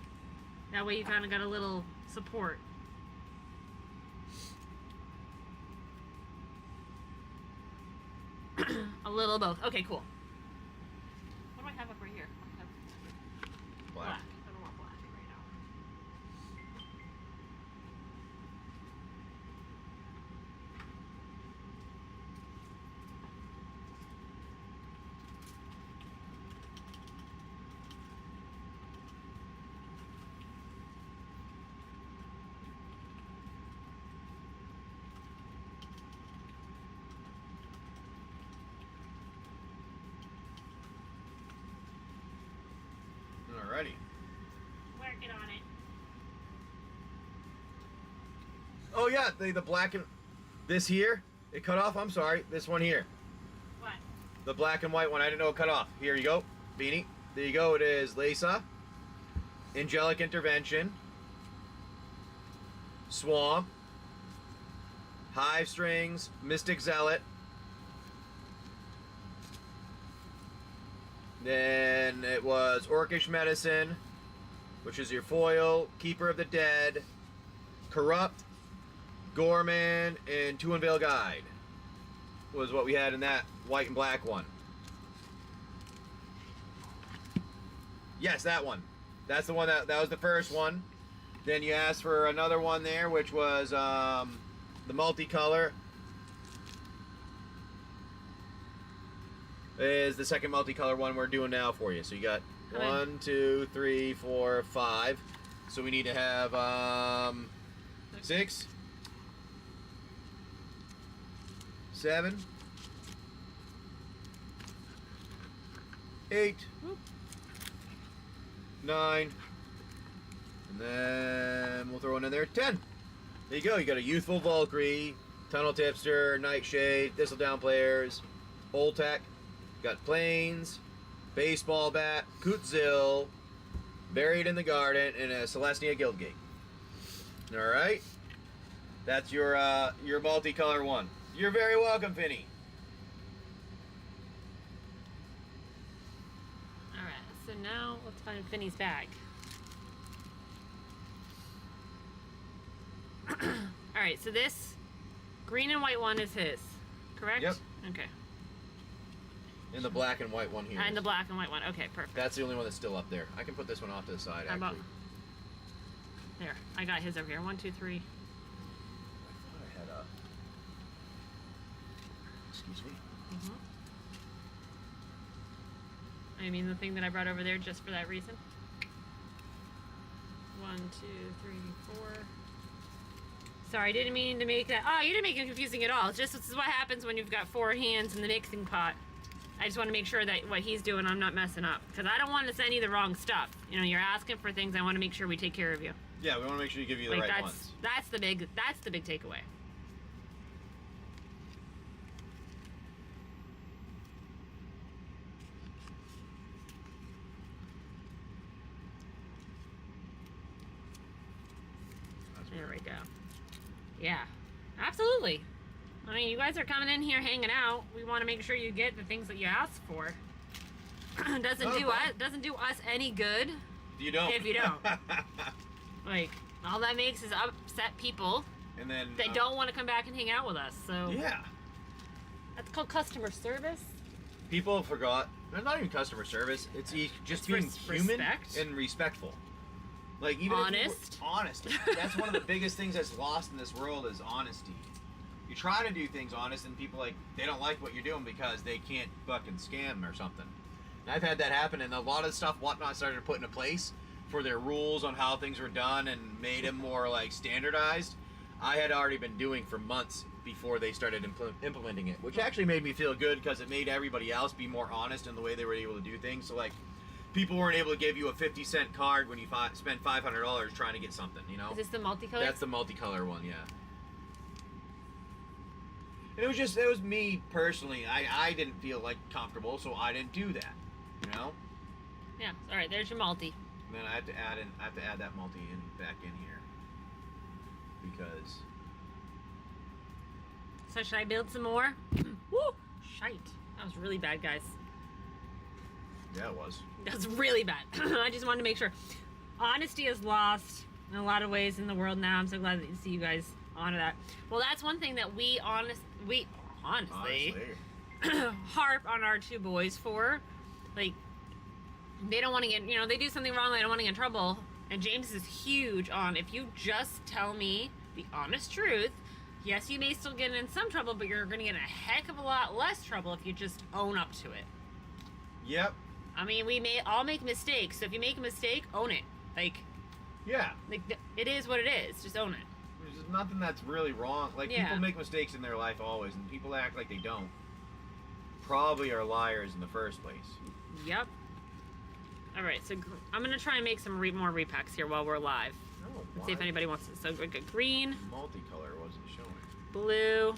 That way you kind of got a little support. A little of both. Okay, cool. What do I have up right here? I have Black. black. I don't want black right now. Alrighty. Working on it. Oh yeah, the black and this here, it cut off. I'm sorry, this one here, What? the black and white one. I didn't know it cut off. Here you go, Beanie. There you go. It is Lisa, Angelic Intervention, Swamp, Hive Strings, Mystic Zealot. Then it was Orcish Medicine, which is your foil, Keeper of the Dead, Corrupt, Gorman, and Two Unveil Guide was what we had in that white and black one. Yes, that one. That's the one that was the first one. Then you asked for another one there, which was the multicolor. Is the second multicolor one we're doing now for you. So you got 1, 2, 3, 4, 5. So we need to have 6, 7, 8, 9, and then we'll throw one in there, 10. There you go. You got a Youthful Valkyrie, Tunnel Tipster, Nightshade, Thistledown Players, Old Tech. Got Plains, Baseball Bat, Kutzil, Buried in the Garden, and a Celestia Guildgate. All right, that's your multicolor one. You're very welcome, Finny. All right, so now let's find Finny's bag. All right, so this green and white one is his, correct? Yep. Okay. And the black and white one here. And the black and white one. Okay, perfect. That's the only one that's still up there. I can put this one off to the side, How actually. about there? I got his over here. 1, 2, 3. I thought I had a... Excuse me? I mean the thing that I brought over there just for that reason. 1, 2, 3, 4. Sorry, didn't mean to make that. Oh, you didn't make it confusing at all. It's just this is what happens when you've got 4 hands in the mixing pot. I just want to make sure that what he's doing, I'm not messing up. Because I don't want to send you the wrong stuff. You know, you're asking for things. I want to make sure we take care of you. Yeah, we want to make sure you give you the right ones. That's the big takeaway. There we go. Yeah, absolutely. I mean, you guys are coming in here hanging out. We want to make sure you get the things that you asked for. doesn't do us any good If you don't. if you don't. Like, all that makes is upset people. And then... They don't want to come back and hang out with us. So Yeah. that's called customer service. People forgot. It's not even customer service. It's just It's being human respect. and respectful. Like, even Honest. If you were honest. That's one of the biggest things that's lost in this world is honesty. You try to do things honest, and people they don't like what you're doing because they can't fucking scam or something. And I've had that happen, and a lot of stuff Whatnot started to put into place for their rules on how things were done and made them more standardized. I had already been doing for months before they started implementing it, which actually made me feel good because it made everybody else be more honest in the way they were able to do things. So people weren't able to give you a 50-cent card when you spent $500 trying to get something, you know? Is this the multicolor? That's the multicolor one, yeah. And it was me personally. I didn't feel comfortable, so I didn't do that, you know? Yeah. All right. There's your multi. And then I have to add that multi back in here because. So should I build some more? Woo! Shite. That was really bad, guys. Yeah, it was. That's really bad. I just wanted to make sure. Honesty is lost in a lot of ways in the world now. I'm so glad that you see you guys honor that. Well, that's one thing that we honestly harp on our two boys for. Like, they don't want to get, they do something wrong, they don't want to get in trouble. And James is huge on, if you just tell me the honest truth, yes, you may still get in some trouble, but you're going to get in a heck of a lot less trouble if you just own up to it. Yep. I mean, we may all make mistakes, so if you make a mistake, own it. Like, yeah. Like, it is what it is. Just own it. There's nothing that's really wrong. Like, people make mistakes in their life always, and people act like they don't. Probably are liars in the first place. Yep. All right, so I'm going to try and make some more repacks here while we're live. Oh, Let's see if anybody wants it. So we got green. Multicolor wasn't showing. Blue.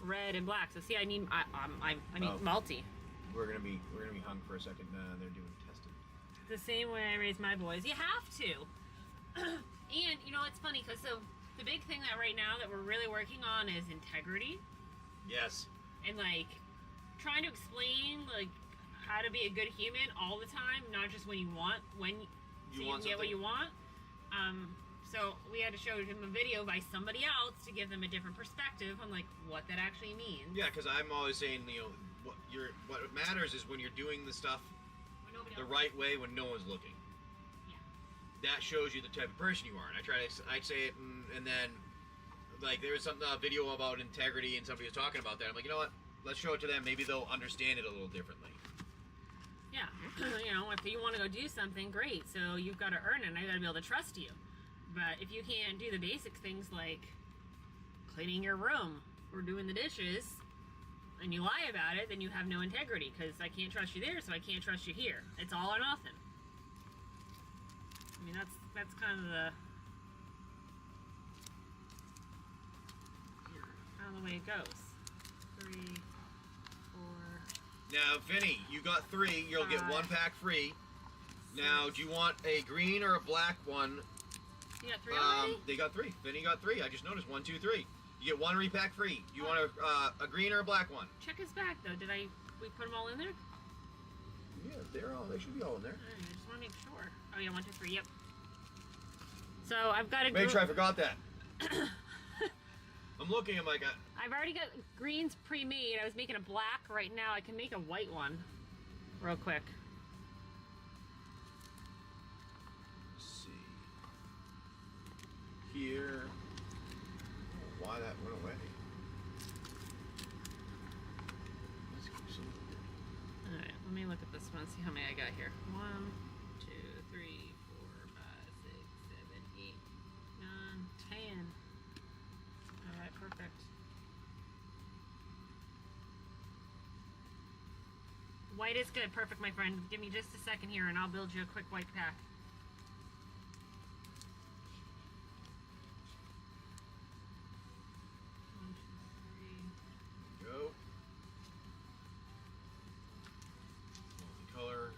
Red and black. So see, I need multi. We're gonna be hung for a second. They're doing testing. The same way I raise my boys. You have to. And it's funny because the big thing that right now that we're really working on is integrity. Yes. And like trying to explain like how to be a good human all the time, not just when you can get what you want. So we had to show him a video by somebody else to give them a different perspective on like what that actually means. Yeah, because I'm always saying what matters is when you're doing the stuff the right way when no one's looking. Yeah. That shows you the type of person you are. And I say it and then like there was a video about integrity and somebody was talking about that. I'm like, you know what? Let's show it to them. Maybe they'll understand it a little differently. Yeah. If you want to go do something, great. So you've got to earn it, and I got to be able to trust you. But if you can't do the basic things like cleaning your room or doing the dishes, and you lie about it, then you have no integrity, because I can't trust you there, so I can't trust you here. It's all or nothing. I mean, that's kind of the way it goes. 3, 4. Now, Vinny, you got 3. You'll 5. get 1 pack free. Now, do you want a green or a black one? You got 3 already? They got 3. Vinny got 3. I just noticed 1, 2, 3. You get 1 repack free. You want a green or a black one? Check his back though. We put them all in there? Yeah, they should be all in there. Alright, I just want to make sure. Oh yeah, 1, 2, 3. Yep. So I've got a. Make sure I forgot that. I'm looking. I'm like, I've already got greens pre-made. I was making a black right now. I can make a white one, real quick. Let's see. Here. Oh, why that went away? Let's keep some. All right, let me look at this one. See how many I got here. 1, 2, 3, 4, 5, 6, 7, 8, 9, 10. All right, perfect. White is good. Perfect, my friend. Give me just a second here, and I'll build you a quick white pack. Go. Multicolor.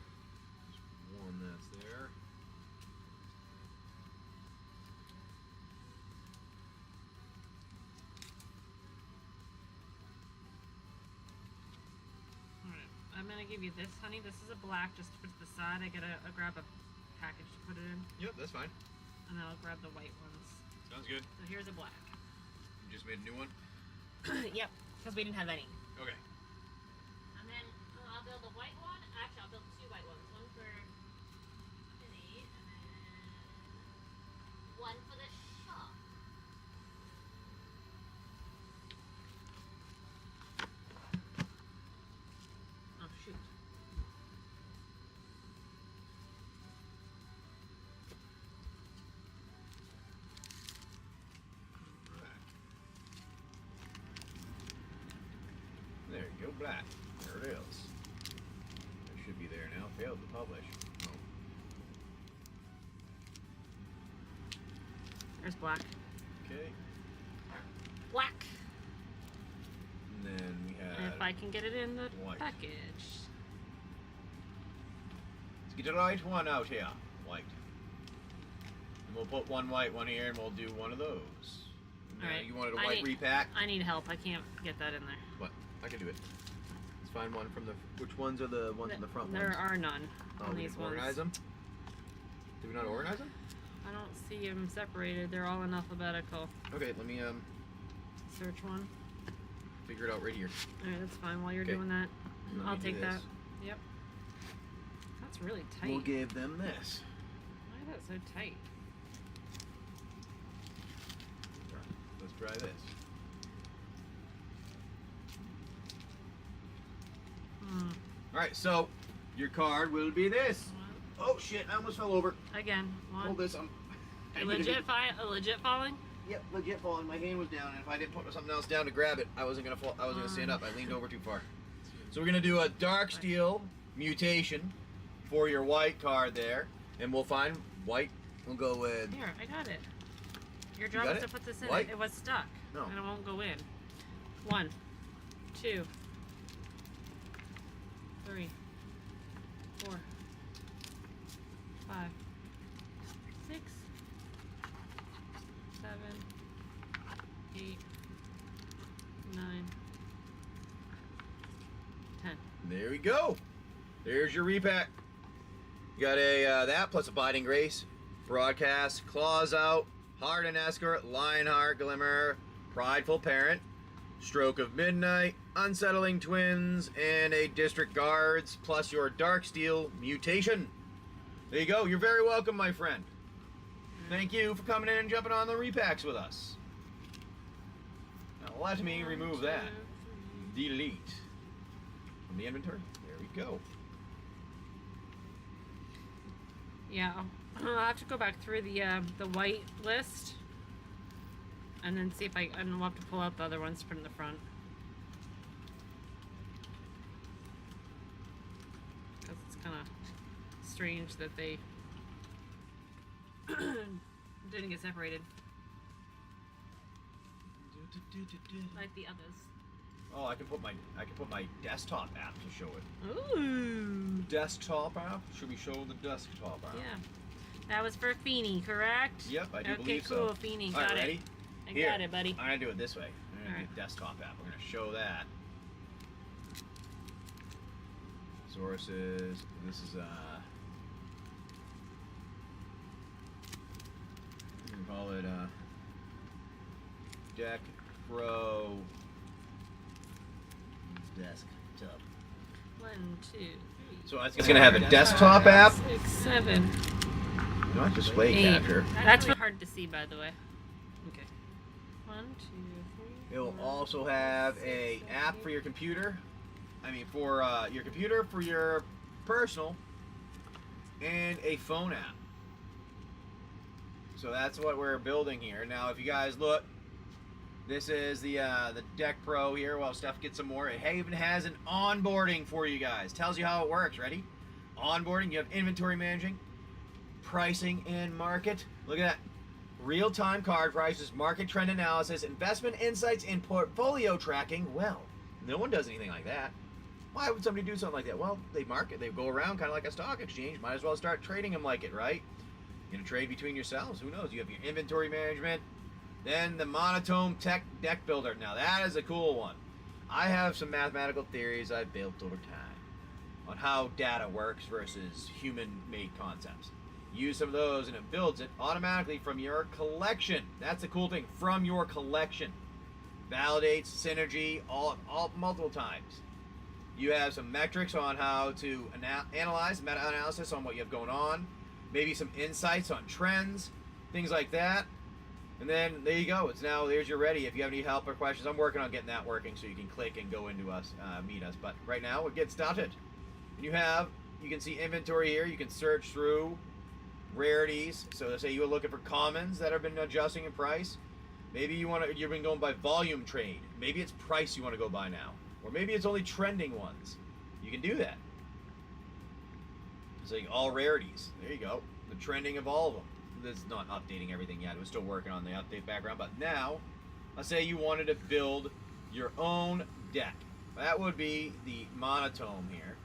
There's 1 that's there. Alright, I'm gonna give you this, honey. This is a black, just to put to the side. I gotta grab a package to put it in. Yep, that's fine. And then I'll grab the white ones. Sounds good. So here's a black. You just made a new one? Yep, because we didn't have any. Okay. And then I'll build a white one. Actually, I'll build 2 white ones. One for Vinny, and then one for the shop. Oh, shoot. There you go, black. There it is. It should be there now. Failed to publish. Oh. There's black. Okay. Black. And then we have. If I can get it in the white. package. Let's get the right one out here. White. And we'll put 1 white one here, and we'll do 1 of those. All right. You wanted a white repack? I need help. I can't get that in there. What? I can do it. It's find one from the. Which ones are the ones in the front? There ones? are none on we these didn't ones. organize them? Did we not organize them? I don't see them separated. They're all in alphabetical. Okay, let me Search one. figure it out right here. Alright, that's fine. While you're Okay. doing that, Let I'll me do take that. this. Yep. That's really tight. We'll give them this. Why is that so tight? Let's try this. All right, so your card will be this. Oh shit! I almost fell over. Again, one. Hold this. Legit falling? Yep, legit falling. My hand was down, and if I didn't put something else down to grab it, I wasn't gonna fall. I wasn't gonna stand up. I leaned over too far. So we're gonna do a dark steel mutation for your white card there, and we'll find white. We'll go with. Here, I got it. Your job got is it? to put this in. White? It was stuck. No. And it won't go in. 1, 2, 3, 4, 5, 6, 7, 8, 9, 10. There we go. There's your repack. You got a that plus Abiding Grace, Broadcast, Claws Out, Heart and Escort, Lionheart, Glimmer, Prideful Parent, Stroke of Midnight, Unsettling Twins, and a District Guards, plus your Dark Steel mutation. There you go. You're very welcome, my friend. Thank you for coming in and jumping on the repacks with us. Now let me remove that. Delete from the inventory. There we go. Yeah, I'll have to go back through the white list, and then see if and we'll have to pull out the other ones to put in the front. Because it's kind of strange that they didn't get separated like the others. Oh, I can put my desktop app to show it. Ooh. Desktop app? Should we show the desktop app? Yeah. That was for Feeny, correct? Yep, I do okay, believe cool, so. Feeny. All right, Got it. ready? I Here. got it, buddy. I'm gonna do it this way. I'm gonna All do desktop app. We're gonna show that. Sources. This is we can call it Deck Pro Desktop. 1, 2, 3. So it's gonna have a desktop app. 6, 7. Not display 8. capture. That's really hard to see, by the way. Okay. 1, 2, 3. It'll 4, also have 6, a 7, app 8. for your computer. I mean, for your computer, for your personal, and a phone app. So that's what we're building here. Now, if you guys look, this is the Deck Pro here. While stuff gets some more, it even has an onboarding for you guys. Tells you how it works. Ready? Onboarding. You have inventory managing, pricing, and market. Look at that. Real-time card prices, market trend analysis, investment insights, and portfolio tracking. Well, no one does anything like that. Why would somebody do something like that? Well, they market. They go around kind of like a stock exchange. Might as well start trading them like it, right? You're going to trade between yourselves. Who knows? You have your inventory management. Then the monotone tech deck builder. Now that is a cool one. I have some mathematical theories I've built over time on how data works versus human-made concepts. Use some of those and it builds it automatically from your collection. That's the cool thing, from your collection. Validates synergy all multiple times. You have some metrics on how to analyze, meta-analysis on what you have going on. Maybe some insights on trends, things like that. And then there you go. It's now, there's your ready. If you have any help or questions, I'm working on getting that working so you can click and go into us, meet us. But right now, we'll get started. And you can see inventory here. You can search through rarities. So let's say you were looking for commons that have been adjusting in price. Maybe you've been going by volume trade. Maybe it's price you want to go by now. Or maybe it's only trending ones. You can do that. It's like all rarities. There you go. The trending of all of them. This is not updating everything yet. We're still working on the update background. But now, let's say you wanted to build your own deck. That would be the monotone here.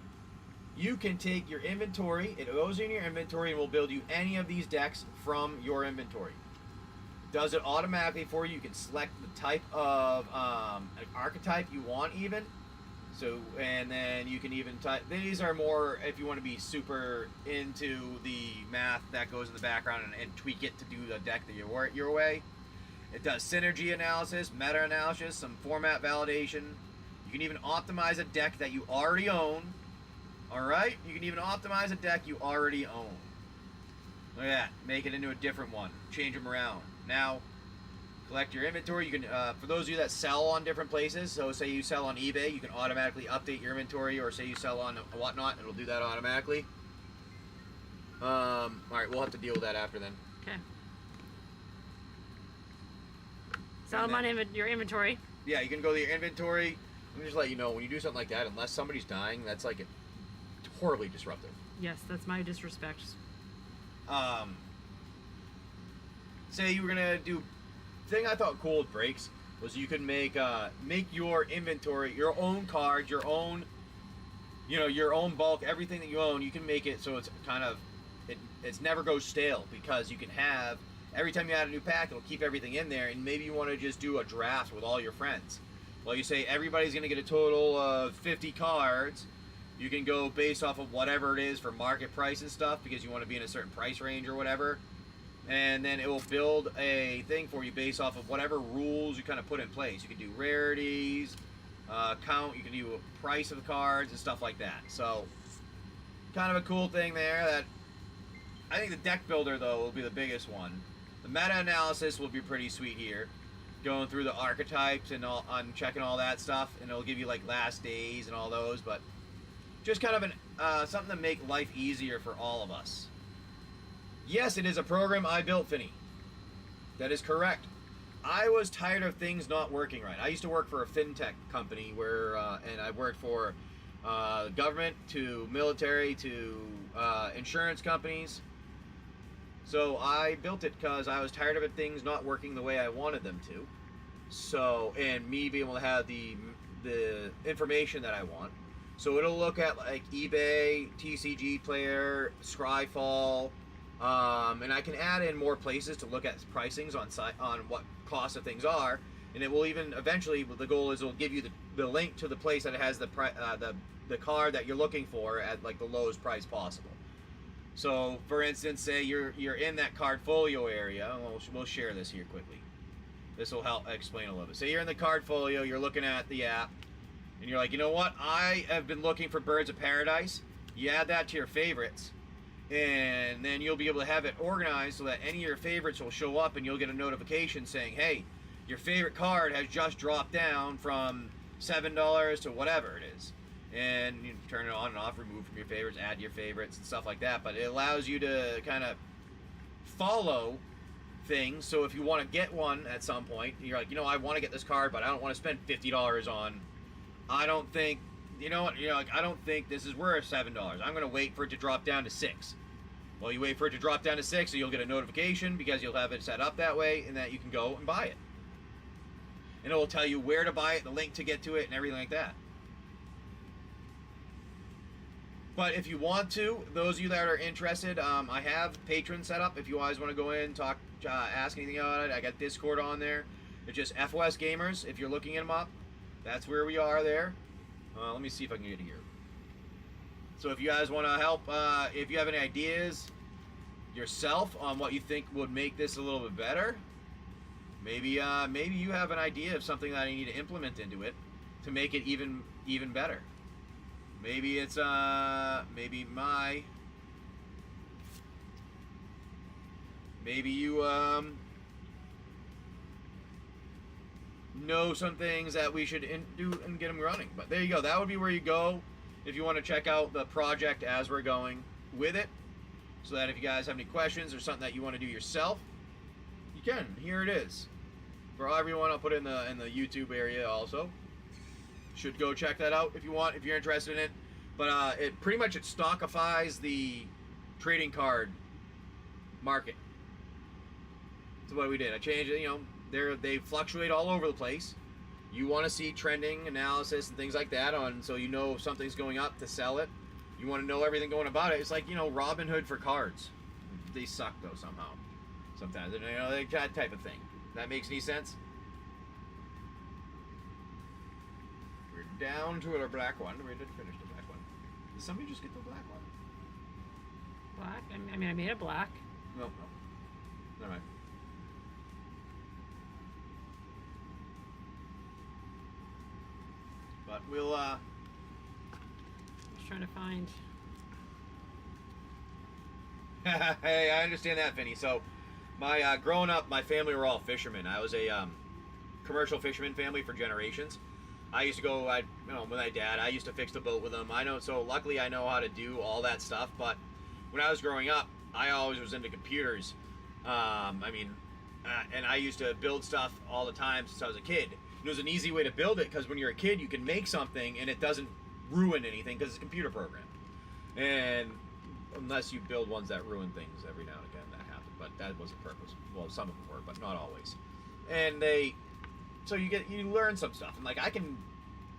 You can take your inventory. It goes in your inventory and will build you any of these decks from your inventory. Does it automatically for you. You can select the type of archetype you want even. So, and then you can even type. These are more if you want to be super into the math that goes in the background and tweak it to do the deck that your way. It does synergy analysis, meta analysis, some format validation. You can even optimize a deck that you already own. Alright? You can even optimize a deck you already own. Look at that. Make it into a different one. Change them around. Now, collect your inventory. You can, for those of you that sell on different places, so say you sell on eBay, you can automatically update your inventory, or say you sell on whatnot, it'll do that automatically. Alright, we'll have to deal with that after then. Okay. Sell them on your inventory. Yeah, you can go to your inventory. Let me just let you know, when you do something like that, unless somebody's dying, that's like horribly disruptive. Yes, that's my disrespect. Say you were gonna do. Thing I thought cool with breaks was you could make your inventory, your own cards, your own, your own bulk, everything that you own. You can make it so it's kind of it's never goes stale, because you can have. Every time you add a new pack, it'll keep everything in there, and maybe you want to just do a draft with all your friends. Well, you say everybody's going to get a total of 50 cards. You can go based off of whatever it is for market price and stuff, because you want to be in a certain price range or whatever. And then it will build a thing for you based off of whatever rules you kind of put in place. You can do rarities, count, you can do a price of the cards and stuff like that. So, kind of a cool thing there. That I think the deck builder, though, will be the biggest one. The meta-analysis will be pretty sweet here. Going through the archetypes and all, on checking all that stuff, and it'll give you like last days and all those, but just kind of an something to make life easier for all of us. Yes, it is a program I built, Finney. That is correct. I was tired of things not working right. I used to work for a fintech company where, and I worked for government to military to insurance companies. So I built it because I was tired of things not working the way I wanted them to. So, and me being able to have the information that I want. So it'll look at like eBay, TCG Player, Scryfall, and I can add in more places to look at pricings on what cost of things are. And it will even eventually, the goal is it'll give you the link to the place that it has the card that you're looking for at like the lowest price possible. So, for instance, say you're in that cardfolio area. We'll share this here quickly. This will help explain a little bit. Say you're in the cardfolio, you're looking at the app, and you're like, you know what? I have been looking for Birds of Paradise. You add that to your favorites, and then you'll be able to have it organized so that any of your favorites will show up, and you'll get a notification saying, hey, your favorite card has just dropped down from $7 to whatever it is. And you turn it on and off, remove from your favorites, add your favorites and stuff like that. But it allows you to kind of follow things. So if you want to get one at some point, you're like, I want to get this card, but I don't want to spend $50 on. I don't think, I don't think this is worth $7. I'm going to wait for it to drop down to $6. Well, you wait for it to drop down to $6, so you'll get a notification because you'll have it set up that way, and that you can go and buy it. And it will tell you where to buy it, the link to get to it, and everything like that. But if you want to, those of you that are interested, I have Patreon set up. If you guys want to go in, talk, ask anything about it, I got Discord on there. It's just FoSGamers. If you're looking them up, that's where we are there. Let me see if I can get it here. So if you guys want to help, if you have any ideas yourself on what you think would make this a little bit better, maybe you have an idea of something that I need to implement into it to make it even better. Maybe it's maybe you know some things that we should do and get them running. But there you go. That would be where you go if you want to check out the project as we're going with it. So that if you guys have any questions or something that you want to do yourself, you can. Here it is. For everyone, I'll put it in the YouTube area also. Should go check that out if you want, if you're interested in it. But it pretty much stockifies the trading card market. That's what we did. I changed it. They fluctuate all over the place. You want to see trending analysis and things like that so you know if something's going up to sell it. You want to know everything going about it. It's like Robinhood for cards. They suck though somehow. Sometimes that type of thing. That makes any sense? We're down to our black one. We did finish the black one. Did somebody just get the black one? Black? I mean, I made it black. No. Never mind. But we'll, Just trying to find. Hey, I understand that, Vinny. So, my growing up, my family were all fishermen. I was a commercial fisherman family for generations. I used to go, with my dad. I used to fix the boat with him. So luckily I know how to do all that stuff. But when I was growing up, I always was into computers. And I used to build stuff all the time since I was a kid. It was an easy way to build it because when you're a kid, you can make something and it doesn't ruin anything because it's a computer program. And unless you build ones that ruin things every now and again, that happens. But that was the purpose. Well, some of them were, but not always. And so you learn some stuff. And like I can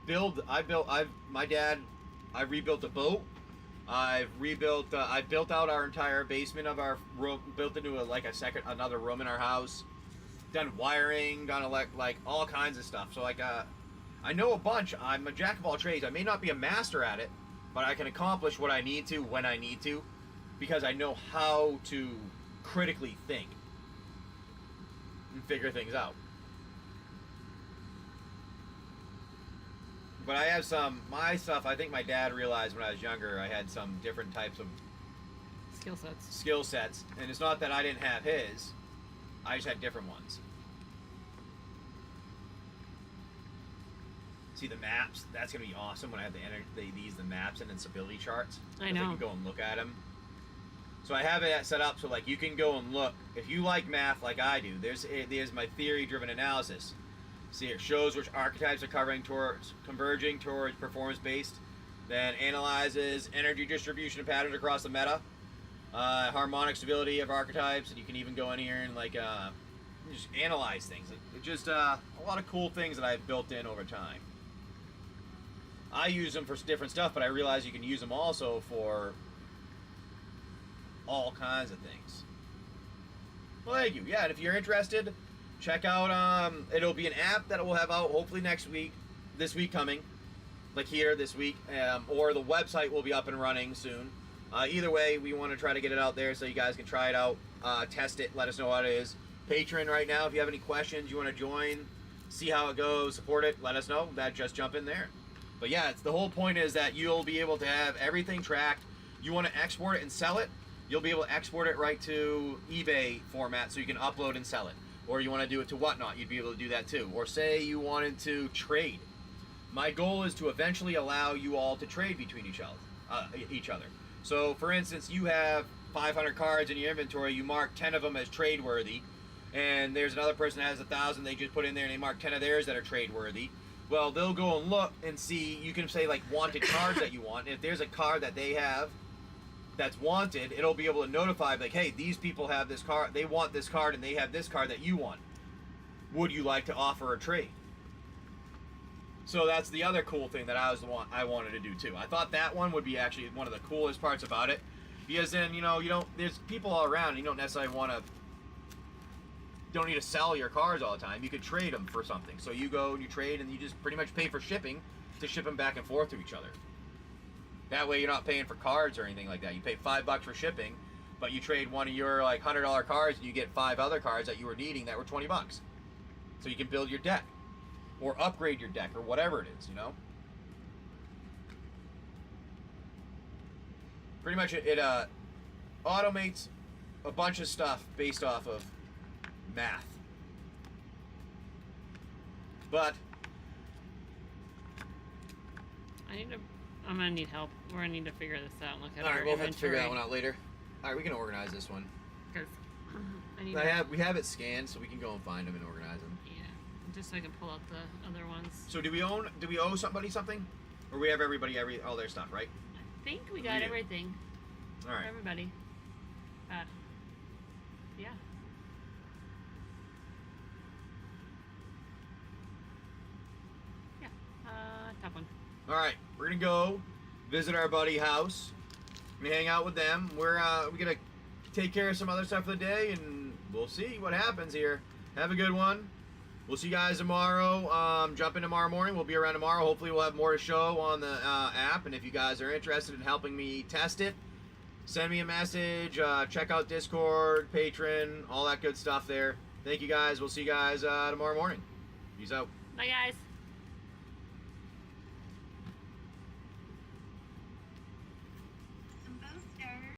build. I rebuilt a boat. I built out our entire basement of our room. Built into another room in our house. Done wiring, done all kinds of stuff. So I know a bunch. I'm a jack of all trades. I may not be a master at it, but I can accomplish what I need to when I need to, because I know how to critically think and figure things out. But I have my stuff. I think my dad realized when I was younger I had some different types of skill sets, and it's not that I didn't have his. I just had different ones. See the maps? That's gonna be awesome when I have the maps and instability charts. I know. You can go and look at them. So I have it set up so like you can go and look. If you like math like I do, there's my theory-driven analysis. See, it shows which archetypes are converging towards performance-based. Then analyzes energy distribution patterns across the meta. Harmonic stability of archetypes, and you can even go in here and just analyze things. It's just a lot of cool things that I've built in over time. I use them for different stuff, but I realize you can use them also for all kinds of things. Well, thank you. Yeah, and if you're interested, check out. It'll be an app that will have out hopefully this week coming, this week, or the website will be up and running soon. Either way, we want to try to get it out there so you guys can try it out, test it, let us know what it is. Patreon right now, if you have any questions, you want to join, see how it goes, support it, let us know. Just jump in there. But yeah, the whole point is that you'll be able to have everything tracked. You want to export it and sell it, you'll be able to export it right to eBay format so you can upload and sell it. Or you want to do it to Whatnot, you'd be able to do that too. Or say you wanted to trade. My goal is to eventually allow you all to trade between each other. So, for instance, you have 500 cards in your inventory. You mark 10 of them as trade worthy, and there's another person that has 1,000. They just put in there and they mark 10 of theirs that are trade worthy. Well, they'll go and look and see. You can say wanted cards that you want. And if there's a card that they have that's wanted, it'll be able to notify hey, these people have this card. They want this card, and they have this card that you want. Would you like to offer a trade? So that's the other cool thing that I wanted to do too. I thought that one would be actually one of the coolest parts about it, because then there's people all around, and you don't necessarily don't need to sell your cards all the time. You could trade them for something. So you go and you trade, and you just pretty much pay for shipping to ship them back and forth to each other. That way you're not paying for cards or anything like that. You pay $5 for shipping, but you trade one of your $100 cards, and you get 5 other cards that you were needing that were $20. So you can build your deck, or upgrade your deck, or whatever it is, Pretty much it automates a bunch of stuff based off of math. But I'm gonna need help. We're gonna need to figure this out and look at all our right, we'll have to inventory. figure that one out later. All right, we can organize this one. Because We have it scanned, so we can go and find them and organize them. Yeah, just so I can pull up the other ones. So do we owe somebody something, or we have everybody all their stuff, right? I think we got do. everything. All right. For everybody. Yeah. Yeah. Top one. All right, we're gonna go visit our buddy house. We hang out with them. We're gonna take care of some other stuff for the day, and we'll see what happens here. Have a good one. We'll see you guys tomorrow. Jump in tomorrow morning. We'll be around tomorrow. Hopefully we'll have more to show on the app. And if you guys are interested in helping me test it, send me a message. Check out Discord, Patreon, all that good stuff there. Thank you guys. We'll see you guys tomorrow morning. Peace out. Bye, guys.